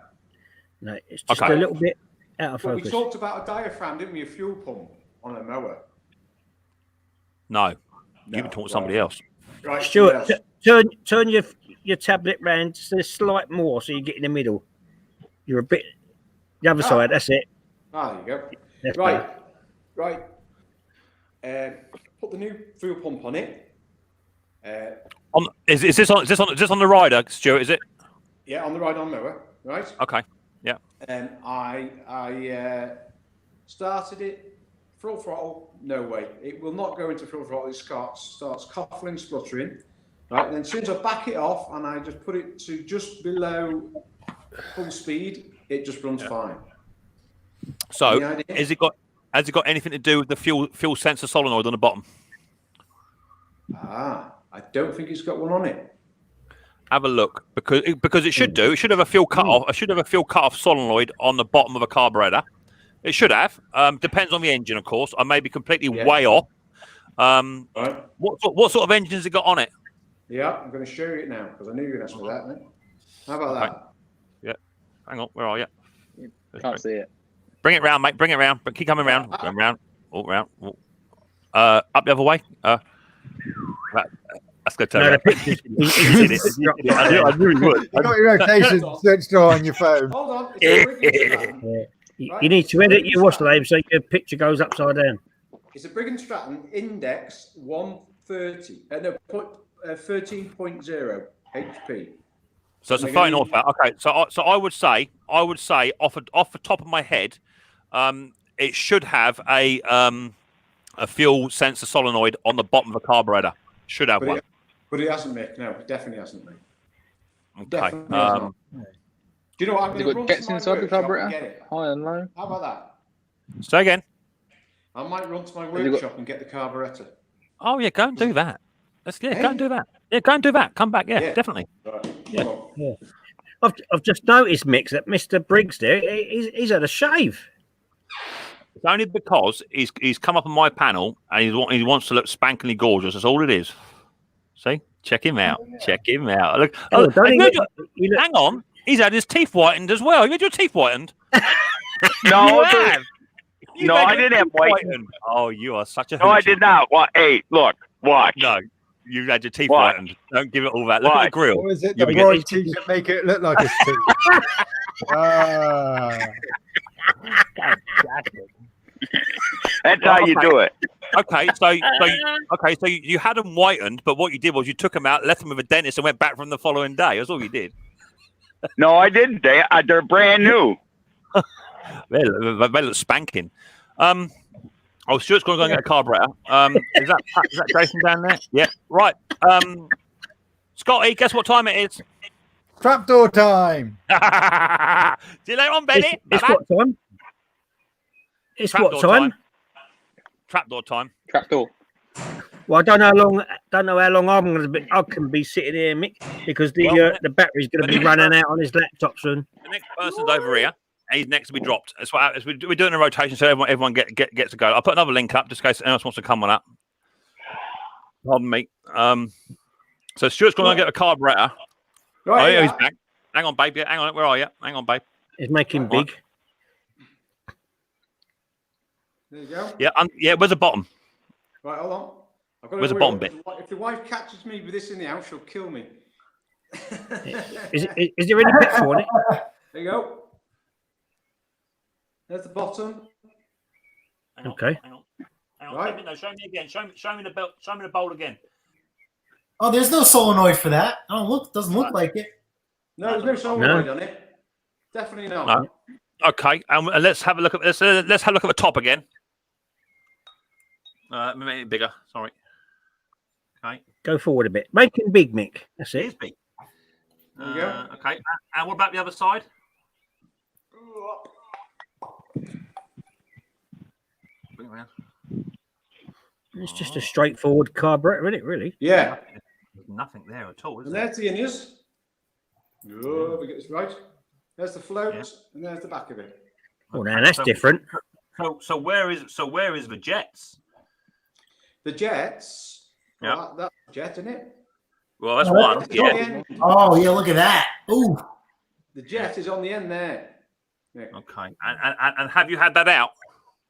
No, it's just a little bit out of Well, focus. we talked about a diaphragm, didn't we? A fuel pump on a mower. No. You've been talking to somebody else. Right. Stuart, turn your tablet round just a slight more so you get in the middle. You're a bit the other side. That's it. Ah, there you go. That's Right. Put the new fuel pump on it. Is this on the rider, Stuart? Is it? Yeah, on the ride-on mower. Right. Okay. Yeah. I started it full throttle. No way. It will not go into full throttle. It starts coughing, spluttering. Right. And then as soon as I back it off and I just put it to just below full speed, it just runs fine. So, has it got anything to do with the fuel sensor solenoid on the bottom? I don't think it's got one on it. Have a look because it should do. It should have a fuel cut off. It should have a fuel cut off solenoid on the bottom of a carburetor. It should have. Depends on the engine, of course. I may be completely way off. Right. What sort of engine has it got on it? Yeah, I'm going to show you it now because I knew you were going to ask me that. Mate. How about that? Yeah. Hang on. Where are you? Can't see it. Bring it round, mate. Bring it round. But keep coming round. Going round. All round. Up the other way. That's good. No, the pictures. I knew he would. You got your rotation switched on your phone. Hold on. You need to edit your wash lane so your picture goes upside down. It's a Brigg & Stratton Index 130. 13.0 HP. So it's a 30 horsepower. Okay, so I would say off the top of my head, it should have a fuel sensor solenoid on the bottom of the carburetor. Should have one. But it hasn't, Mick. No, it definitely hasn't, mate. Okay. Do you know what? I'm going to run jets to my inside the workshop and carburetor? get it. High and low. How about that? Say again. I might run to my workshop and get the carburetor. Oh yeah, go and do that. Go and do that. Yeah, go and do that. Come back. Yeah. Definitely. Right. Yeah. I've just noticed, Mix, that Mr. Briggs there, he's had a shave. It's only because he's come up on my panel and he wants to look spankingly gorgeous. That's all it is. See? Check him out. Check him out. Look. Hang on. He's had his teeth whitened as well. You had your teeth whitened? No, I didn't have whitened. Oh, you are such a No, I did not. What? Hey, look. Watch. No, you had your teeth whitened. Don't give it all that. Look at the grill. Or is it the bright teeth that make it look like a teeth? That's how you do it. Okay, so you had them whitened, but what you did was you took them out, left them with a dentist, and went back from the following day. That's all you did. No, I didn't. They're brand new. They look spanking. Stuart's going to go and get a carburetor. Is that Jason down there? Yeah. Right. Scotty, guess what time it is? Trapdoor time. See you later on, Benny. It's what time? It's Trapdoor what time? Trapdoor time. Trapdoor. Well, I don't know how long I'm going to be. I can be sitting here, Mick, because the battery's going to be running out on his laptop soon. The next person's over here, and he's next to be dropped. That's what happens. We're doing a rotation, so everyone gets to go. I'll put another link up just in case anyone else wants to come on up. Pardon me. So Stuart's going to get a carburetor. Right, he's back. Hang on, babe. Yeah, hang on. Where are you? Hang on, babe. He's making big. There you go. Yeah. Where's the bottom? Right, hold on. Where's the bottom bit? If the wife catches me with this in the house, she'll kill me. Is there any petrol on it? There you go. There's the bottom. Okay. Hang on. Right. No, show me again. Show me the belt. Show me the bowl again. Oh, there's no solenoid for that. Doesn't look like it. No, there's no solenoid on it. Definitely not. No. Okay, and let's have a look at this. Let's have a look at the top again. Make it bigger. Sorry. Okay. Go forward a bit. Make him big, Mick. That's It it. is big. There you go. Okay. And what about the other side? Bring it around. It's just a straightforward carburetor, isn't it? Really? Yeah. There's nothing there at all, is And there? there's the innies. Oh, we get this right. There's the float, and there's the back of it. Oh, now that's different. So where is the jets? The jets. Yeah. Well, that's a jet, isn't it? Well, that's one. It's on the Yeah. end. Oh, yeah, look at that. Ooh. The jet is on the end there. Yeah. Okay. And have you had that out?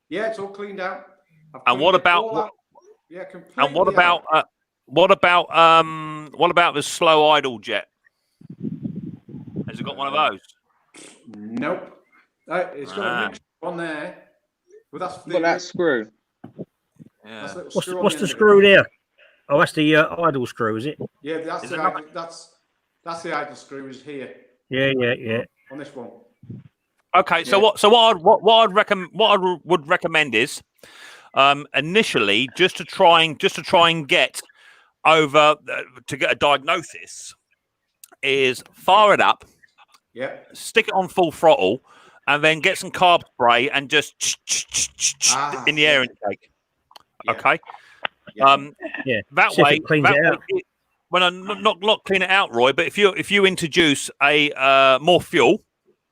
Yeah, it's all cleaned out. And what about? Yeah, completely. And what about? What about the slow idle jet? Has it got one of those? Nope. It's got a mixture on there. Well, that's Got that screw. Yeah. What's the screw there? Oh, that's the idle screw, is it? Yeah, that's the idle screw is here Yeah. on this one. Okay, so what I would recommend is initially just to try and get over to get a diagnosis is fire it up Yeah. Stick it on full throttle, and then get some carb spray and just in the air intake. Okay. That way, when I not clean it out, Roy. But if you introduce a more fuel,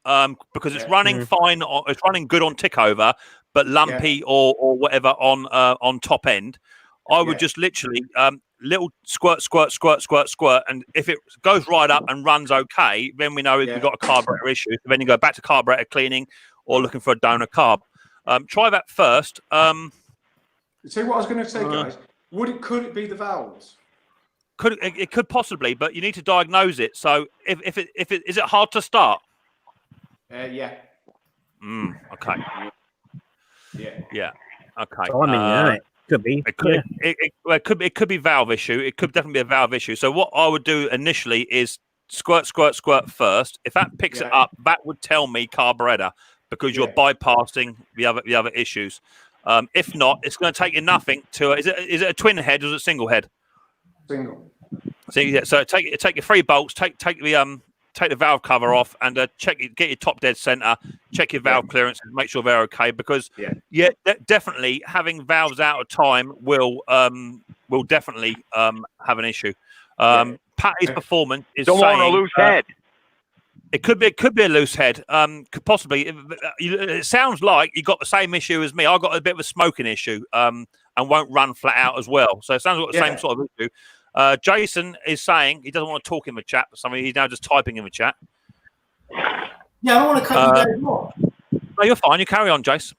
because it's running fine, it's running good on tick over, but lumpy or whatever on top end, I would just literally little squirt, and if it goes right up and runs okay, then we know we've got a carburetor issue. So then you go back to carburetor cleaning or looking for a donor carb. Try that first. See what I was going to say, guys. Could it be the valves? It could possibly, but you need to diagnose it. So if it is it hard to start? Yeah. Okay. Yeah. Okay. Could be. It could be valve issue. It could definitely be a valve issue. So what I would do initially is squirt first. If that picks it up, that would tell me carburetor, because you're bypassing the other issues. If not, it's going to take you nothing to. Is it a twin head or is it a single head? Single. So take your 3 bolts. Take the valve cover off and get your top dead center. Check your valve clearances. Make sure they're okay, because definitely having valves out of time will definitely have an issue. Patty's performance is don't want a loose head. It could be a loose head. Could possibly. It sounds like you got the same issue as me. I got a bit of a smoking issue, and won't run flat out as well. So it sounds like the same sort of issue. Jason is saying he doesn't want to talk in the chat for something. He's now just typing in the chat. Yeah, I don't want to cut you guys off. No, you're fine. You carry on, Jace.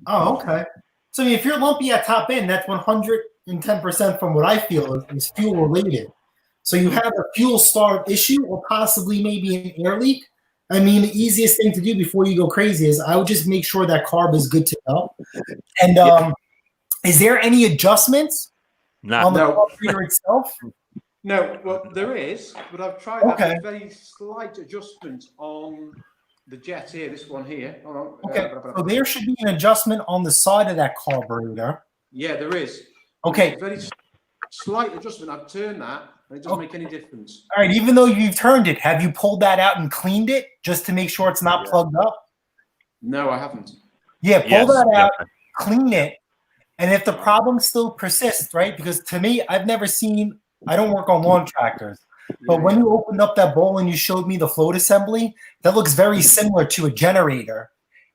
Oh, okay. So I mean, if you're lumpy at top end, that's 110% from what I feel is fuel related. So you have a fuel start issue or possibly maybe an air leak. I mean, the easiest thing to do before you go crazy is I would just make sure that carb is good to go. And is there any adjustments on the carburetor itself? No, well, there is, but I've tried a very slight adjustment on the jet here, this one here. Hold on. Okay, so there should be an adjustment on the side of that carburetor. Yeah, there is. Okay. Very slight adjustment. I've turned that, and it doesn't make any difference. All right, even though you've turned it, have you pulled that out and cleaned it just to make sure it's not plugged up? No, I haven't. Yeah, pull that out, clean it, and if the problem still persists, right? Because to me, I've never seen, I don't work on lawn tractors, but when you opened up that bowl and you showed me the float assembly, that looks very similar to a generator.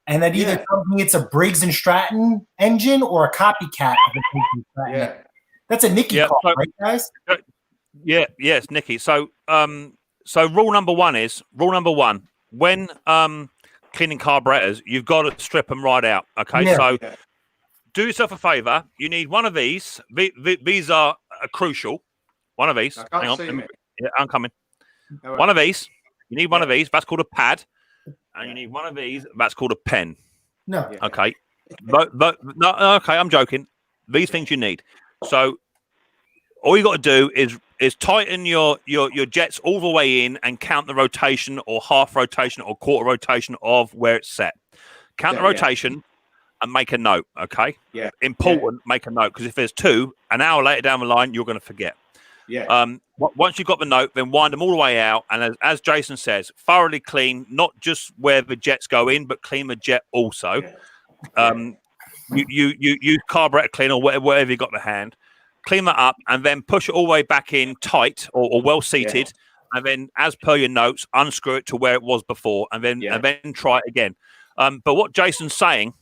And that either tells me it's a Briggs & Stratton engine or a copycat of a Briggs & Stratton. That's a Nicky call, right, guys? Yes, Nicky. So rule number one, when cleaning carburetors, you've got to strip them right out. Okay, do yourself a favor. You need one of these. These are crucial. One of these. Hang on. I'm coming. One of these. You need one of these. That's called a pad. And you need one of these. That's called a pen. No. Okay. No. Okay. I'm joking. These things you need. So all you got to do is tighten your jets all the way in and count the rotation or half rotation or quarter rotation of where it's set. Count the rotation and make a note. Okay. Yeah. Important. Make a note, because if there's two, an hour later down the line, you're going to forget. Yeah. Once you've got the note, then wind them all the way out, and as Jason says, thoroughly clean not just where the jets go in, but clean the jet also. You use carburetor cleaner or whatever you got to hand, clean that up, and then push it all the way back in tight or well seated, and then as per your notes, unscrew it to where it was before, and then try it again. But what Jason's saying,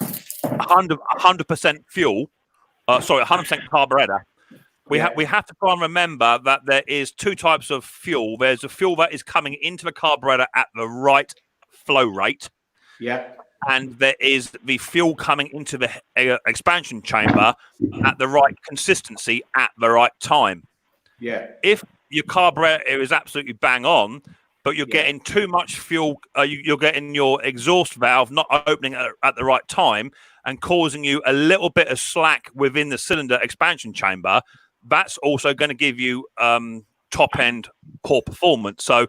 100% fuel, 100% carburetor. We have to try and remember that there is two types of fuel. There's a fuel that is coming into the carburetor at the right flow rate. Yeah. And there is the fuel coming into the expansion chamber at the right consistency at the right time. Yeah. If your carburetor is absolutely bang on, but you're getting too much fuel, you're getting your exhaust valve not opening at the right time and causing you a little bit of slack within the cylinder expansion chamber, that's also going to give you top end poor performance. So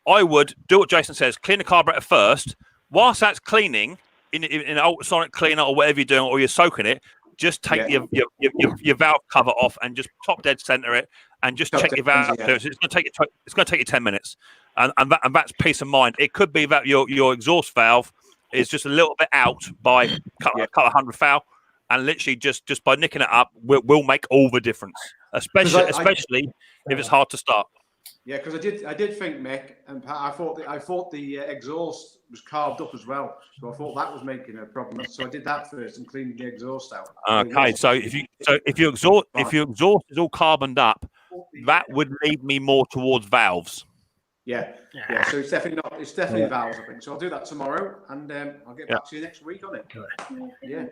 I would do what Jason says, clean the carburetor first. Whilst that's cleaning in an ultrasonic cleaner or whatever you're doing, or you're soaking it, just take your valve cover off and just top dead center it and just check your valve. It's going to take you 10 minutes. and that's peace of mind. It could be that your exhaust valve is just a little bit out by a couple of hundred thou, and literally just by nicking it up will make all the difference, especially if it's hard to start. Yeah, because I did think, Mick, and Pat, I thought the exhaust was carved up as well, so I thought that was making a problem. So I did that first and cleaned the exhaust out. Okay, so if your exhaust is all carboned up, that would lead me more towards valves. Yeah. So it's definitely valves, I think. So I'll do that tomorrow, and I'll get back to you next week on it. Yeah.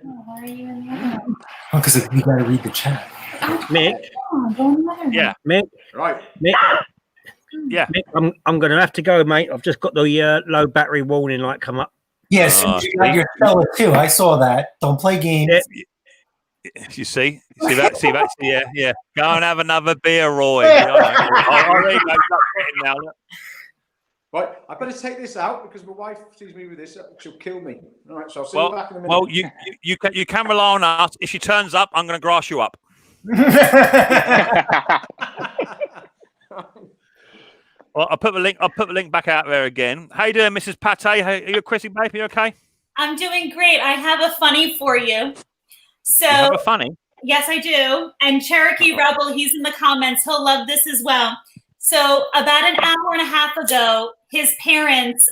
Because you got to read the chat. Mick. Yeah. Mick. Right. Mick. Yeah. Mick, I'm going to have to go, mate. I've just got the low battery warning light come up. Yes, you got your fella too. I saw that. Don't play games. You see that? Yeah. Go and have another beer, Roy. Right, I better take this out because my wife sees me with this. She'll kill me. All right, so I'll see you back in a minute. Well, you can rely on us. If she turns up, I'm going to grass you up. Well, I'll put the link back out there again. How you doing, Mrs. Pate? Are you Chrissy, baby? You okay? I'm doing great. I have a funny for you. So you have a funny? Yes, I do. And Cherokee Rebel, he's in the comments. He'll love this as well. So about an hour and a half ago, his parents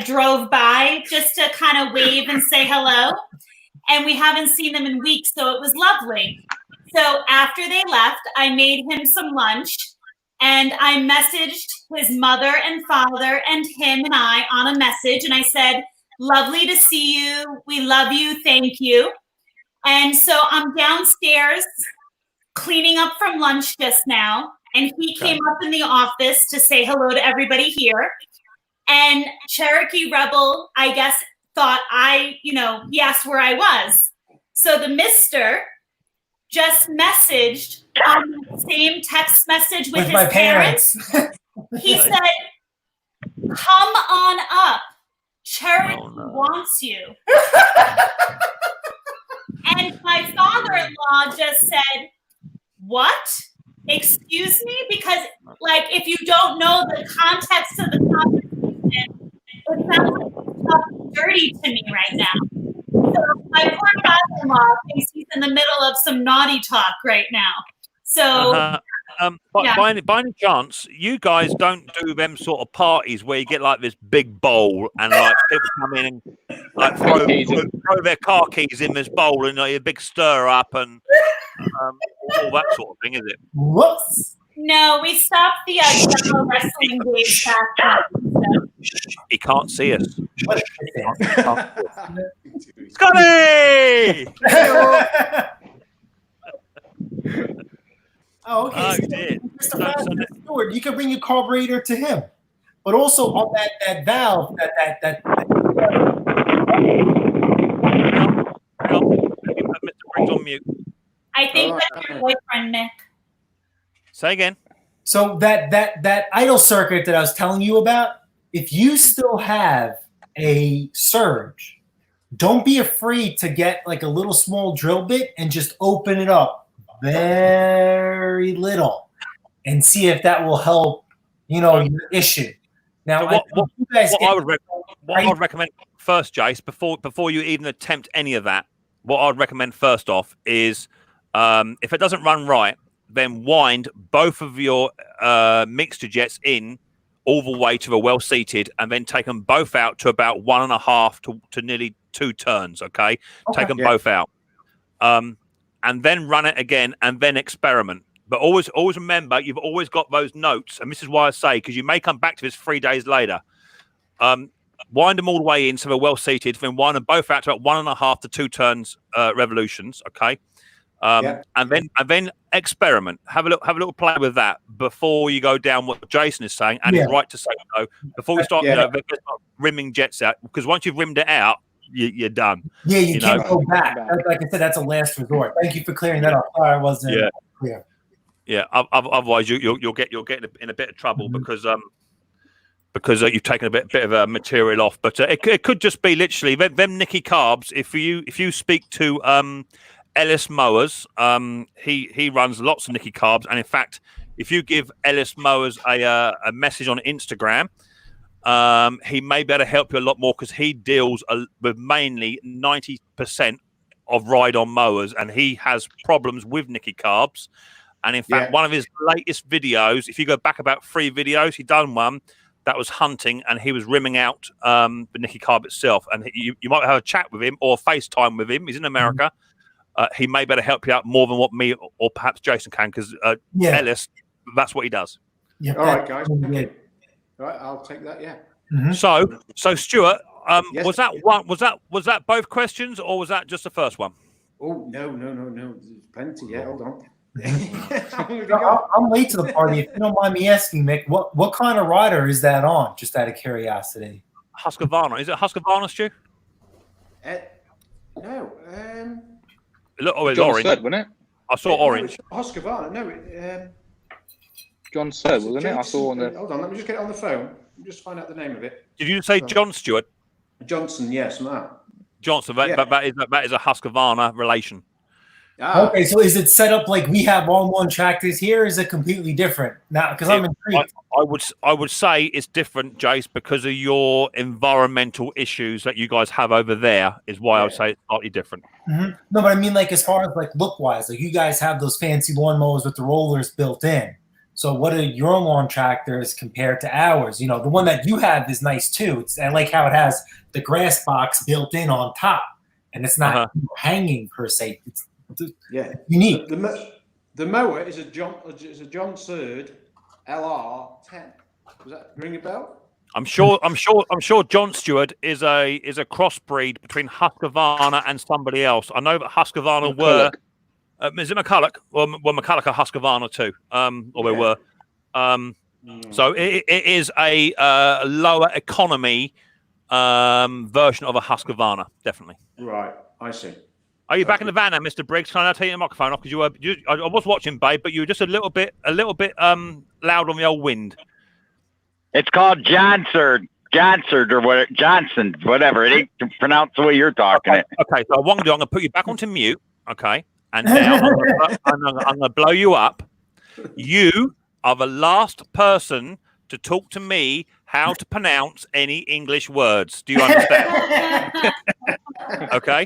drove by just to kind of wave and say hello. And we haven't seen them in weeks, so it was lovely. So after they left, I made him some lunch. And I messaged his mother and father and him and I on a message. And I said, lovely to see you. We love you. Thank you. And so I'm downstairs cleaning up from lunch just now. And he came up in the office to say hello to everybody here. And Cherokee Rebel, I guess, thought he asked where I was. So the mister just messaged on the same text message with his parents. He said, come on up. Cherokee wants you. And my father-in-law just said, what? Excuse me? Because, if you don't know the context of the conversation, it sounds like it's talking dirty to me right now. So my poor father-in-law thinks he's in the middle of some naughty talk right now. So, by any chance, you guys don't do them sort of parties where you get this big bowl and people come in and throw their car keys in this bowl and a big stir up and all that sort of thing, is it? Whoops. No, we stopped the general wrestling games back then. He can't see us. Scotty! Oh, okay. Stewart, you can bring your carburetor to him, but also on that valve, that. Mr. Briggs on mute. I think that's your boyfriend, Nick. Say again. So that idle circuit that I was telling you about, if you still have a surge, don't be afraid to get a little small drill bit and just open it up very little and see if that will help, your issue. Now, what I would recommend first, Jace, before you even attempt any of that, what I'd recommend first off is if it doesn't run right, then wind both of your mixture jets in all the way to the well seated, and then take them both out to about 1.5 to nearly 2 turns. Okay, take them both out, and then run it again, and then experiment. But always remember, you've always got those notes, and this is why I say, because you may come back to this 3 days later. Wind them all the way in so they're well seated, then wind them both out to about 1.5 to 2 turns revolutions. Okay. And then experiment. Have a little play with that before you go down what Jason is saying, and he's right to say so. Before we start, rimming jets out, because once you've rimmed it out, you're done. Yeah, you can't go back. Like I said, that's a last resort. Thank you for clearing that up. Sorry, I wasn't clear. Yeah. Otherwise, you'll get in a bit of trouble because you've taken a bit of material off. But it could just be literally them nicky carbs. If you speak to Ellis Mowers, he runs lots of nicky carbs, and in fact, if you give Ellis Mowers a message on Instagram, he may be able to help you a lot more because he deals with mainly 90% of ride-on mowers, and he has problems with Nicky Carbs. And in fact, one of his latest videos, if you go back about 3 videos, he done one that was hunting, and he was rimming out the Nicky Carb itself. And you might have a chat with him or FaceTime with him. He's in America. He may be able to help you out more than what me or perhaps Jason can, because Ellis, that's what he does. Yeah. All right, guys. Okay. All right, I'll take that. Yeah. So Stuart, was that both questions, or was that just the first one? Oh no! There's plenty. Yeah, hold on. I'm late to the party. If you don't mind me asking, Mick, what kind of rider is that on? Just out of curiosity. Husqvarna. Is it Husqvarna, Stu? No. Look, it's John orange. said, wasn't it? I saw orange. Husqvarna. No. John said, wasn't it? I saw on the. Hold on. Let me just get it on the phone. Just find out the name of it. Did you say John Stewart? Johnson. Yes, Matt. Johnson. That is a Husqvarna relation. Okay, so is it set up like we have all-in-one tractors here? Or is it completely different? Now, because I'm intrigued. I would say it's different, Jace, because of your environmental issues that you guys have over there. Is why I would say it's slightly different. No, but I mean, like as far as like look-wise, like you guys have those fancy lawnmowers with the rollers built in. So what are your lawn tractors compared to ours? You know, the one that you have is nice too. I like how it has the grass box built in on top, and it's not hanging per se. It's unique. The mower is a John Surd LR10. Does that ring a bell? I'm sure John Stewart is a crossbreed between Husqvarna and somebody else. I know that Husqvarna were. Is it McCulloch? Well, McCulloch are Husqvarna too. Or they were. So it is a lower economy version of a Husqvarna, definitely. Right, I see. Are you back in the van now, Mr. Briggs? Can I take your microphone off? Because I was watching, babe, but you were just a little bit loud on the old wind. It's called Johnson or what? Johnson, whatever. It ain't pronounced the way you're talking it. Okay, so I'm going to put you back onto mute. Okay, and now I'm going to blow you up. You are the last person to talk to me how to pronounce any English words. Do you understand? Okay.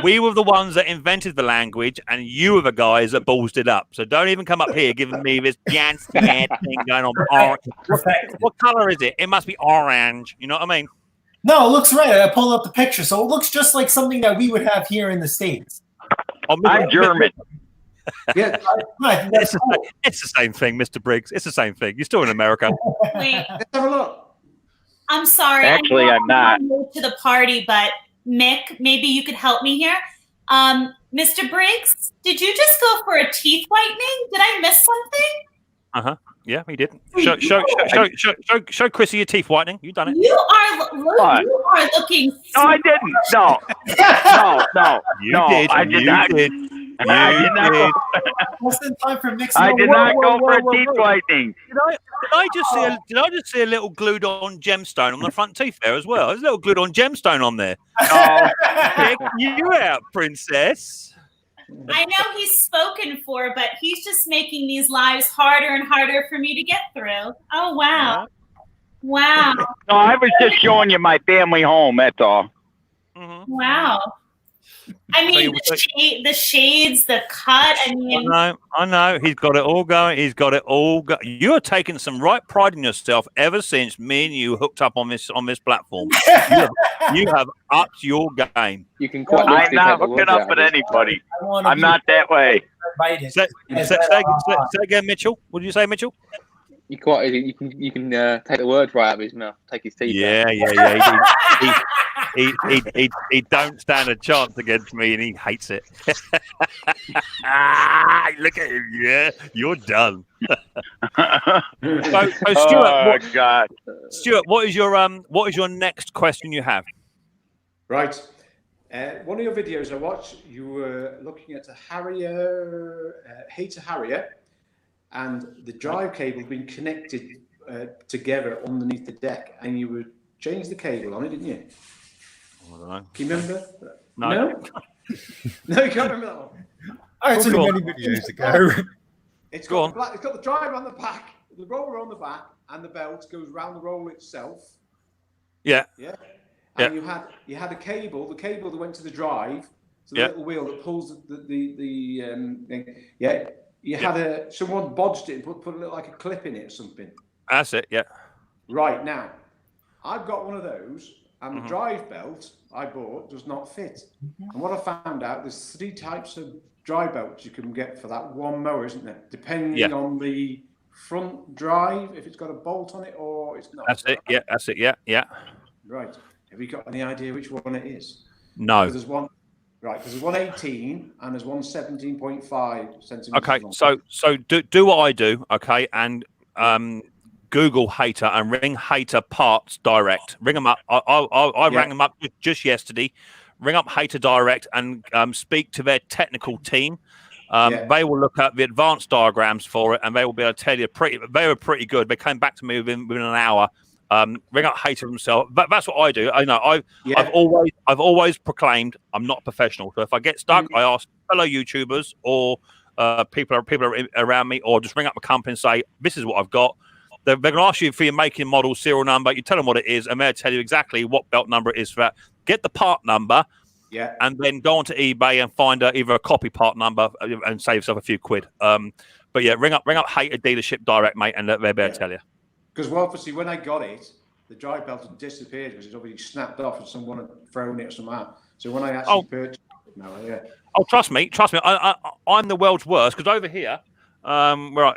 We were the ones that invented the language, and you were the guys that ballsed it up. So don't even come up here giving me this thing going on. What color is it? It must be orange. You know what I mean? No, it looks right. I pulled up the picture, so it looks just like something that we would have here in the States. I'm German. Yeah, it's the same thing, Mr. Briggs. It's the same thing. You're still in America. Wait, let's have a look. I'm sorry. Actually, I'm not. Late to the party, but Mick, maybe you could help me here. Mr. Briggs, did you just go for a teeth whitening? Did I miss something? Yeah, he did. Show Chrissy your teeth whitening. You've done it. You are looking. No, I didn't. No. You did. I did not. Just in time for Mick's. I did not go for a teeth whitening. Did I just see a little glued on gemstone on the front teeth there as well? There's a little glued on gemstone on there. Oh, check you out, princess. I know he's spoken for, but he's just making these lives harder and harder for me to get through. Oh wow. Wow. No, I was just showing you my family home, that's all. Wow. I mean, the shades, the cut. I mean, I know. He's got it all going. You're taking some right pride in yourself ever since me and you hooked up on this platform. you have upped your game. You can. I'm not hooking up with anybody. I'm not that way. Say again, Mitchell. What did you say, Mitchell? You can take the words right out of his mouth. Take his teeth. Yeah. He don't stand a chance against me, and he hates it. Look at him. Yeah, you're done. So Stuart, God. Stuart, what is your next question you have? Right. One of your videos I watched, you were looking at a Hater Harrier, and the drive cable being connected together underneath the deck, and you would change the cable on it, didn't you? I don't know. Can you remember? No. No, you can't remember that one. I saw many videos ago. It's got the drive on the back, the roller on the back, and the belt goes around the roller itself. Yeah. Yeah. And you had a cable, the cable that went to the drive, so the little wheel that pulls the thing. Yeah. You had someone bodged it and put a little like a clip in it or something. That's it. Yeah. Right now, I've got one of those, and the drive belt I bought does not fit. And what I found out, there's 3 types of drive belts you can get for that one mower, isn't there? Depending on the front drive, if it's got a bolt on it or it's not. That's it. Yeah. That's it. Yeah. Yeah. Right. Have you got any idea which one it is? No. There's one. Right, because there's 118 and there's 117.5 centimeters. Okay, long. so do what I do, okay, and Google Hater and ring Hater Parts Direct. Ring them up. I rang them up just yesterday. Ring up Hater Direct and speak to their technical team. They will look at the advanced diagrams for it, and they will be able to tell you they were pretty good. They came back to me within an hour. Ring up Hater himself. But that's what I do. I know I've always proclaimed I'm not a professional. So if I get stuck, I ask fellow YouTubers or people around me, or just ring up a company and say, this is what I've got. They're going to ask you for your making, model, serial number. You tell them what it is, and they'll tell you exactly what belt number it is for that. Get the part number, and then go onto eBay and find either a copy part number and save yourself a few quid. But yeah, ring up Hater Dealership Direct, mate, and they'll be able to tell you. Because obviously when I got it, the drive belt had disappeared because it's obviously snapped off and someone had thrown it somehow. So when I actually purchased it now, Oh, trust me. I'm the world's worst, because over here, over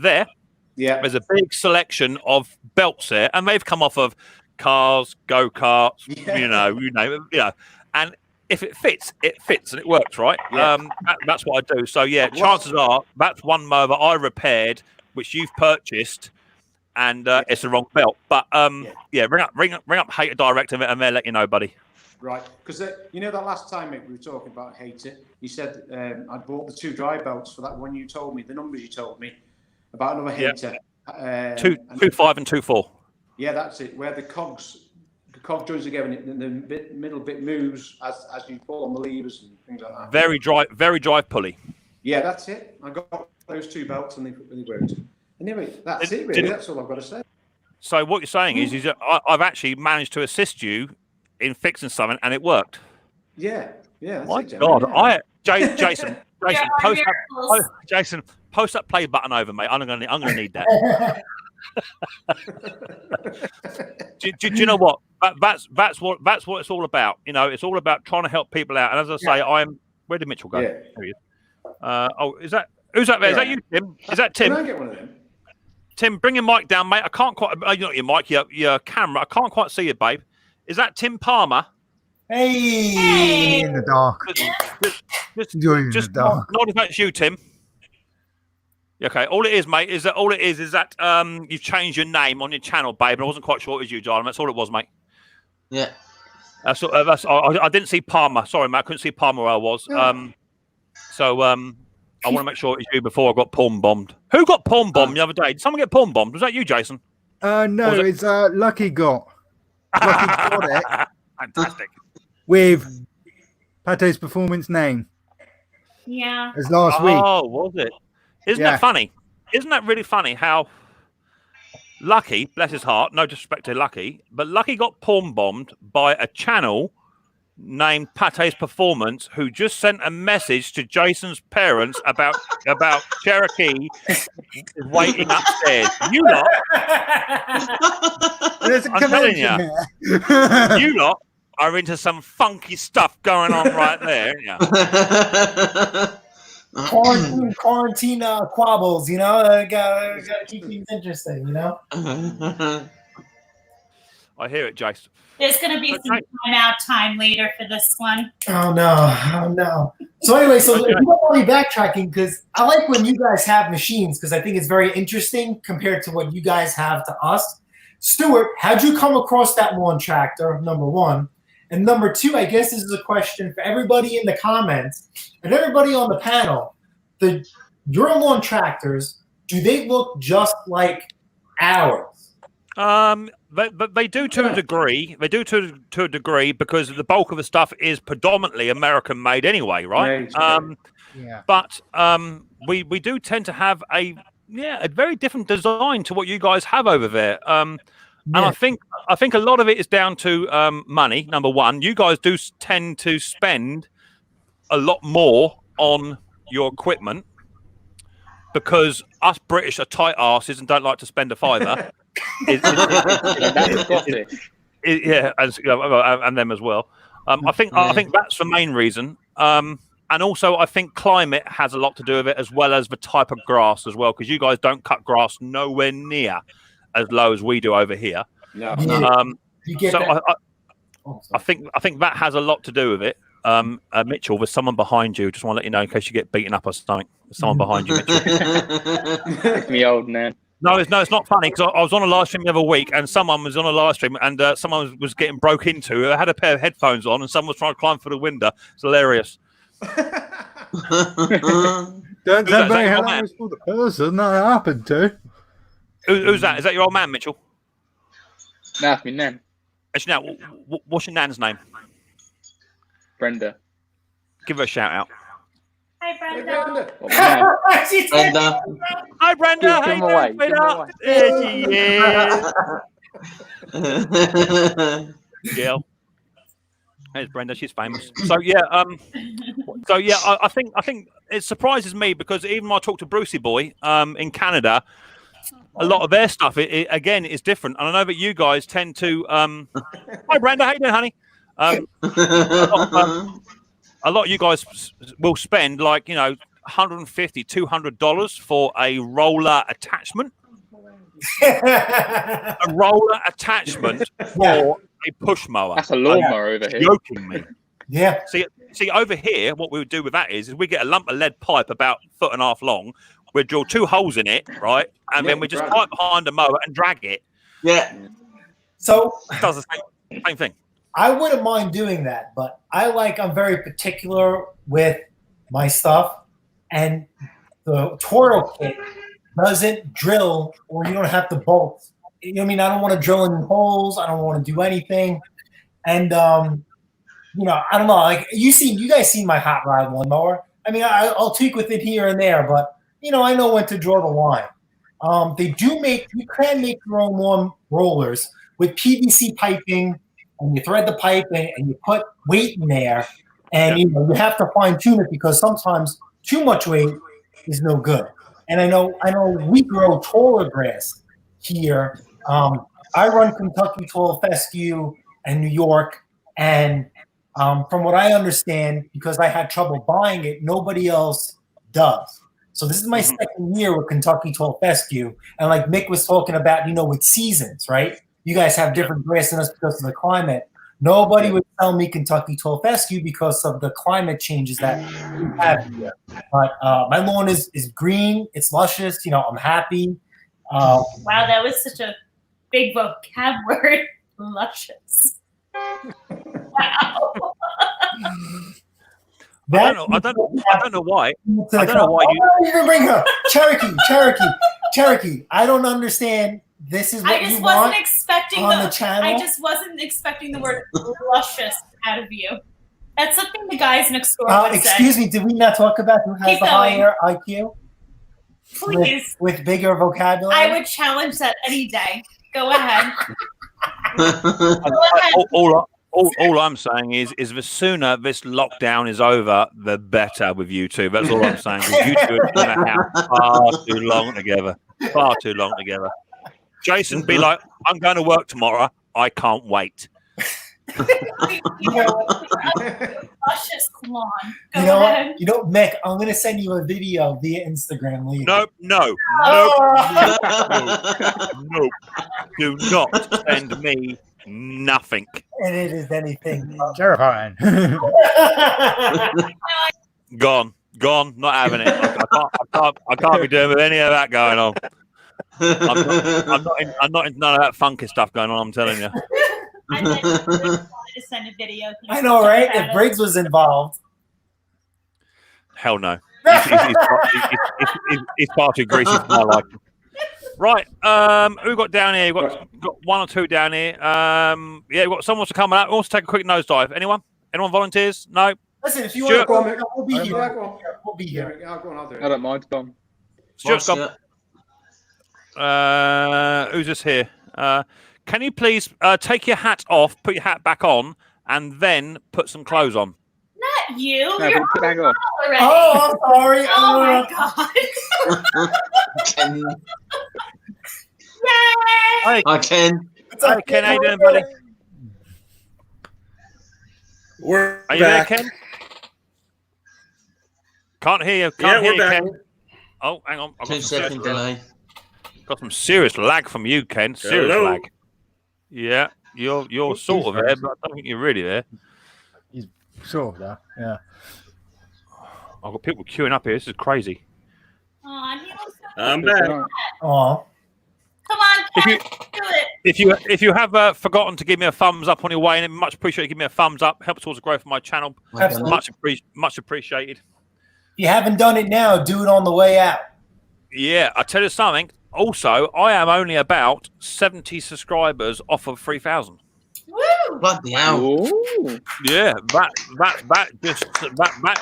there, there's a big selection of belts there, and they've come off of cars, go-karts, you know, and if it fits, and it works, right? That's what I do. So chances are that's one mower I repaired, which you've purchased, and it's the wrong belt. But ring up Hater Direct and they'll let you know, buddy. Right, because you know that last time, Mick, we were talking about Hater. You said I bought the 2 drive belts for that one. You told me the numbers. You told me about another Hater. 2.5 and 2.4. Yeah, that's it. Where the cog joins together and the middle bit moves as you pull on the levers and things like that. Very dry pulley. Yeah, that's it. I got those 2 belts and they worked. Anyway, that's it really. That's all I've got to say. So what you're saying is that I've actually managed to assist you in fixing something, and it worked. Yeah. My God, Jason, post that play button over, mate. I'm gonna need that. do you know what? That's what it's all about. You know, it's all about trying to help people out. And as I say, where did Mitchell go? Yeah. There he is. Who's that there? Is that you, Tim? Is that Tim? Can I get one of them? Tim, bring your mic down, mate. I can't quite. Not your mic, your camera. I can't quite see you, babe. Is that Tim Palmer? Hey! In the dark. Just not if that's you, Tim. Okay, all it is, mate, is that you've changed your name on your channel, babe, and I wasn't quite sure it was you, darling. That's all it was, mate. Yeah. I didn't see Palmer. Sorry, mate, I couldn't see Palmer where I was. I want to make sure it was you before I got palm bombed. Who got palm bombed the other day? Did someone get palm bombed? Was that you, Jason? No, it's Lucky got. Lucky got it. Fantastic. With Pate's performance name. Yeah. As last week. Oh, was it? Isn't that funny? Isn't that really funny how Lucky, bless his heart, no disrespect to Lucky, but Lucky got palm bombed by a channel named Pate's Performance, who just sent a message to Jason's parents about Cherokee waiting upstairs. You lot, I'm telling you, you lot are into some funky stuff going on right there, aren't you? Quarantine quabbles, you know, gotta keep things interesting, you know. I hear it, Jason. There's going to be some time later for this one. Oh no. So anyway, if you don't want me backtracking, because I like when you guys have machines, because I think it's very interesting compared to what you guys have to us. Stuart, how'd you come across that lawn tractor, number one? And number two, I guess this is a question for everybody in the comments and everybody on the panel. Your lawn tractors, do they look just like ours? They do to a degree. They do to a degree because the bulk of the stuff is predominantly American made anyway, right? But we do tend to have a very different design to what you guys have over there. And I think a lot of it is down to money. Number one, you guys do tend to spend a lot more on your equipment because us British are tight asses and don't like to spend a fiver. Yeah, and them as well. I think that's the main reason. And also, I think climate has a lot to do with it, as well as the type of grass as well, because you guys don't cut grass nowhere near as low as we do over here. No. I think that has a lot to do with it. Mitchell, there's someone behind you. Just want to let you know in case you get beaten up or something. There's someone behind you, Mitchell. Me old man. No, it's not funny because I was on a live stream the other week and someone was on a live stream and someone was getting broke into. I had a pair of headphones on and someone was trying to climb through the window. It's hilarious. Don't tell me how that was for the person that happened to. Who's that? Is that your old man, Mitchell? No, it's me nan. Actually, now, what's your nan's name? Brenda. Give her a shout out. Hi, Brenda. Brenda. Hi, Brenda. How you doing, sweetheart? There she is. Girl. There's Brenda. She's famous. So yeah, I think it surprises me because even when I talk to Brucey Boy in Canada, a lot of their stuff again is different. And I know that you guys tend to. Hi, Brenda. How you doing, honey? A lot of you guys will spend like $150, $200 for a roller attachment. A roller attachment for a push mower. That's a lawnmower over here. Joking me. Yeah. See, over here, what we would do with that is we get a lump of lead pipe about 1.5 foot long. We drill 2 holes in it, right, and then we just pipe behind the mower and drag it. Yeah. So it does the same thing. I wouldn't mind doing that, but I'm very particular with my stuff, and the Toro kit doesn't drill, or you don't have to bolt. You know what I mean? I don't want to drill any holes. I don't want to do anything. And, I don't know. Like you guys seen my hot rod lawnmower. I mean, I'll tweak with it here and there, but, I know when to draw the line. You can make your own lawn rollers with PVC piping, and you thread the pipe and you put weight in there, and you have to fine tune it because sometimes too much weight is no good. And I know we grow taller grass here. I run Kentucky 12 fescue and New York, and from what I understand, because I had trouble buying it, nobody else does. So this is my second year with Kentucky 12 fescue, and like Mick was talking about, with seasons, right? You guys have different grass than us because of the climate. Nobody would tell me Kentucky 12 fescue because of the climate changes that we have here. But my lawn is green. It's luscious. I'm happy. Wow, that was such a big vocab word. Luscious. Wow. I don't know why. I don't know why you even bring her Cherokee. I don't understand. This is what you want on the channel. I just wasn't expecting the word luscious out of you. That's something the guys next door would say. Excuse me, did we not talk about who has the higher IQ? Please. With bigger vocabulary? I would challenge that any day. Go ahead. All I'm saying is the sooner this lockdown is over, the better with you two. That's all I'm saying. Because you two have been in a house far too long together. Jason be like, I'm going to work tomorrow. I can't wait. Luscious lawn. You know what? Mick, I'm going to send you a video via Instagram later. No. Do not send me nothing. And it is anything. Terrifying. Gone. Not having it. I can't be doing with any of that going on. I'm not into none of that funky stuff going on. I'm telling you. I wanted to send a video. I know, right? If Briggs was involved. Hell no. He's far too greasy for my liking. Right. Who we got down here? We've got one or two down here. We've got someone wants to come out. Wants to take a quick nosedive. Anyone volunteers? No. Listen, if you want to go, we'll be here. We'll be here. I don't mind, Tom. Stuart's gone. Who's this here? can you please take your hat off, put your hat back on, and then put some clothes on? Not you. No, You're but hang on. already. Oh, I'm sorry. Oh my god. Ken. Yay! Hi, Ken. Hi, Ken. How you doing, buddy? We're Are you there, back. Ken? Can't hear you. Yeah, Can't hear we're you, back. Ken. Oh, hang on. I've 2 second delay. got some serious lag from you, Ken. Serious Hello. lag. Yeah, you're sort of there, but I don't think you're really there. He's sort of there. Yeah. I've got people queuing up here. This is crazy. Aw, Neil's so I'm back. Oh, Come on, If you Ken, do it. if you have forgotten to give me a thumbs up on your way, and much appreciated, give me a thumbs up. Helps towards the growth of my channel. Absolutely. Much appreciated. if you haven't done it now, do it on the way out. Yeah, I tell you something. Also, I am only about 70 subscribers off of 3,000. Woo! Bloody hell. Ooh. Yeah, that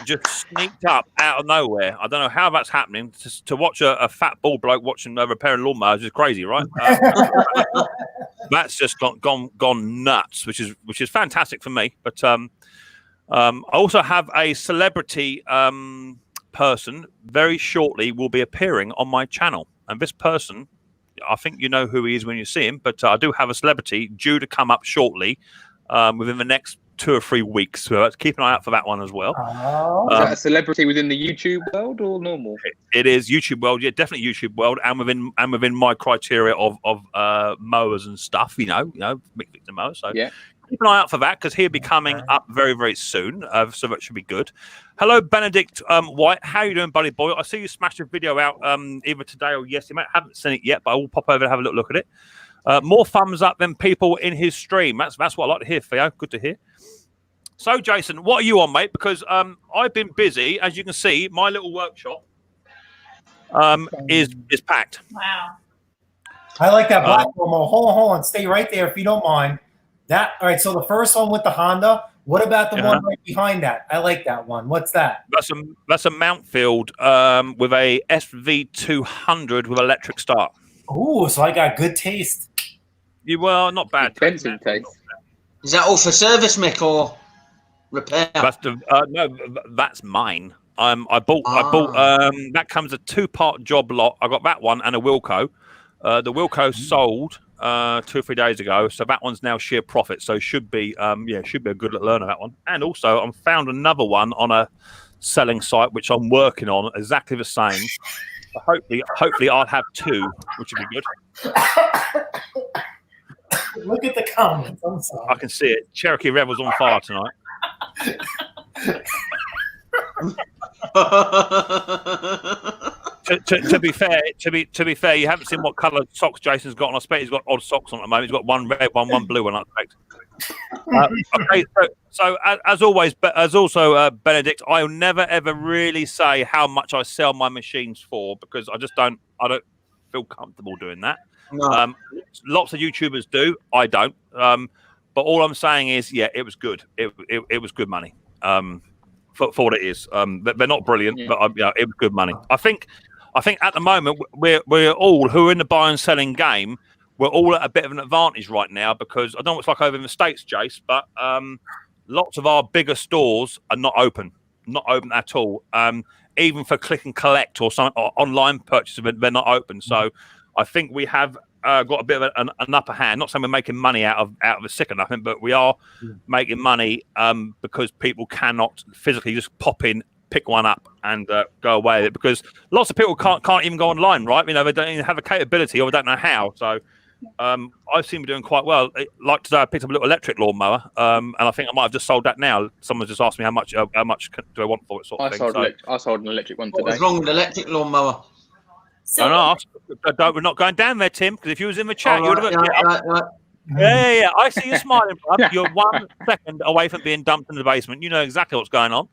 just sneaked up out of nowhere. I don't know how that's happening. To watch a fat bald bloke watching repairing lawnmowers is crazy, right? That's just gone nuts, which is fantastic for me. But I also have a celebrity person very shortly will be appearing on my channel, and this person, I think you know who he is when you see him, but I do have a celebrity due to come up shortly within the next 2 or 3 weeks. So keep an eye out for that one as well. Is that a celebrity within the YouTube world or normal? It is YouTube world, yeah, definitely YouTube world, and within my criteria of mowers and stuff, you know, Mick Victor mowers. So yeah. Keep an eye out for that because he'll be coming up very, very soon. So that should be good. Hello, Benedict White. How you doing, buddy boy? I see you smashed a video out either today or yesterday. I haven't seen it yet, but I will pop over and have a look at it. More thumbs up than people in his stream. That's what I like to hear, Theo. Good to hear. So, Jason, what are you on, mate? Because I've been busy. As you can see, my little workshop is packed. Wow. I like that black one. Hold on. Stay right there if you don't mind. All right, so the first one with the Honda. What about the one right behind that? I like that one. What's that? That's a Mountfield with a SV200 with electric start. Ooh, so I got good taste. Well, not bad. Fencing taste. Is that all for service, Mick, or repair? No, that's mine. I bought that comes a 2-part job lot. I got that one and a Wilco. The Wilco sold 2 or 3 days ago, so that one's now sheer profit. So should be a good little earner, that one. And also, I found another one on a selling site which I'm working on, exactly the same. So hopefully, I'll have 2, which would be good. Look at the comments. I'm sorry. I can see it. Cherokee Rebel's on fire tonight. To be fair, you haven't seen what colour socks Jason's got on. I expect he's got odd socks on at the moment. He's got one red, one blue, and I expect. Okay, so as always, Benedict, I'll never ever really say how much I sell my machines for because I don't feel comfortable doing that. No. Lots of YouTubers do. I don't. But all I'm saying is, yeah, it was good. It was good money. For what it is. They're not brilliant, but it was good money. I think at the moment we're all who are in the buy and selling game. We're all at a bit of an advantage right now because I don't know what it's like over in the States, Jace, but lots of our bigger stores are not open at all. Even for click and collect or some online purchases, they're not open. So I think we have got a bit of an upper hand. Not saying we're making money out of the sick or nothing, but we are making money because people cannot physically just pop in, pick one up, and go away with it. Because lots of people can't even go online, right? You know, they don't even have the capability, or they don't know how. So I've seen me doing quite well. Like today, I picked up a little electric lawnmower, and I think I might have just sold that now. Someone just asked me how much do I want for it, sort of thing. I sold an electric one today. What's wrong with the electric lawnmower? So, we're not going down there, Tim, because if you was in the chat, you would have. Yeah. I see you smiling, bro. You're 1 second away from being dumped in the basement. You know exactly what's going on.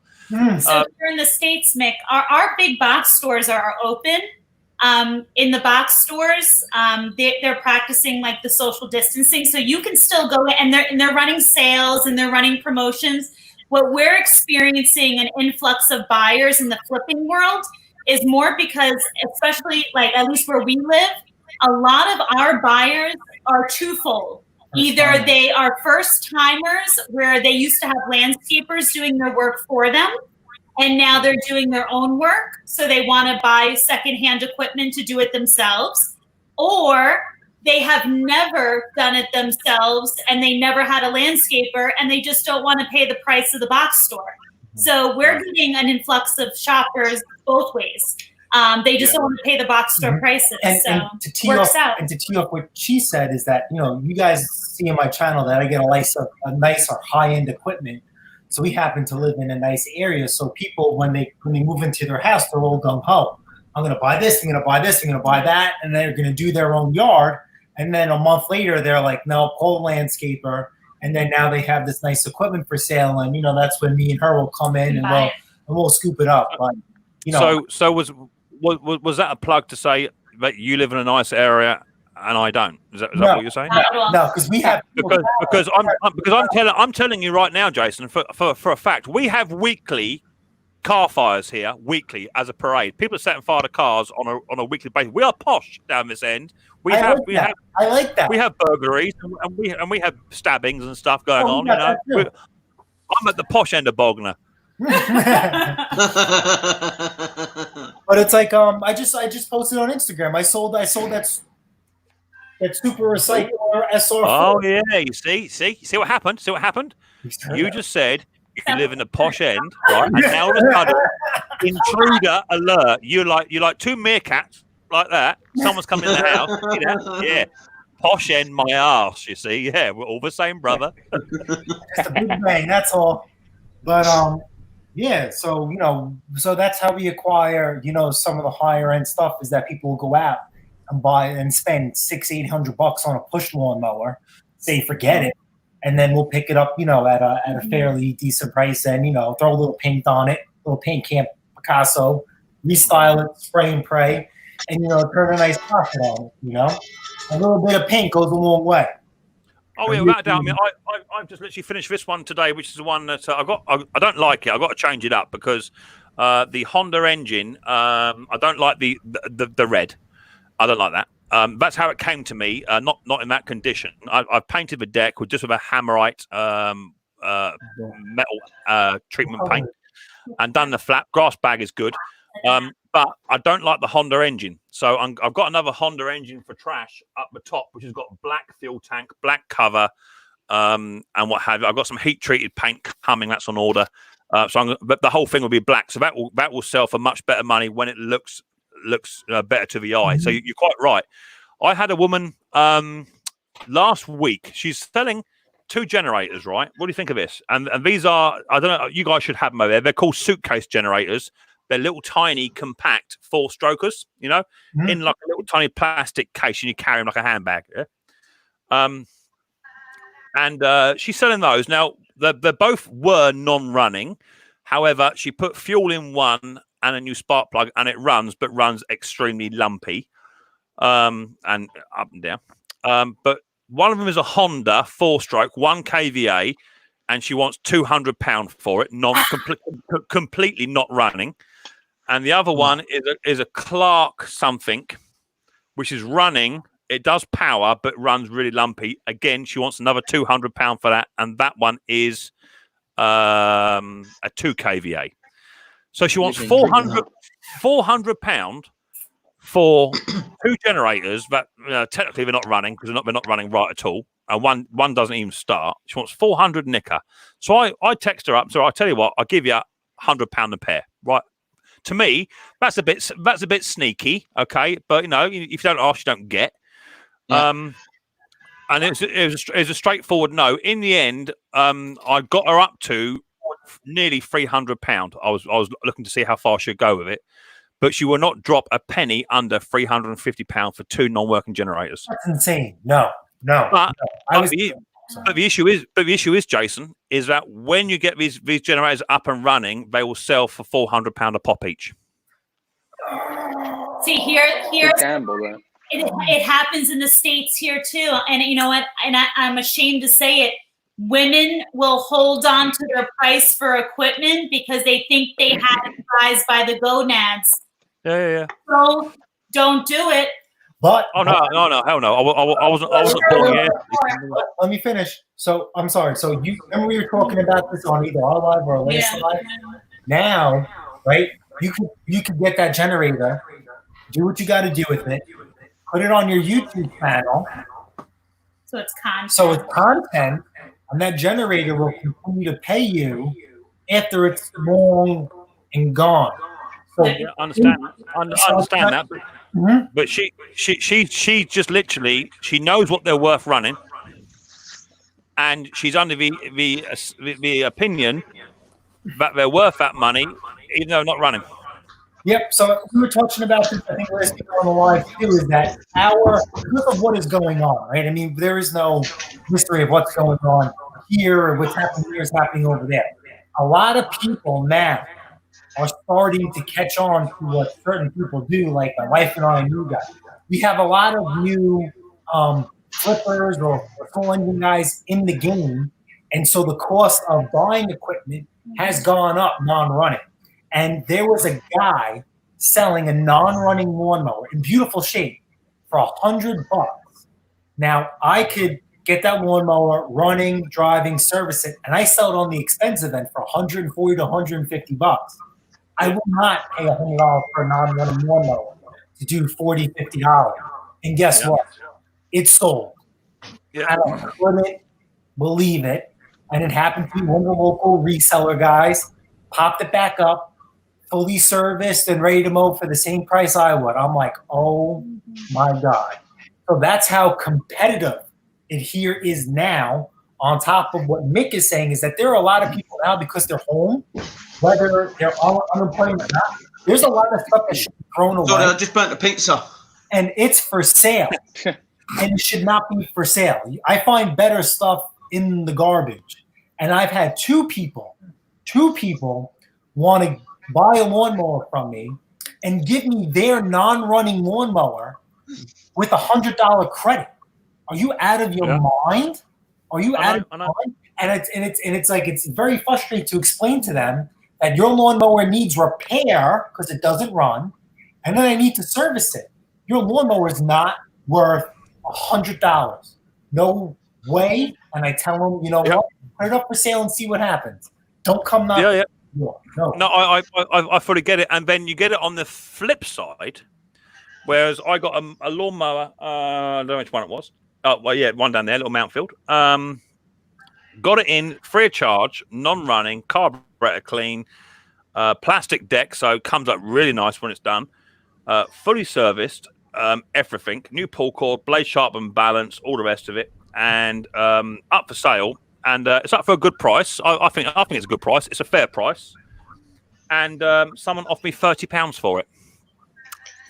So here in the States, Mick, our big box stores are open. In the box stores, they're practicing like the social distancing, so you can still go in, and they're running sales and they're running promotions. What we're experiencing an influx of buyers in the flipping world is more because, especially like at least where we live, a lot of our buyers are twofold. Either they are first timers where they used to have landscapers doing their work for them, and now they're doing their own work. So they want to buy secondhand equipment to do it themselves, or they have never done it themselves and they never had a landscaper and they just don't want to pay the price of the box store. So we're getting an influx of shoppers both ways. They just don't want to pay the box store prices. And to tee up what she said is that, you guys see in my channel that I get a nicer high-end equipment. So we happen to live in a nice area. So people, when they move into their house, they're all gung-ho. I'm going to buy this, I'm going to buy this, I'm going to buy that. And they're going to do their own yard. And then a month later, they're like, no, call a landscaper. And then now they have this nice equipment for sale. And, that's when me and her will come in and we'll scoop it up. But, So was that a plug to say that you live in a nice area and I don't? Is that what you're saying? No, because we have because I'm telling you right now, Jason, for a fact, we have weekly car fires here, weekly as a parade. People are setting fire to cars on a weekly basis. We are posh down this end. I like that. We have burglaries and we have stabbings and stuff going on. I'm at the posh end of Bognor. But it's like I just posted on Instagram. I sold that super recycler SR4. Oh yeah, you see what happened? You just said if you live in the posh end, right? And now all of a sudden, intruder alert. You're like two meerkats like that. Someone's coming in the house. Yeah. Posh end my ass, you see. Yeah, we're all the same, brother. Just a big bang, that's all. But yeah, so so that's how we acquire, some of the higher end stuff is that people will go out and buy and spend $600-800 on a push lawnmower, say forget it, and then we'll pick it up, at a fairly decent price and throw a little paint on it, little paint camp Picasso, restyle it, spray and pray, and turn a nice profit on it. A little bit of paint goes a long way. Oh yeah, without a doubt. I mean, I've just literally finished this one today, which is the one that I don't like it. I've got to change it up because the Honda engine. I don't like the red. I don't like that. That's how it came to me. Not in that condition. I've painted the deck with a Hammerite metal treatment paint and done the flap. Grass bag is good. But I don't like the Honda engine. So I've got another Honda engine for trash up the top, which has got black fuel tank, black cover, and what have you. I've got some heat treated paint coming. That's on order. But the whole thing will be black. So that will sell for much better money when it looks better to the eye. So you're quite right. I had a woman last week. She's selling 2 generators, right? What do you think of this? And these are, I don't know, you guys should have them over there. They're called Suitcase Generators. They're little tiny compact 4-strokers, in like a little tiny plastic case, and you carry them like a handbag. Yeah? And she's selling those. Now, they both were non-running. However, she put fuel in one and a new spark plug, and it runs, but runs extremely lumpy and up and down. But one of them is a Honda 4-stroke, 1 kVA, and she wants £200 for it, completely not running. And the other one is a Clark something, which is running. It does power, but runs really lumpy. Again, she wants another £200 for that, and that one is a 2 kVA. So she wants £400 for 2 generators that technically they're not running because they're not running right at all. And one doesn't even start. She wants 400 nicker. So I text her up. So I tell you what, I'll give you £100 a pair. Right. To me, that's a bit sneaky. Okay. But if you don't ask, you don't get. Yeah. And it was a straightforward no. In the end, I got her up to nearly £300. I was looking to see how far she'd go with it. But she will not drop a penny under £350 for 2 non-working generators. That's insane. No. But the issue is, Jason, is that when you get these generators up and running, they will sell for £400 a pop each. See, here's gamble, it happens in the States here too. And you know what? And I'm ashamed to say it. Women will hold on to their price for equipment because they think they have it prized by the gonads. Yeah. So don't do it. But hell no! I wasn't born yet. Let me finish. So I'm sorry. So you remember we were talking about this on either our live or our last live. Now, right? You could get that generator, do what you got to do with it, put it on your YouTube channel. So it's content. So it's content, and that generator will continue to pay you after it's long and gone. So I understand that. But she just literally, she knows what they're worth running, and she's under the opinion that they're worth that money, even though not running. Yep. So we were talking about this, I think last week on the live too, is that because of what is going on, right? I mean, there is no mystery of what's going on here or what's happening here is happening over there. A lot of people now are starting to catch on to what certain people do, like my wife and I, new guys. We have a lot of new flippers or full engine guys in the game, and so the cost of buying equipment has gone up non-running. And there was a guy selling a non-running lawnmower in beautiful shape for $100. Now I could get that lawnmower running, driving, service it, and I sell it on the expensive end for $140 to $150. I will not pay $100 for a non-running lawnmower to do $40, $50. And guess what? It's sold. I couldn't believe it. And it happened to be one of the local reseller guys, popped it back up, fully serviced and ready to mow for the same price I would. I'm like, oh my God. So that's how competitive it here is now. On top of what Mick is saying is that there are a lot of people now, because they're home, whether they're on unemployment or not, there's a lot of stuff that should be thrown away. I just burnt a pizza. And it's for sale. And it should not be for sale. I find better stuff in the garbage. And I've had two people want to buy a lawnmower from me and give me their non-running lawnmower with $100 credit. Are you out of your mind? Are you out of your mind? And it's like, it's very frustrating to explain to them that your lawnmower needs repair because it doesn't run, and then I need to service it. Your lawnmower is not worth $100. No way. And I tell them, what? Put it up for sale and see what happens. Don't come knocking. No, I fully get it. And then you get it on the flip side, whereas I got a lawnmower. I don't know which one it was. Oh, well, yeah, one down there, little Mountfield. Got it in free of charge, non-running, carburetor clean, plastic deck, so it comes up really nice when it's done. Fully serviced, everything, new pull cord, blade sharp and balance, all the rest of it, and up for sale. And it's up for a good price. I think it's a good price. It's a fair price. And someone offered me £30 for it.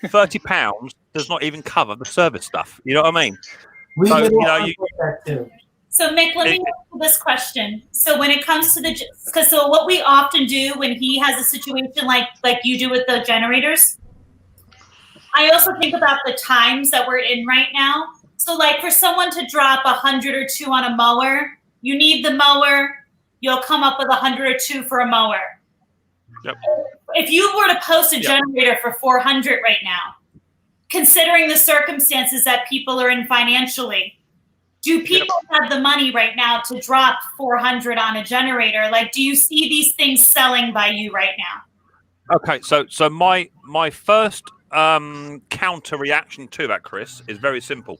£30 does not even cover the service stuff. You know what I mean? So Mick, let me ask you this question. So when it comes to so what we often do when he has a situation like you do with the generators, I also think about the times that we're in right now. So like for someone to drop 100 or 2 on a mower, you need the mower, you'll come up with 100 or 2 for a mower. Yep. If you were to post a generator for 400 right now, considering the circumstances that people are in financially, do people have the money right now to drop 400 on a generator? Like, do you see these things selling by you right now? Okay, so my first counter reaction to that, Chris, is very simple.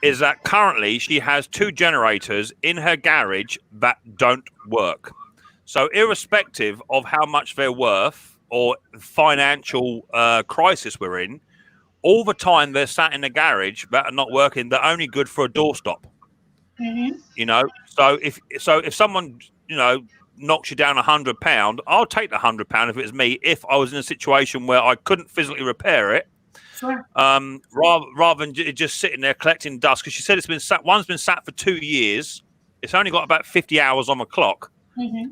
Is that currently she has 2 generators in her garage that don't work. So irrespective of how much they're worth or financial crisis we're in, all the time they're sat in the garage that are not working. They're only good for a doorstop. Mm-hmm. So if someone knocks you down £100, I'll take the £100 if it was me. If I was in a situation where I couldn't physically repair it, sure. Rather than just sitting there collecting dust, because she said one's been sat for 2 years. It's only got about 50 hours on the clock,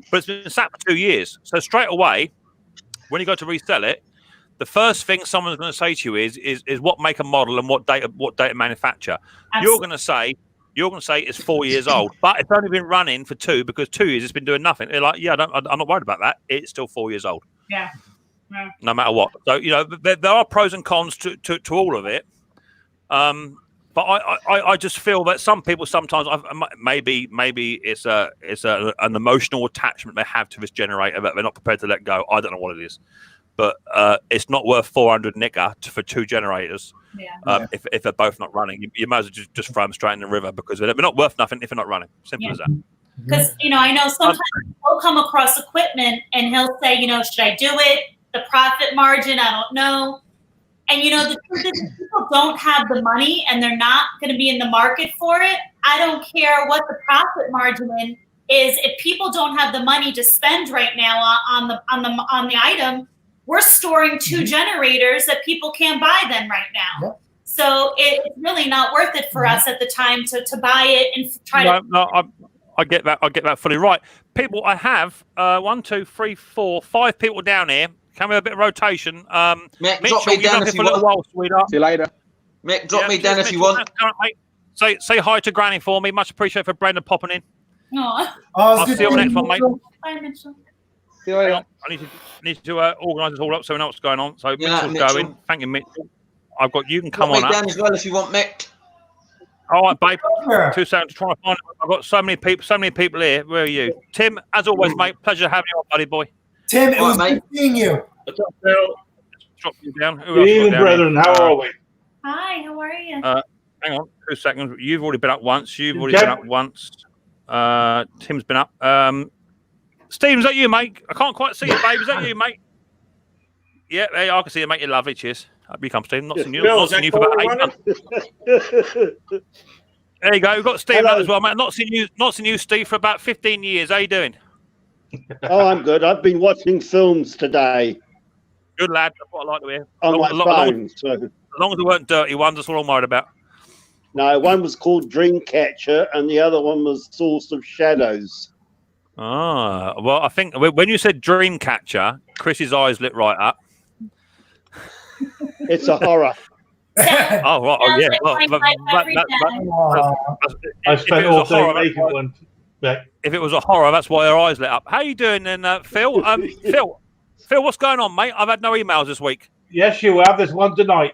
but it's been sat for 2 years. So straight away, when you go to resell it, the first thing someone's going to say to you is what make and model and what date manufacture. Absolutely. You're going to say it's 4 years old, but it's only been running for 2 because 2 years it's been doing nothing. They're like, I'm not worried about that. It's still 4 years old. Yeah. No matter what. So there are pros and cons to all of it, But I just feel that some people sometimes maybe it's an emotional attachment they have to this generator that they're not prepared to let go. I don't know what it is, but it's not worth 400 nicker for 2 generators. If they're both not running, you might as well just throw them straight in the river because they're not worth nothing if they're not running. Simple as that. Because I know sometimes he'll come across equipment and he'll say, should I do it? The profit margin, I don't know. And the truth is, if people don't have the money and they're not going to be in the market for it, I don't care what the profit margin is. If people don't have the money to spend right now on the item, we're storing 2 generators that people can't buy then right now. Yep. So it's really not worth it for us at the time to buy it and try to. No, I get that. I get that fully right. People, I have 1, 2, 3, 4, 5 people down here. Can we have a bit of rotation? Mick, Mitchell, drop me down if you want. While, sweetheart. See you later. Mick, drop me down if you want. Say hi to Granny for me. Much appreciated for Brendan popping in. I'll see you on the next one, mate. Bye, Mitchell. See you later. I need to organise this all up so we know what's going on. So Mitchell's going. Thank you, Mitchell. I've got you can come on Drop me down up. as well if you want, Mick. All right, babe. 2 seconds to try and find it. I've got so many people here. Where are you? Tim, as always, mate. Pleasure having you on, buddy boy. Tim, it was good seeing you. What's up, Phil? Drop you down. Good evening, brethren. How are we? Hi, how are you? Hang on 2 seconds. You've already been up once. Tim's been up. Steve, is that you, mate? I can't quite see you, babe. Is that you, mate? Yeah, there you are. I can see you, mate. You're lovely. Cheers. Up you come, Steve. Not seen you for about 8 months. There you go. We've got Steve out as well, mate. Not seen you, Steve, for about 15 years. How you doing? Oh, I'm good. I've been watching films today. Good lad. That's what I like to hear. On my phone. As long as they weren't dirty ones, that's what I'm worried about. No, one was called Dreamcatcher and the other one was Source of Shadows. Ah, well, I think when you said Dreamcatcher, Chris's eyes lit right up. It's a horror. Oh, right. Oh, yeah. I spent all day making one. If it was a horror, that's why her eyes lit up. How you doing then, Phil? Phil, what's going on, mate? I've had no emails this week. Yes, you have. There's one tonight.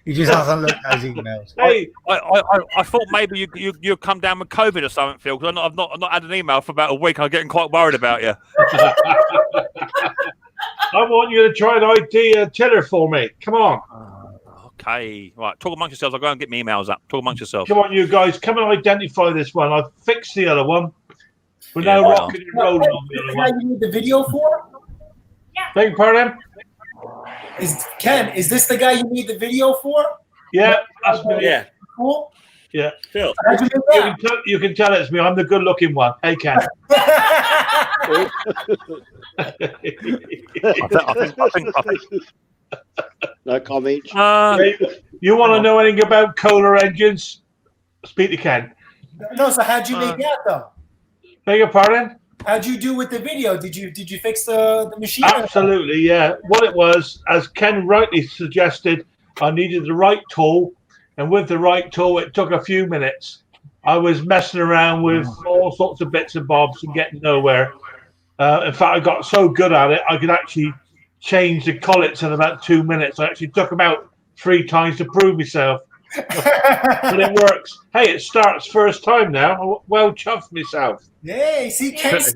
You just haven't looked at his emails. Hey, I thought maybe you'd come down with COVID or something, Phil, because I've not had an email for about a week. I'm getting quite worried about you. I want you to try and ID a tiller for me. Come on. Okay. Right. Talk amongst yourselves. I'll go and get my emails up. Talk amongst yourselves. Come on, you guys. Come and identify this one. I've fixed the other one. We're now rocking and rolling on the other one. You need the video for? Beg your pardon? Ken, is this the guy you need the video for? Yeah, that's me. Yeah. Cool. Yeah. Phil. You can tell it's me. I'm the good-looking one. Hey, Ken. I think. No comment. You want to know anything about Kohler engines? Speak to Ken. No, so how'd you make that though? Beg your pardon? How'd you do with the video? Did you fix the machine? Absolutely, yeah. What it was, as Ken rightly suggested, I needed the right tool, and with the right tool, it took a few minutes. I was messing around with all sorts of bits and bobs and getting nowhere. In fact, I got so good at it, I could actually change the collets in about 2 minutes. I actually took them out 3 times to prove myself. But it works. Hey, it starts first time now. Well chuffed myself. Yay, see Ken's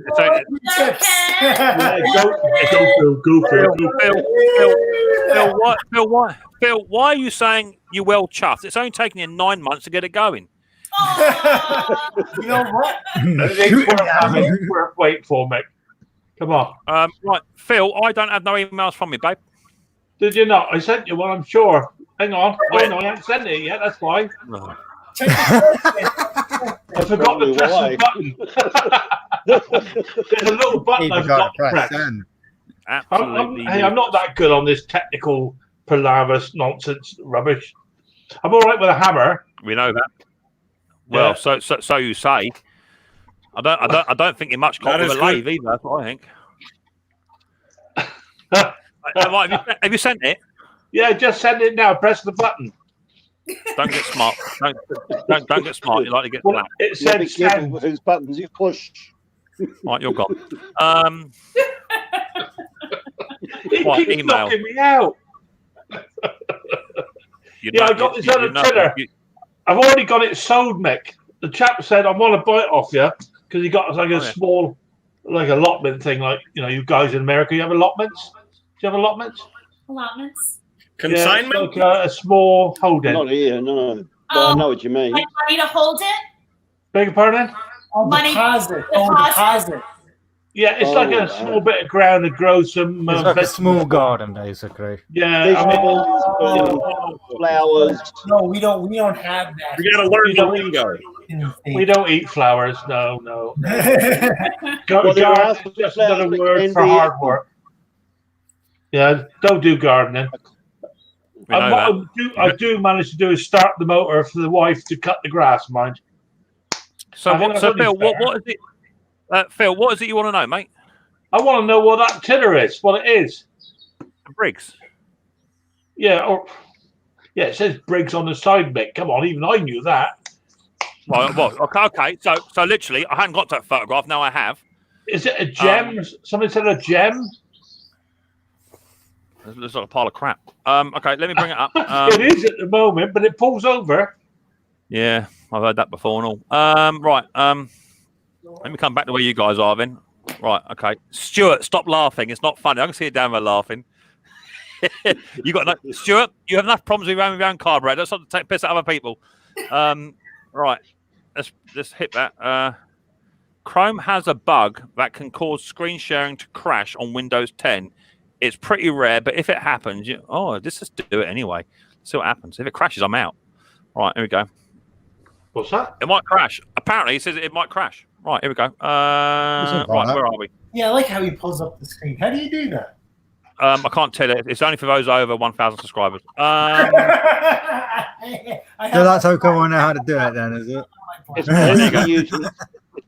Phil, why are you saying you're well chuffed? It's only taken you 9 months to get it going. You know what? It's worth waiting for, mate. Come on. Right, Phil, I don't have no emails from you, babe. Did you not? I sent you one, I'm sure. Hang on. Oh, no, I haven't sent it yet. That's why. No. I forgot to press the button. There's a little button I've got to press. Absolutely. I'm not that good on this technical palaver nonsense rubbish. I'm all right with a hammer. We know that. Well, so you say. I don't think you're much caught with a lathe either. That's what I think. Have you sent it? Yeah, just send it now. Press the button. Don't get smart. Don't get smart. You like to get flat. It said send with his buttons. You push. Right, you're gone. He Right, keeps email. knocking me out. Yeah, I got this other tiller. I've already got it sold, Mick. The chap said, I want to buy it off you because he got like a small, like allotment thing, like, you guys in America, you have allotments? Do you have allotments? Allotments. Consignment? Yeah, it's like a small holding. Not here, no. But I know what you mean. Like money to hold it? Beg your pardon? Oh, Money deposit. Yeah, it's like a small bit of ground to grow some. It's like a small garden, basically. Yeah, flowers. No, we don't have that. We gotta learn the lingo. We don't eat flowers. No. Well, there are Garden is just another word for hard work. Yeah, don't do gardening. I do manage to do is start the motor for the wife to cut the grass, mind. So Phil, what is it? Phil, what is it you want to know, mate? I want to know what that tiller is. What it is. Briggs. Yeah, it says Briggs on the side, Mick. Come on, even I knew that. Well, okay. So literally, I hadn't got that photograph. Now I have. Is it a gem? Somebody said a gem. There's like a pile of crap. Okay, let me bring it up. It is at the moment, but it pulls over. Yeah, I've heard that before and all. Right. Let me come back to where you guys are then. Right. Okay. Stuart, stop laughing. It's not funny. I can see you down there laughing. Stuart, you have enough problems with your own carburetor. Let's not take piss at other people. Right. Let's hit that. Chrome has a bug that can cause screen sharing to crash on Windows 10. It's pretty rare, but if it happens, let's just do it anyway. See what happens. If it crashes, I'm out. Right, here we go. What's that? It might crash. Apparently, it says it might crash. Right, here we go. Right, where are we? Yeah, I like how he pulls up the screen. How do you do that? I can't tell it. It's only for those over 1,000 subscribers. So that's how come I know how to do it then, is it? It's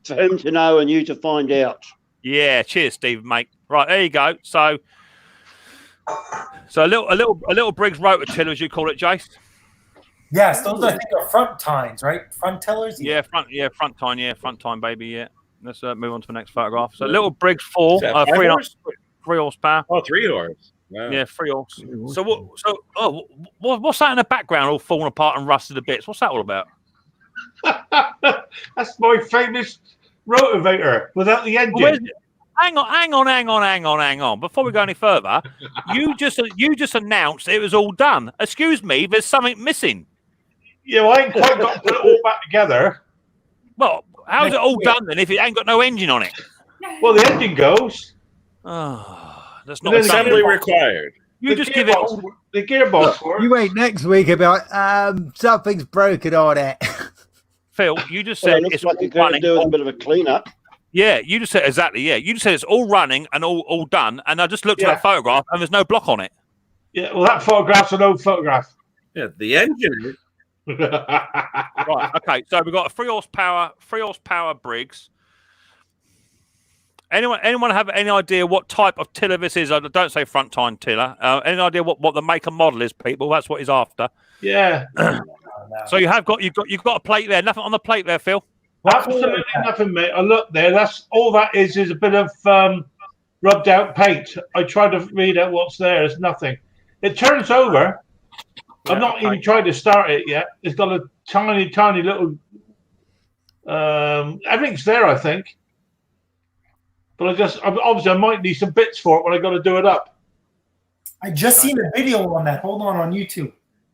for him to know and you to find out. Yeah, cheers, Steve, mate. Right, there you go. So a little Briggs rotor tiller, as you call it, Jace. Yes, those I think are front tines, right? Front tillers. Front tine, baby. Yeah. Let's move on to the next photograph. So little Briggs 4, 3 horsepower. Oh, 3 horse. Wow. Yeah, 3 horse. So what's that in the background, all falling apart and rusted to bits? What's that all about? That's my famous rotavator without the engine. Well, hang on. Before we go any further, you just announced it was all done. Excuse me, there's something missing. Yeah, well, I ain't quite got to put it all back together. Well, how's it all done then if it ain't got no engine on it? Well, the engine goes. Oh, that's not assembly required. You just give it all. The gearbox. You wait next week about something's broken on it. Phil, you just said it's like you're going to do a bit of a cleanup. Yeah, you just said exactly. Yeah, you just said it's all running and all done, and I just looked at that photograph and there's no block on it. Yeah, well, that photograph's an old photograph. Yeah, the engine. Right. Okay. So we've got a 3 horsepower Briggs. Anyone have any idea what type of tiller this is? I don't say front tine tiller. Any idea what the make and model is, people? That's what he's after. Yeah. So you've got a plate there. Nothing on the plate there, Phil. Absolutely nothing, mate. I look there. That's all that is a bit of rubbed out paint. I tried to read out what's there. There's nothing. It turns over. I've not even tried to start it yet. It's got a tiny, tiny little. Everything's there, I think. But obviously I might need some bits for it when I got to do it up. I just seen a video on that. Hold on YouTube.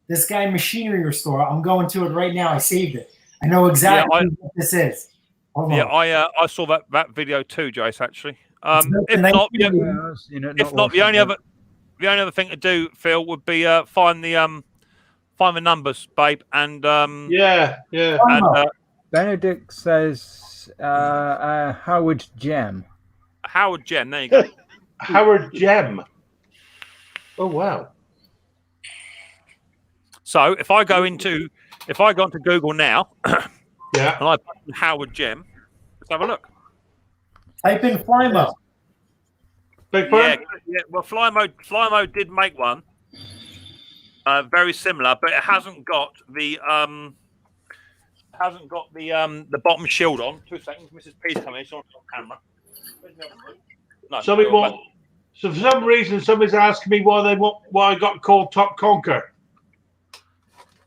This guy machinery restorer. I'm going to it right now. I saved it. I know exactly what this is. I saw that video too, Jace. Actually, if not, the only other thing to do, Phil, would be find the numbers, babe, and yeah. And, Benedict says Howard Gem. Howard Gem. There you go. Howard Gem. Oh wow. So if I go into Google now, yeah, and I put in Howard Gem, let's have a look. Type in Flymo. Yeah. Well, Flymo did make one, very similar, but it hasn't got the bottom shield on. 2 seconds, Mrs. P's coming. She's on camera. No, Somebody So for some reason, somebody's asking me why I got called Top Conker.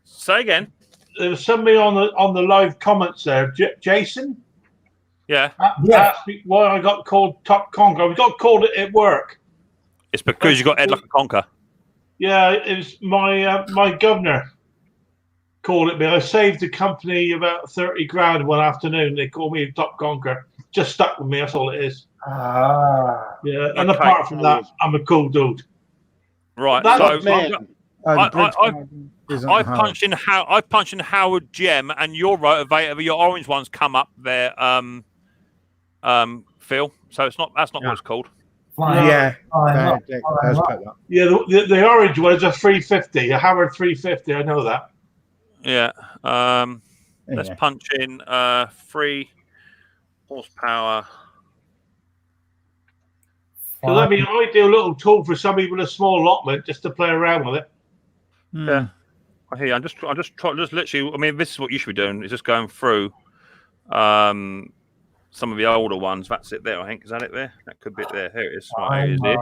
Say again. There was somebody on the live comments there, Jason. Yeah. Asked me why I got called Top Conker. We got called it at work. It's because you got head like a conker. Yeah, it was my governor called it me. I saved the company about 30 grand one afternoon. They called me Top Conker. Just stuck with me. That's all it is. Ah. Yeah, and apart from that, I'm a cool dude. Right. That's So I punched in Howard Gem, and your rotivator, your orange ones come up there, Phil. So that's not what it's called. Yeah. Yeah, the orange one is a 350, a Howard 350. I know that. Yeah. Let's punch in 3 horsepower. Because that'd be an ideal little tool for somebody with a small allotment just to play around with it. Yeah. I hear you. I'm just literally. I mean, this is what you should be doing. Is just going through some of the older ones. That's it there. I think is that it there? That could be it there. Here it is. Right, here it is here.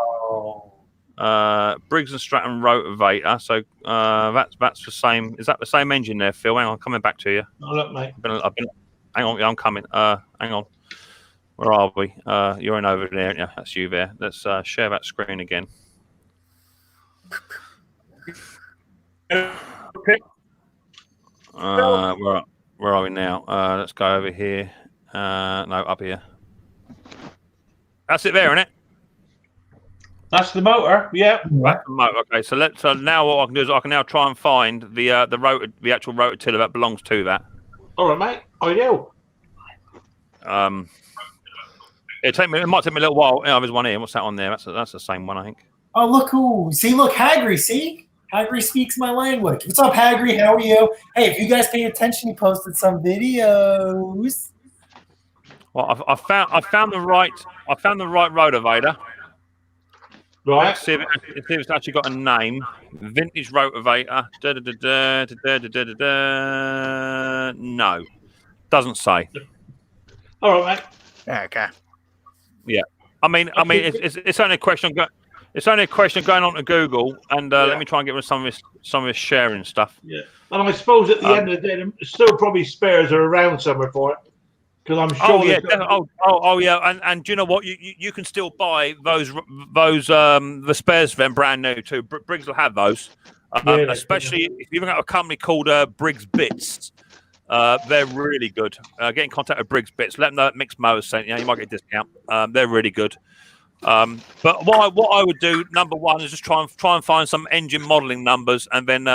Briggs and Stratton rotivator. So that's the same. Is that the same engine there, Phil? Hang on, coming back to you. Oh, look, mate. Hang on, I'm coming. Hang on. Where are we? You're in over there, aren't you? That's you there. Let's share that screen again. Okay. Where are we now? Let's go over here. No, up here. That's it there, isn't it? That's the motor. Yeah. That's the motor. Okay. So now what I can do is I can now try and find the actual rototiller that belongs to that. All right, mate. I do. It might take me a little while. There's one here. What's that on there? That's the same one, I think. Oh, look who! See, look, Hagry. See, Hagry speaks my language. What's up, Hagry? How are you? Hey, if you guys pay attention, he posted some videos. Well, I found the right rotivator. Right. Let's see if it's actually got a name. Vintage rotivator. No, doesn't say. All right, mate. Okay. Yeah, I mean, it's only a question. It's only a question of going on to Google and let me try and get rid of some of this sharing stuff. Yeah, and I suppose at the end of the day, still probably spares are around somewhere for it because I'm sure. Oh yeah, and do you know what? You can still buy those the spares for them brand new too. Briggs will have those, especially if you've got a company called Briggs Bits. They're really good. Get in contact with Briggs Bits. Let them know that Micks Mowers sent you. You might get a discount. They're really good. But what I would do, number one, is just try and find some engine modelling numbers, and then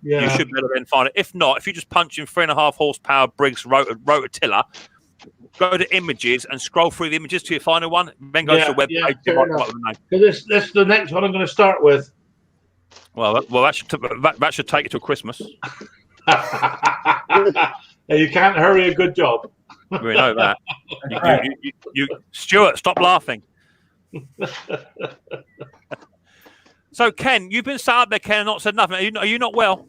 you should be able to then find it. If not, if you just punch in 3.5 horsepower Briggs rototiller, go to images and scroll through the images till you find one. Then go to the web page. This is the next one I'm going to start with. Well, that should take you till Christmas. You can't hurry a good job. We know that. You Stuart, stop laughing. So, Ken, you've been sat up there, Ken, and not said nothing. Are you not well?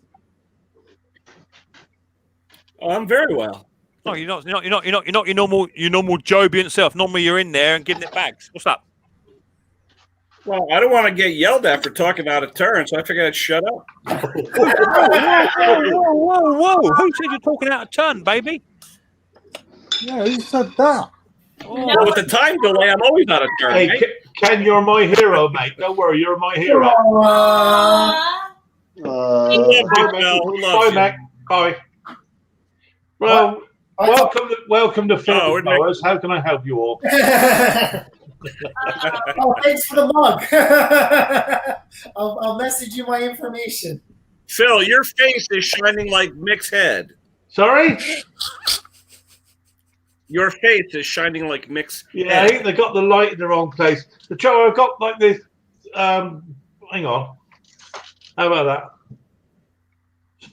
Oh, I'm very well. No, you're not your normal joviant self. Normally, you're in there and giving it back. What's up? Well, I don't want to get yelled at for talking out of turn, so I figured I'd shut up. Whoa! Who said you're talking out of turn, baby? Yeah, who said that? Well, with the time delay, I'm always out of turn. Hey, mate. Ken, you're my hero, mate. Don't worry, you're my hero. Bye, mate. Bye. Well, welcome to Phil Mowers. How can I help you all? Oh, thanks for the mug. I'll message you my information. Phil, your face is shining like Mick's head. Sorry? Your face is shining like Mick's Yeah, head. I think they got the light in the wrong place. The trouble I've got like this. Hang on. How about that?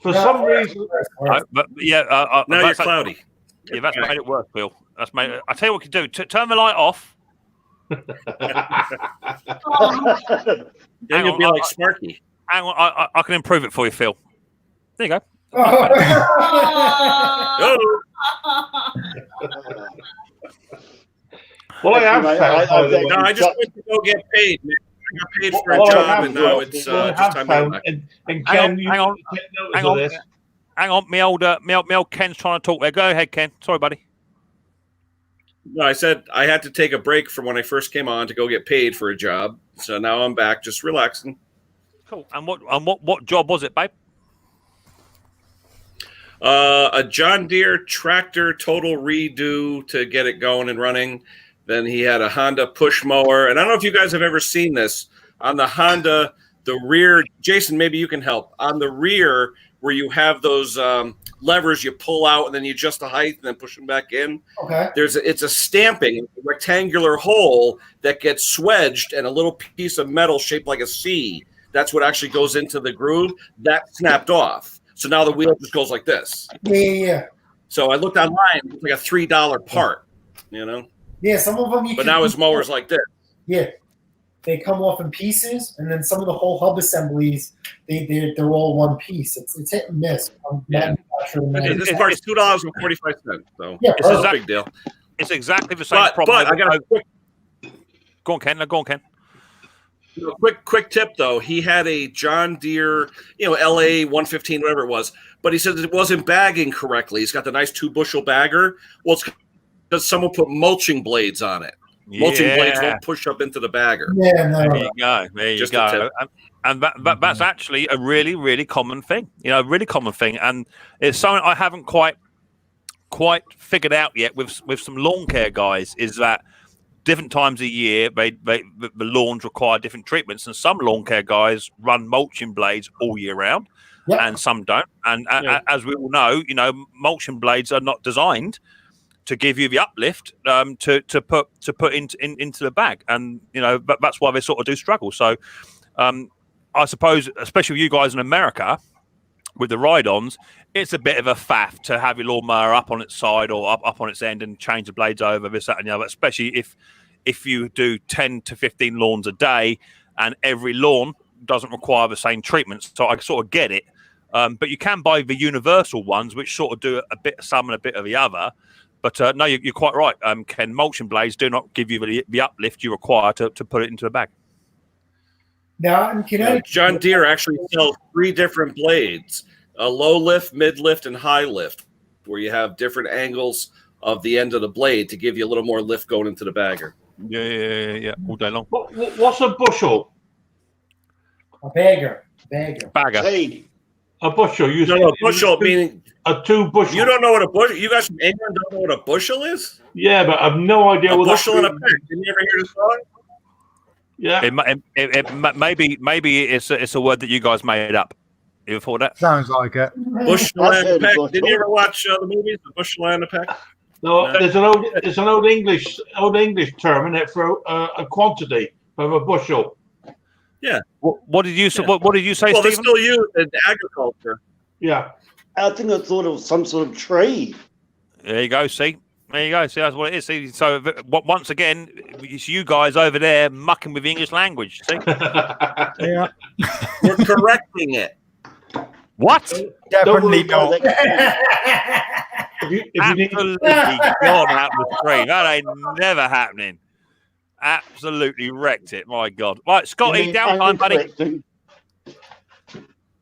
For some reason. Now you're cloudy. Yeah, that's made it worse, Phil. That's made it. I tell you what you can do. Turn the light off. Then you'll be like Sparky. Hang on, I can improve it for you, Phil. There you go. Well, I have found. No, I just went to go get paid, man. got paid for a job, and now it's just time to go back. And Ken, hang on, hang on. Me old Ken's trying to talk there. Go ahead, Ken. Sorry, buddy. No, I said I had to take a break from when I first came on to go get paid for a job. So now I'm back, just relaxing. Cool. And what job was it, babe? A John Deere tractor total redo to get it going and running. Then he had a Honda push mower. And I don't know if you guys have ever seen this. On the Honda, the rear, Jason, maybe you can help. On the rear, where you have those levers you pull out and then you adjust the height and then push them back in. Okay. It's a stamping, a rectangular hole that gets swedged, and a little piece of metal shaped like a C. That's what actually goes into the groove. That snapped off. So now the wheel just goes like this. Yeah. So I looked online. It's like a $3 part, you know? Yeah, some of them But now his mower's like this. Yeah. They come off in pieces, and then some of the whole hub assemblies, they're all one piece. It's hit and miss. This part's $2.45. So yeah, it's a big deal. It's exactly the same problem. But I got a quick. Go on, Ken. Go on, Ken. Quick tip though. He had a John Deere, LA 115, whatever it was, but he said that it wasn't bagging correctly. He's got the nice 2-bushel bagger. Well, it's because someone put mulching blades on it. Mulching blades won't push up into the bagger. Yeah, there you go. There you go. And that's actually a really, really common thing. Really common thing, and it's something I haven't quite figured out yet with some lawn care guys. Is that different times a year, the lawns require different treatments, and some lawn care guys run mulching blades all year round, and some don't. And as we all know, mulching blades are not designed to give you the uplift to put into the bag, and but that's why they sort of do struggle. So I suppose, especially with you guys in America with the ride-ons, it's a bit of a faff to have your lawnmower up on its side or up on its end and change the blades over, this, that, and the other, especially if you do 10 to 15 lawns a day and every lawn doesn't require the same treatments. So I sort of get it. But you can buy the universal ones, which sort of do a bit of some and a bit of the other. But no, you're quite right, Ken. Mulching blades do not give you the uplift you require to put it into the bag. Now, in Connecticut, John Deere actually sells 3 different blades: a low lift, mid lift, and high lift, where you have different angles of the end of the blade to give you a little more lift going into the bagger. Yeah, all day long. What's a bushel? A bagger. Hey. A bushel. No, bushel meaning a 2 bushel. You don't know what a bushel? You guys from England don't know what a bushel is? Yeah, but I've no idea what bushel and a peck. Did you ever hear the song? Yeah. Maybe it's a word that you guys made up. You ever thought that? Sounds like it. Bushel and a peck. Did you ever watch the movies, The Bushel and a Peck? No, there's an old English term in it for a quantity of a bushel. Yeah. What did you say? What did you say, Well, they're Stephen? still used in agriculture. Yeah. I think I thought it was some sort of tree. There you go. See, that's what it is. See, so once again, it's you guys over there mucking with the English language. See, Yeah. We're correcting it. What? Definitely not. Absolutely gone out the screen. That ain't never happening. Absolutely wrecked it. My God. Right, Scotty, downtime, buddy.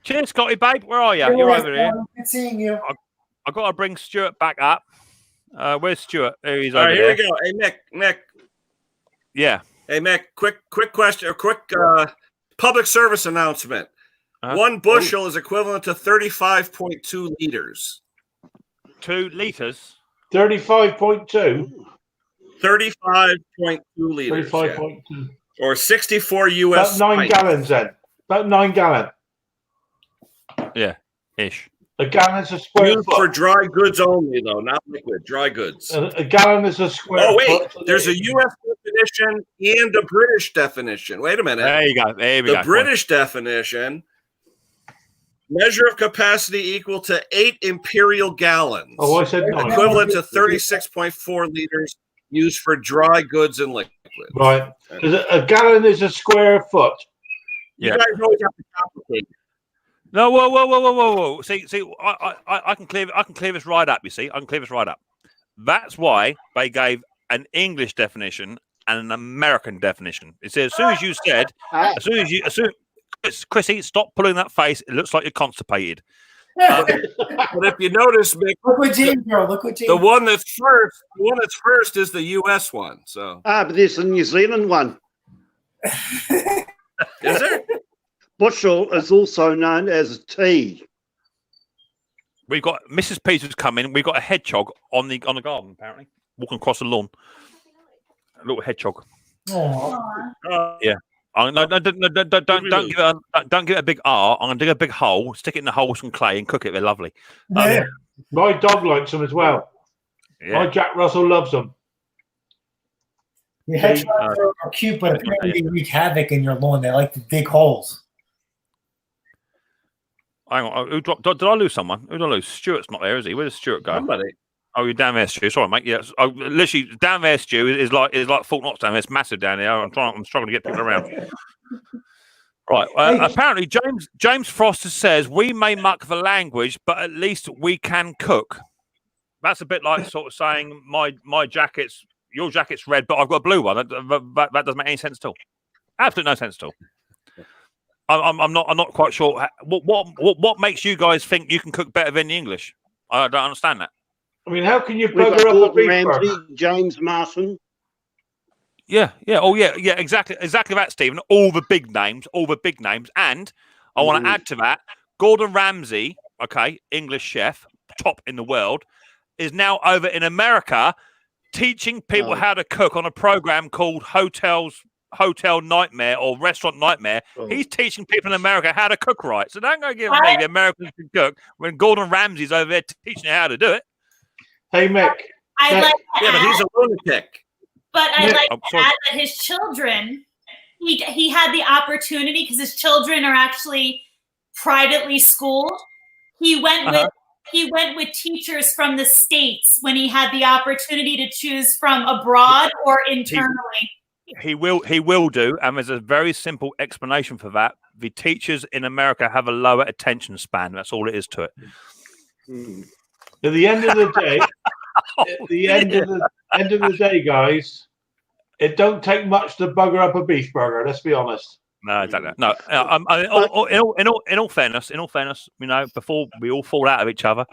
Cheers, Scotty, babe. Where are you? You're over here. Good seeing you. I've got to bring Stuart back up. Where's Stuart? There he's All over right, there. here we go. Hey, Mick. Yeah. Hey, Mick, quick question, or quick public service announcement. 1 bushel is equivalent to 35.2 liters. 2 liters? 35.2? 35.2 liters. 35.2. Yeah. Or 64 US. About 9 gallons then. About 9 gallon. Yeah, ish. A gallon is a square Used foot. for dry goods only, though, not liquid. Dry goods. A gallon is a square Oh, wait. foot. There's a U.S. definition and a British definition. Wait a minute. There you go. There we go. The British definition: measure of capacity equal to 8 imperial gallons. Oh, I said 9. Equivalent to 36.4 liters used for dry goods and liquid. Right. A gallon is a square foot. You guys always have to complicate it. No, whoa. See, I can clear this right up. You see, I can clear this right up. That's why they gave an English definition and an American definition. It says, as soon as you said, Chrissy, stop pulling that face. It looks like you're constipated. But if you notice, Mick, look what James wrote. Look what James. The one that's first is the U.S. one. So but there's a New Zealand one. Is there? Bushel is also known as tea. We've got Mrs. Peters coming. We've got a hedgehog on the garden, apparently, walking across the lawn. A little hedgehog. Yeah. Don't give it a big R. I'm gonna dig a big hole, stick it in the hole with some clay, and cook it. They're lovely. My dog likes them as well. Yeah. My Jack Russell loves them. The hedgehogs are cute, but apparently they wreak havoc in your lawn. They like to dig holes. Hang on. Did I lose someone? Who did I lose? Stuart's not there, is he? Where does Stuart go? Somebody. Oh, you're down there, Stu. Sorry, mate. Yes, literally down there, Stu is like Fort Knox down there. It's massive down there. I'm struggling to get people around. Right. Apparently, James Foster says we may muck the language, but at least we can cook. That's a bit like sort of saying my jacket's your jacket's red, but I've got a blue one. That doesn't make any sense at all. Absolutely no sense at all. I'm not quite sure what makes you guys think you can cook better than the English. I don't understand that. I mean, how can you We've got bugger up a Gordon beef Ramsay, burger? James Martin. Yeah. Oh, yeah. Exactly that, Stephen. All the big names, and I want to add to that, Gordon Ramsay, okay, English chef, top in the world, is now over in America teaching people how to cook on a program called Hotel Nightmare or Restaurant Nightmare. He's teaching people in America how to cook right. So don't go give me the Americans can cook when Gordon Ramsay's over there teaching you how to do it. Hey, Mick. But he's a lunatic. But I like to add that his children, he had the opportunity because his children are actually privately schooled. He went with teachers from the States when he had the opportunity to choose from abroad or internally. He will do, and there's a very simple explanation for that. The teachers in America have a lower attention span. That's all it is to it. At the end of the day, end of the day, guys, it don't take much to bugger up a beef burger. Let's be honest. No, exactly. No. In all fairness, you know, before we all fall out of each other,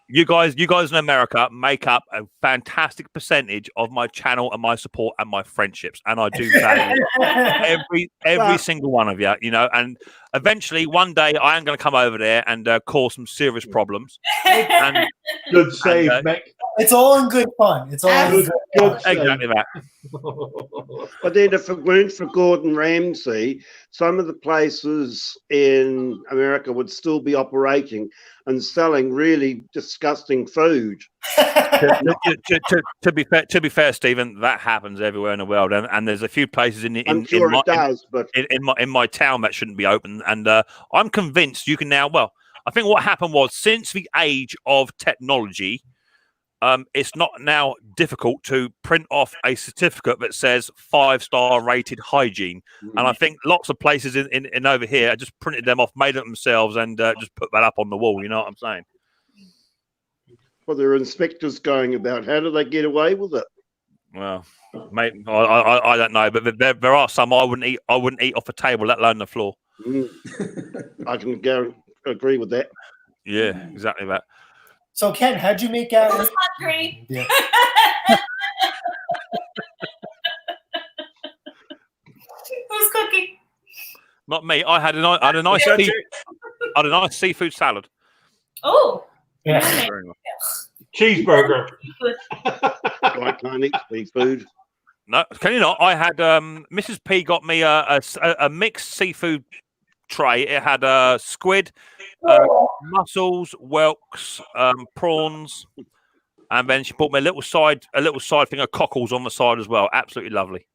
you guys in America make up a fantastic percentage of my channel and my support and my friendships, and I do value every single one of you. You know, and eventually one day I am going to come over there and cause some serious problems. And, good save, Mick. It's all in good fun. It's all in good fun. Exactly that. But then if it weren't for Gordon Ramsay, some of the places in America would still be operating and selling really disgusting food. To be fair, Stephen, that happens everywhere in the world, and there's a few places in my town that shouldn't be open, and I'm convinced you can now. Well, I think what happened was since the age of technology, it's not now difficult to print off a certificate that says 5-star rated hygiene. And I think lots of places in over here just printed them off, made it themselves, and just put that up on the wall. You know what I'm saying? Well, there are inspectors going about. How do they get away with it? Well, mate, I don't know, but there are some I wouldn't eat off a table, let alone the floor. I can agree with that. Yeah, exactly that. So, Ken, how'd you make out? I was hungry. Yeah. Who's cooking? Not me. I had a nice seafood salad. Oh. Yeah. Cheeseburger. I can't eat seafood. No, can you not? I had Mrs. P got me a mixed seafood tray. It had squid, mussels, whelks, prawns, and then she bought me a little side thing of cockles on the side as well. Absolutely lovely,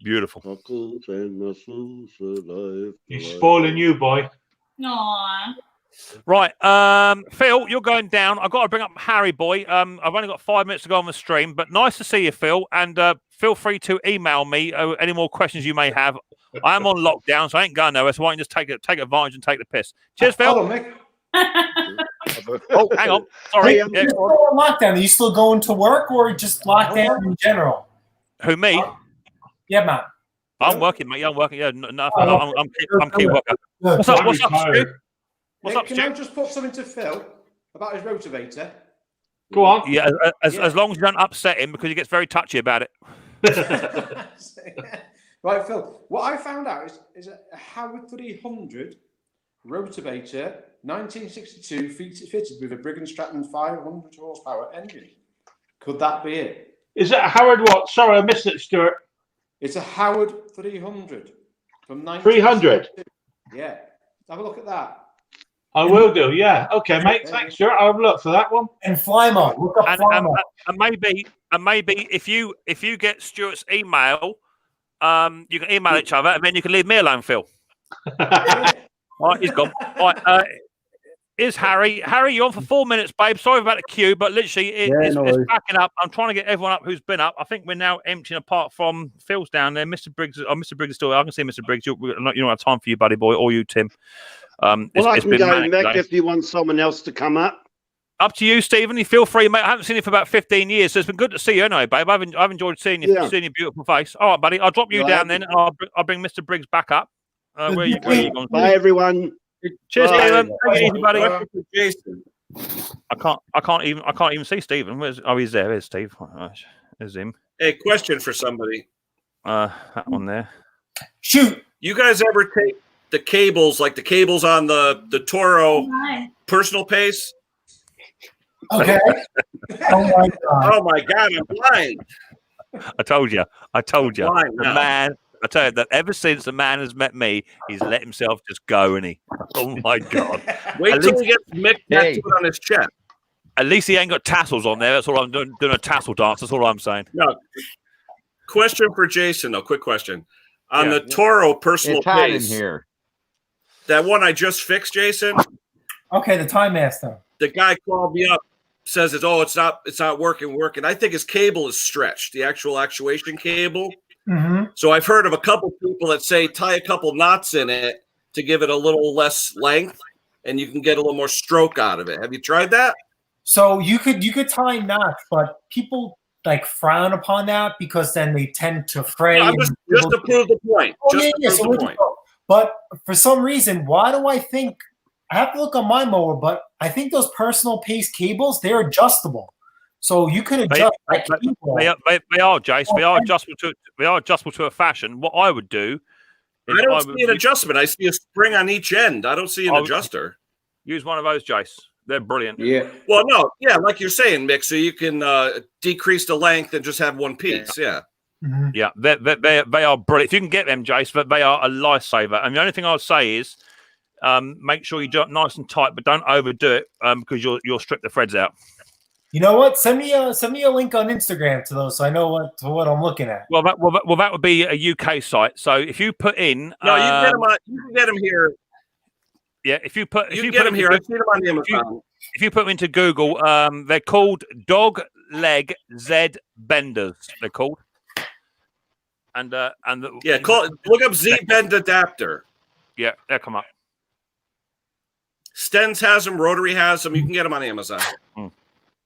beautiful. Cockles and mussels alive. He's spoiling you, boy. Aww. Right, Phil, you're going down. I've got to bring up Harry boy. I've only got 5 minutes to go on the stream, but nice to see you, Phil. And feel free to email me any more questions you may have. I am on lockdown, so I ain't going nowhere. So why don't you just take advantage and take the piss? Cheers, Phil. Hold on, Mick. Oh, hang on. Sorry. Hey, you're still on lockdown. Are you still going to work or just locked down in general? Who, me? Yeah, man. I'm working, mate. Yeah, I'm working. Yeah, no, I'm key worker. What's up, Stu? What's up, Can Stu? I just put something to Phil about his rotivator? Go on. Yeah, as long as you don't upset him because he gets very touchy about it. Right, Phil. What I found out is a Howard 300 rotavator, 1962, fitted with a Brigg & Stratton 500 horsepower engine. Could that be it? Is it a Howard what? Sorry, I missed it, Stuart. It's a Howard 300 from 300? Yeah. Have a look at that. I will do, yeah. Okay, mate. Thanks, Stuart. I'll have a look for that one. And Flymo. Look up Flymo. And maybe if you get Stuart's email, you can email each other, and then you can leave me alone, Phil. All right, he's gone. All right, is Harry? Harry, you're on for 4 minutes, babe. Sorry about the queue, but literally it's backing up. I'm trying to get everyone up who's been up. I think we're now emptying apart from Phil's down there. Mr. Briggs, Mr. Briggs is still. I can see Mr. Briggs. You don't have time for you, buddy boy, or you, Tim. Well, I can go back if you want someone else to come up. Up to you, Stephen. You feel free, mate. I haven't seen you for about 15 years, so it's been good to see you anyway, babe. I've enjoyed seeing you, seeing your beautiful face. All right, buddy. I'll drop you down then. And I'll bring Mr. Briggs back up. Where are you going? Bye, everyone. Cheers, Bye. Stephen. Take it easy, buddy. Jason. I can't even see Stephen. He's there. There's Steve. There's him. Hey, question for somebody. That one there. Shoot. You guys ever take the cables, like the cables on the Toro personal pace? Okay. Oh my god. Oh my god, I'm blind. I told you. Blind The now. man. I tell you that ever since the man has met me, he's let himself just go, and he. Oh my god! Wait till he gets Mick tattooed on his chest. At least he ain't got tassels on there. That's all I'm doing. Doing a tassel dance. That's all I'm saying. No. Question for Jason, though. Quick question on the Toro personal It's hot in pace. here. That one I just fixed, Jason. Okay, the Time Master. The guy called me up, says it's not working. I think his cable is stretched, the actual actuation cable. Mm-hmm. So I've heard of a couple people that say tie a couple knots in it to give it a little less length, and you can get a little more stroke out of it. Have you tried that? So you could tie knots, but people like frown upon that because then they tend to fray. No, just to prove the point. But for some reason, why do I think I have to look on my mower? But I think those personal pace cables, they're adjustable. So you could adjust they are, Jace. They are adjustable to a fashion. What I would do is I don't see an adjustment. I see a spring on each end. I don't see an adjuster. Use one of those, Jace. They're brilliant. Yeah. Well, no. Yeah, like you're saying, Mick. So you can decrease the length and just have one piece. Yeah. Mm-hmm. Yeah, they are brilliant. If you can get them, Jace, but they are a lifesaver. And the only thing I'll say is make sure you do it nice and tight, but don't overdo it because you'll strip the threads out. You know what? Send me a link on Instagram to those so I know what I'm looking at. Well, that would be a UK site. So if you put in, no, you can get them here. Yeah, if you get them here. I've seen them on Amazon. If you put them into Google, they're called Dog Leg Z Benders. They're called. And look up Z Bend adapter. Yeah, they'll come up. Stens has them. Rotary has them. You can get them on Amazon. Yeah,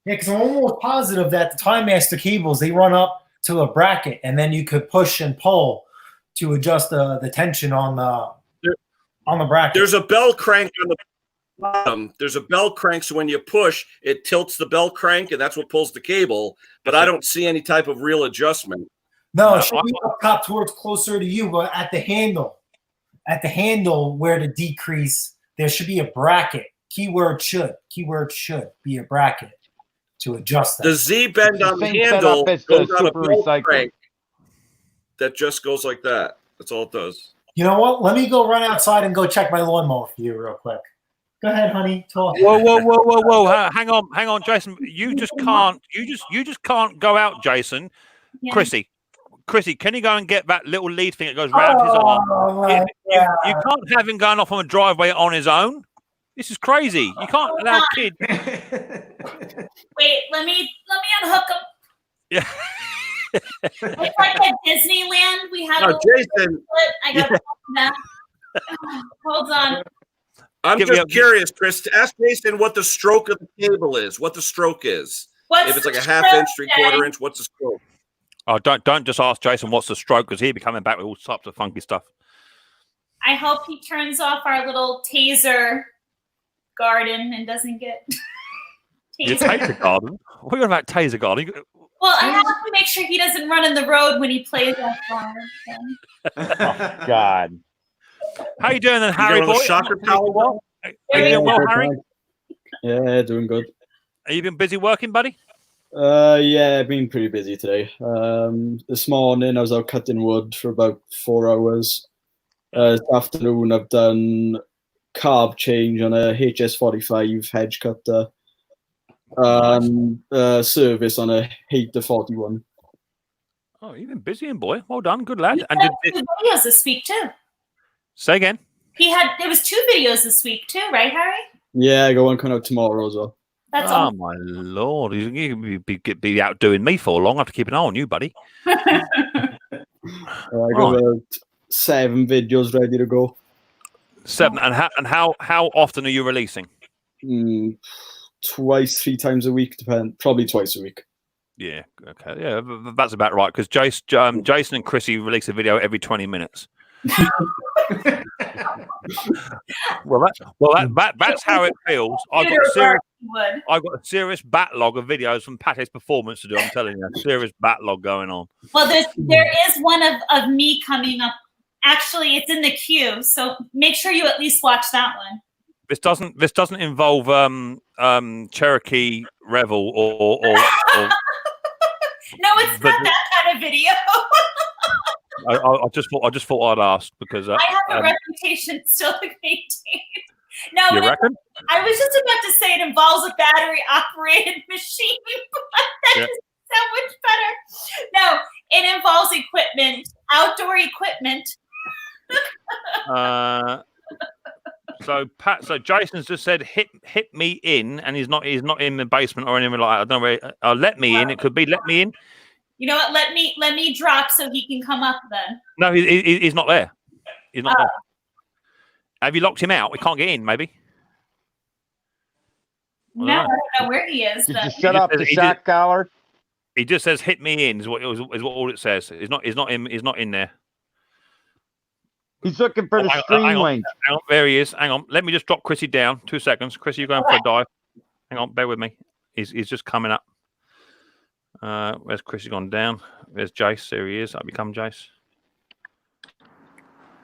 because I'm almost positive that the Time Master cables, they run up to a bracket, and then you could push and pull to adjust the tension on the bracket. There's a bell crank on the bottom. There's a bell crank, so when you push, it tilts the bell crank, and that's what pulls the cable. But I don't see any type of real adjustment. No, it should be up top towards closer to you, but at the handle where the decrease, there should be a bracket. Keyword should be a bracket to adjust that. The Z bend on the handle goes on a bell crank that just goes like that. That's all it does. You know what? Let me go run outside and go check my lawnmower for you real quick. Go ahead, honey. Talk. Whoa! Hang on, Jason. You just can't go out, Jason. Yeah. Chrissy, can you go and get that little lead thing that goes round his arm? You can't have him going off on a driveway on his own. This is crazy. You can't allow kids. Wait, let me unhook him. Yeah. It's like at Disneyland. We have Jason. I got that. Hold on. I'm just curious, Chris, to ask Jason what the stroke of the cable is. What the stroke is. If it's like a half inch, 3/4 inch, what's the stroke? Oh, don't just ask Jason what's the stroke, because he'll be coming back with all sorts of funky stuff. I hope he turns off our little taser garden and doesn't get Your taser garden? What are you on about taser garden? Well, I have to make sure he doesn't run in the road when he plays that song. Oh, God. How you doing then, Harry going on boy? the soccer pitch? Are you doing well, Harry? Yeah, doing good. Have you been busy working, buddy? Yeah, I've been pretty busy today. This morning I was out cutting wood for about 4 hours. This afternoon I've done carb change on a HS45 hedge cutter. Service on a Hater 41. Oh, you've been busy, boy. Well done, good lad. He And had 2 videos this week too. say again. There was 2 videos this week too, right, Harry? Yeah, I got one coming out tomorrow as well. That's oh awesome. my lord, you be outdoing me for long. I have to keep an eye on you, buddy. I got about 7 videos ready to go. 7, and how often are you releasing? Twice, 3 times a week, probably twice a week. Yeah, okay, yeah, that's about right. Because Jason and Chrissy release a video every 20 minutes. That's how it feels. I've got a serious backlog of videos from Pate's performance to do. I'm telling you, a serious backlog going on. Well, there is one of me coming up. Actually, it's in the queue, so make sure you at least watch that one. This doesn't involve Cherokee Revel or No, it's not that kind of video. I just thought I'd ask because I have a reputation still to maintain. No, you reckon? I was just about to say it involves a battery operated machine, but that is so much better. No, it involves equipment, outdoor equipment. So Jason's just said hit me in, and he's not in the basement or anything like that. I don't know. Let me in. It could be let me in. You know what? Let me drop so he can come up then. No, he's not there. He's not there. Have you locked him out? We can't get in. Maybe. No, I don't know where he is. Did you shut up the shot collar? He just says hit me in is what all it says. He's not in there. He's looking for the stream link. Hang on, there he is. Hang on. Let me just drop Chrissy down. 2 seconds. Chrissy, you're going for a dive. Hang on, bear with me. He's just coming up. Where's Chrissy gone down? There's Jace. There he is. I'll become Jace.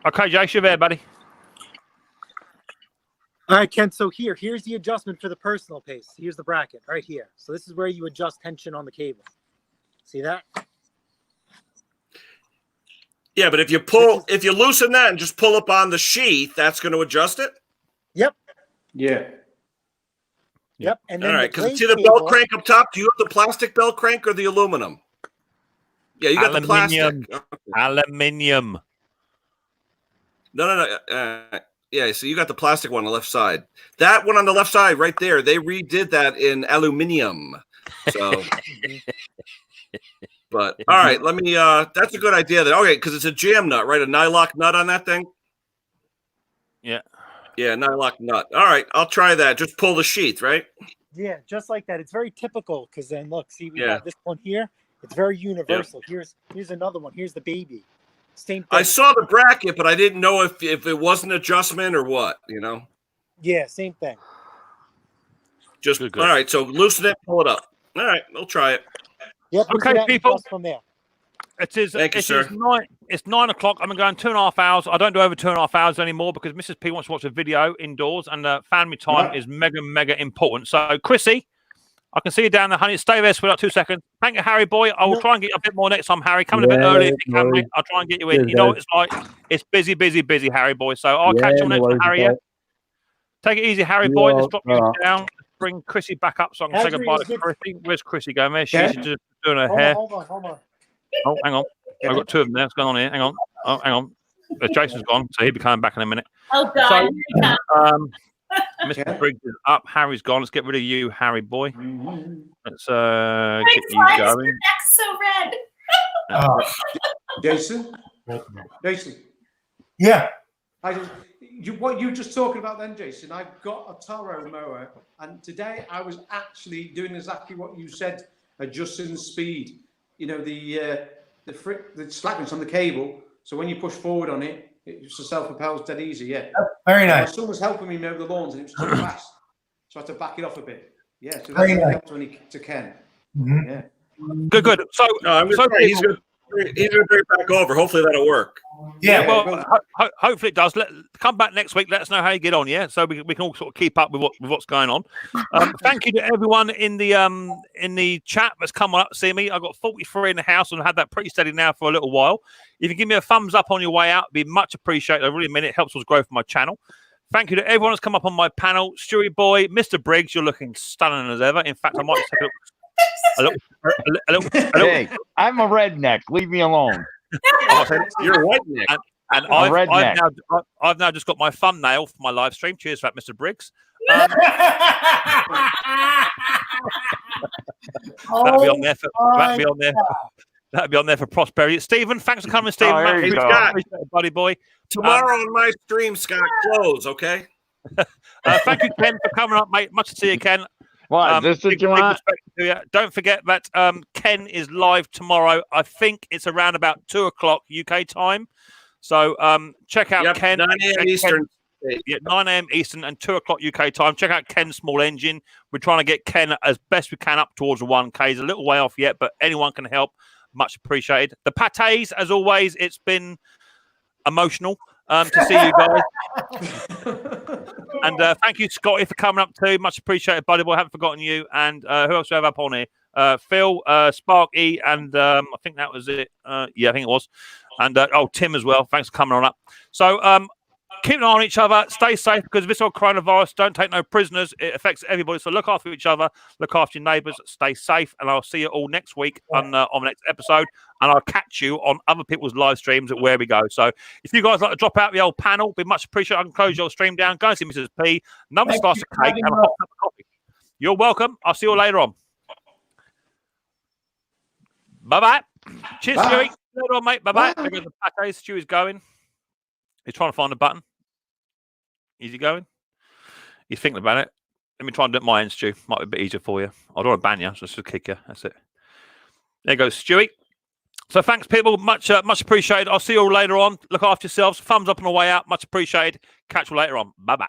Okay, Jace, you're there, buddy. All right, Ken. So here's the adjustment for the personal pace. Here's the bracket right here. So this is where you adjust tension on the cable. See that? Yeah, but if you loosen that and just pull up on the sheath, that's going to adjust it? Yep. Yeah. Yep. And then all right, because see the belt crank up top? Do you have the plastic belt crank or the aluminum? Yeah, you got the plastic. Aluminium. No. Yeah, so you got the plastic one on the left side. That one on the left side right there, they redid that in aluminium. So... But all right, let me. That's a good idea. Okay, because it's a jam nut, right? A nylock nut on that thing. Yeah. Yeah, nylock nut. All right, I'll try that. Just pull the sheath, right? Yeah, just like that. It's very typical because then look, see, we got this one here. It's very universal. Yeah. Here's another one. Here's the baby. Same thing. I saw the bracket, but I didn't know if it was an adjustment or what. You know. Yeah, same thing. Just good. All right. So loosen it, pull it up. All right, we'll try it. Yep, okay, people. From there. Thank you, sir. It's 9 o'clock. I'm going 2.5 hours. I don't do over 2.5 hours anymore because Mrs. P wants to watch a video indoors, and family time is mega important. So, Chrissy, I can see you down there, honey. Stay there for like 2 seconds. Thank you, Harry boy. I will try and get you a bit more next time, Harry. Come in a bit early if you can, mate. I'll try and get you in. You know what it's like. It's busy, Harry boy. So I'll catch you next time, Harry. Yeah? Take it easy, Harry boy. Let's drop you down. Bring Chrissy back up so I can say goodbye to Chrissy. Where's Chrissy going there? She's just doing her hair. Hold on. Oh, hang on. I've got 2 of them there. What's going on here? Hang on. Oh, hang on. Jason's gone, so he'll be coming back in a minute. Oh, God. So, Mr. Briggs is up. Harry's gone. Let's get rid of you, Harry boy. Let's get you going. Your neck's so red. Jason? Yeah. What you were just talking about then, Jason, I've got a Toro mower, and today I was actually doing exactly what you said, adjusting the speed. You know, the the slackness on the cable. So when you push forward on it, it just self-propels dead easy. Yeah. Very and nice. My son was helping me mow the lawns, and it was too fast, so I had to back it off a bit. Yeah. So that's Very what nice. helped when he kicked to Ken. Mhm. Yeah. Good. So, I'm so say, he's going to bring it back over. Hopefully that'll work. Yeah, well, hopefully it does. Come back next week. Let us know how you get on. Yeah, so we can all sort of keep up with what's going on. Thank you to everyone in the chat that's come up to see me. I've got 43 in the house and I've had that pretty steady now for a little while. If you give me a thumbs up on your way out, it'd be much appreciated. I really mean it. Helps us grow for my channel. Thank you to everyone that's come up on my panel. Stewie Boy, Mr. Briggs, you're looking stunning as ever. In fact, I might just take a little. Hey, I'm a redneck. Leave me alone. You're a redneck. And I've now just got my thumbnail for my live stream. Cheers for that, Mr. Briggs. That'll be on there for that'll be on there for prosperity. Stephen, thanks for coming, Stephen. there you go. Appreciate it, buddy boy. Tomorrow on my stream, Scott, close, okay? Thank you, Ken, for coming up, mate. Much to see you, Ken. What? This is you want? Don't forget that Ken is live tomorrow. I think it's around about 2:00 UK time. So check out Ken. 9 a.m. Eastern. 9 a.m. Eastern and 2:00 UK time. Check out Ken's Small Engine. We're trying to get Ken as best we can up towards the 1K. He's a little way off yet, but anyone can help. Much appreciated. The patés, as always, it's been emotional to see you guys. And thank you, Scotty, for coming up too. Much appreciated, buddy boy. I haven't forgotten you. And who else do I have up on here? Phil, Sparky, and I think that was it. Yeah, I think it was. And Tim as well. Thanks for coming on up. So keep an eye on each other. Stay safe because of this old coronavirus. Don't take no prisoners. It affects everybody. So look after each other. Look after your neighbours. Stay safe. And I'll see you all next week on the next episode. And I'll catch you on other people's live streams at where we go. So if you guys like to drop out the old panel, be much appreciated. I can close your stream down. Go and see Mrs. P. Another slice of cake and a hot cup of coffee. You're welcome. I'll see you all later on. Bye-bye. Cheers, Stewie. Later on, mate. Bye-bye. Because the patés, Stewie's going. He's trying to find the button. Is he going? He's thinking about it. Let me try and do it my end, Stu. Might be a bit easier for you. I don't want to ban you, so just kick you. That's it. There goes Stewie. So thanks, people. Much appreciated. I'll see you all later on. Look after yourselves. Thumbs up on the way out. Much appreciated. Catch you later on. Bye-bye.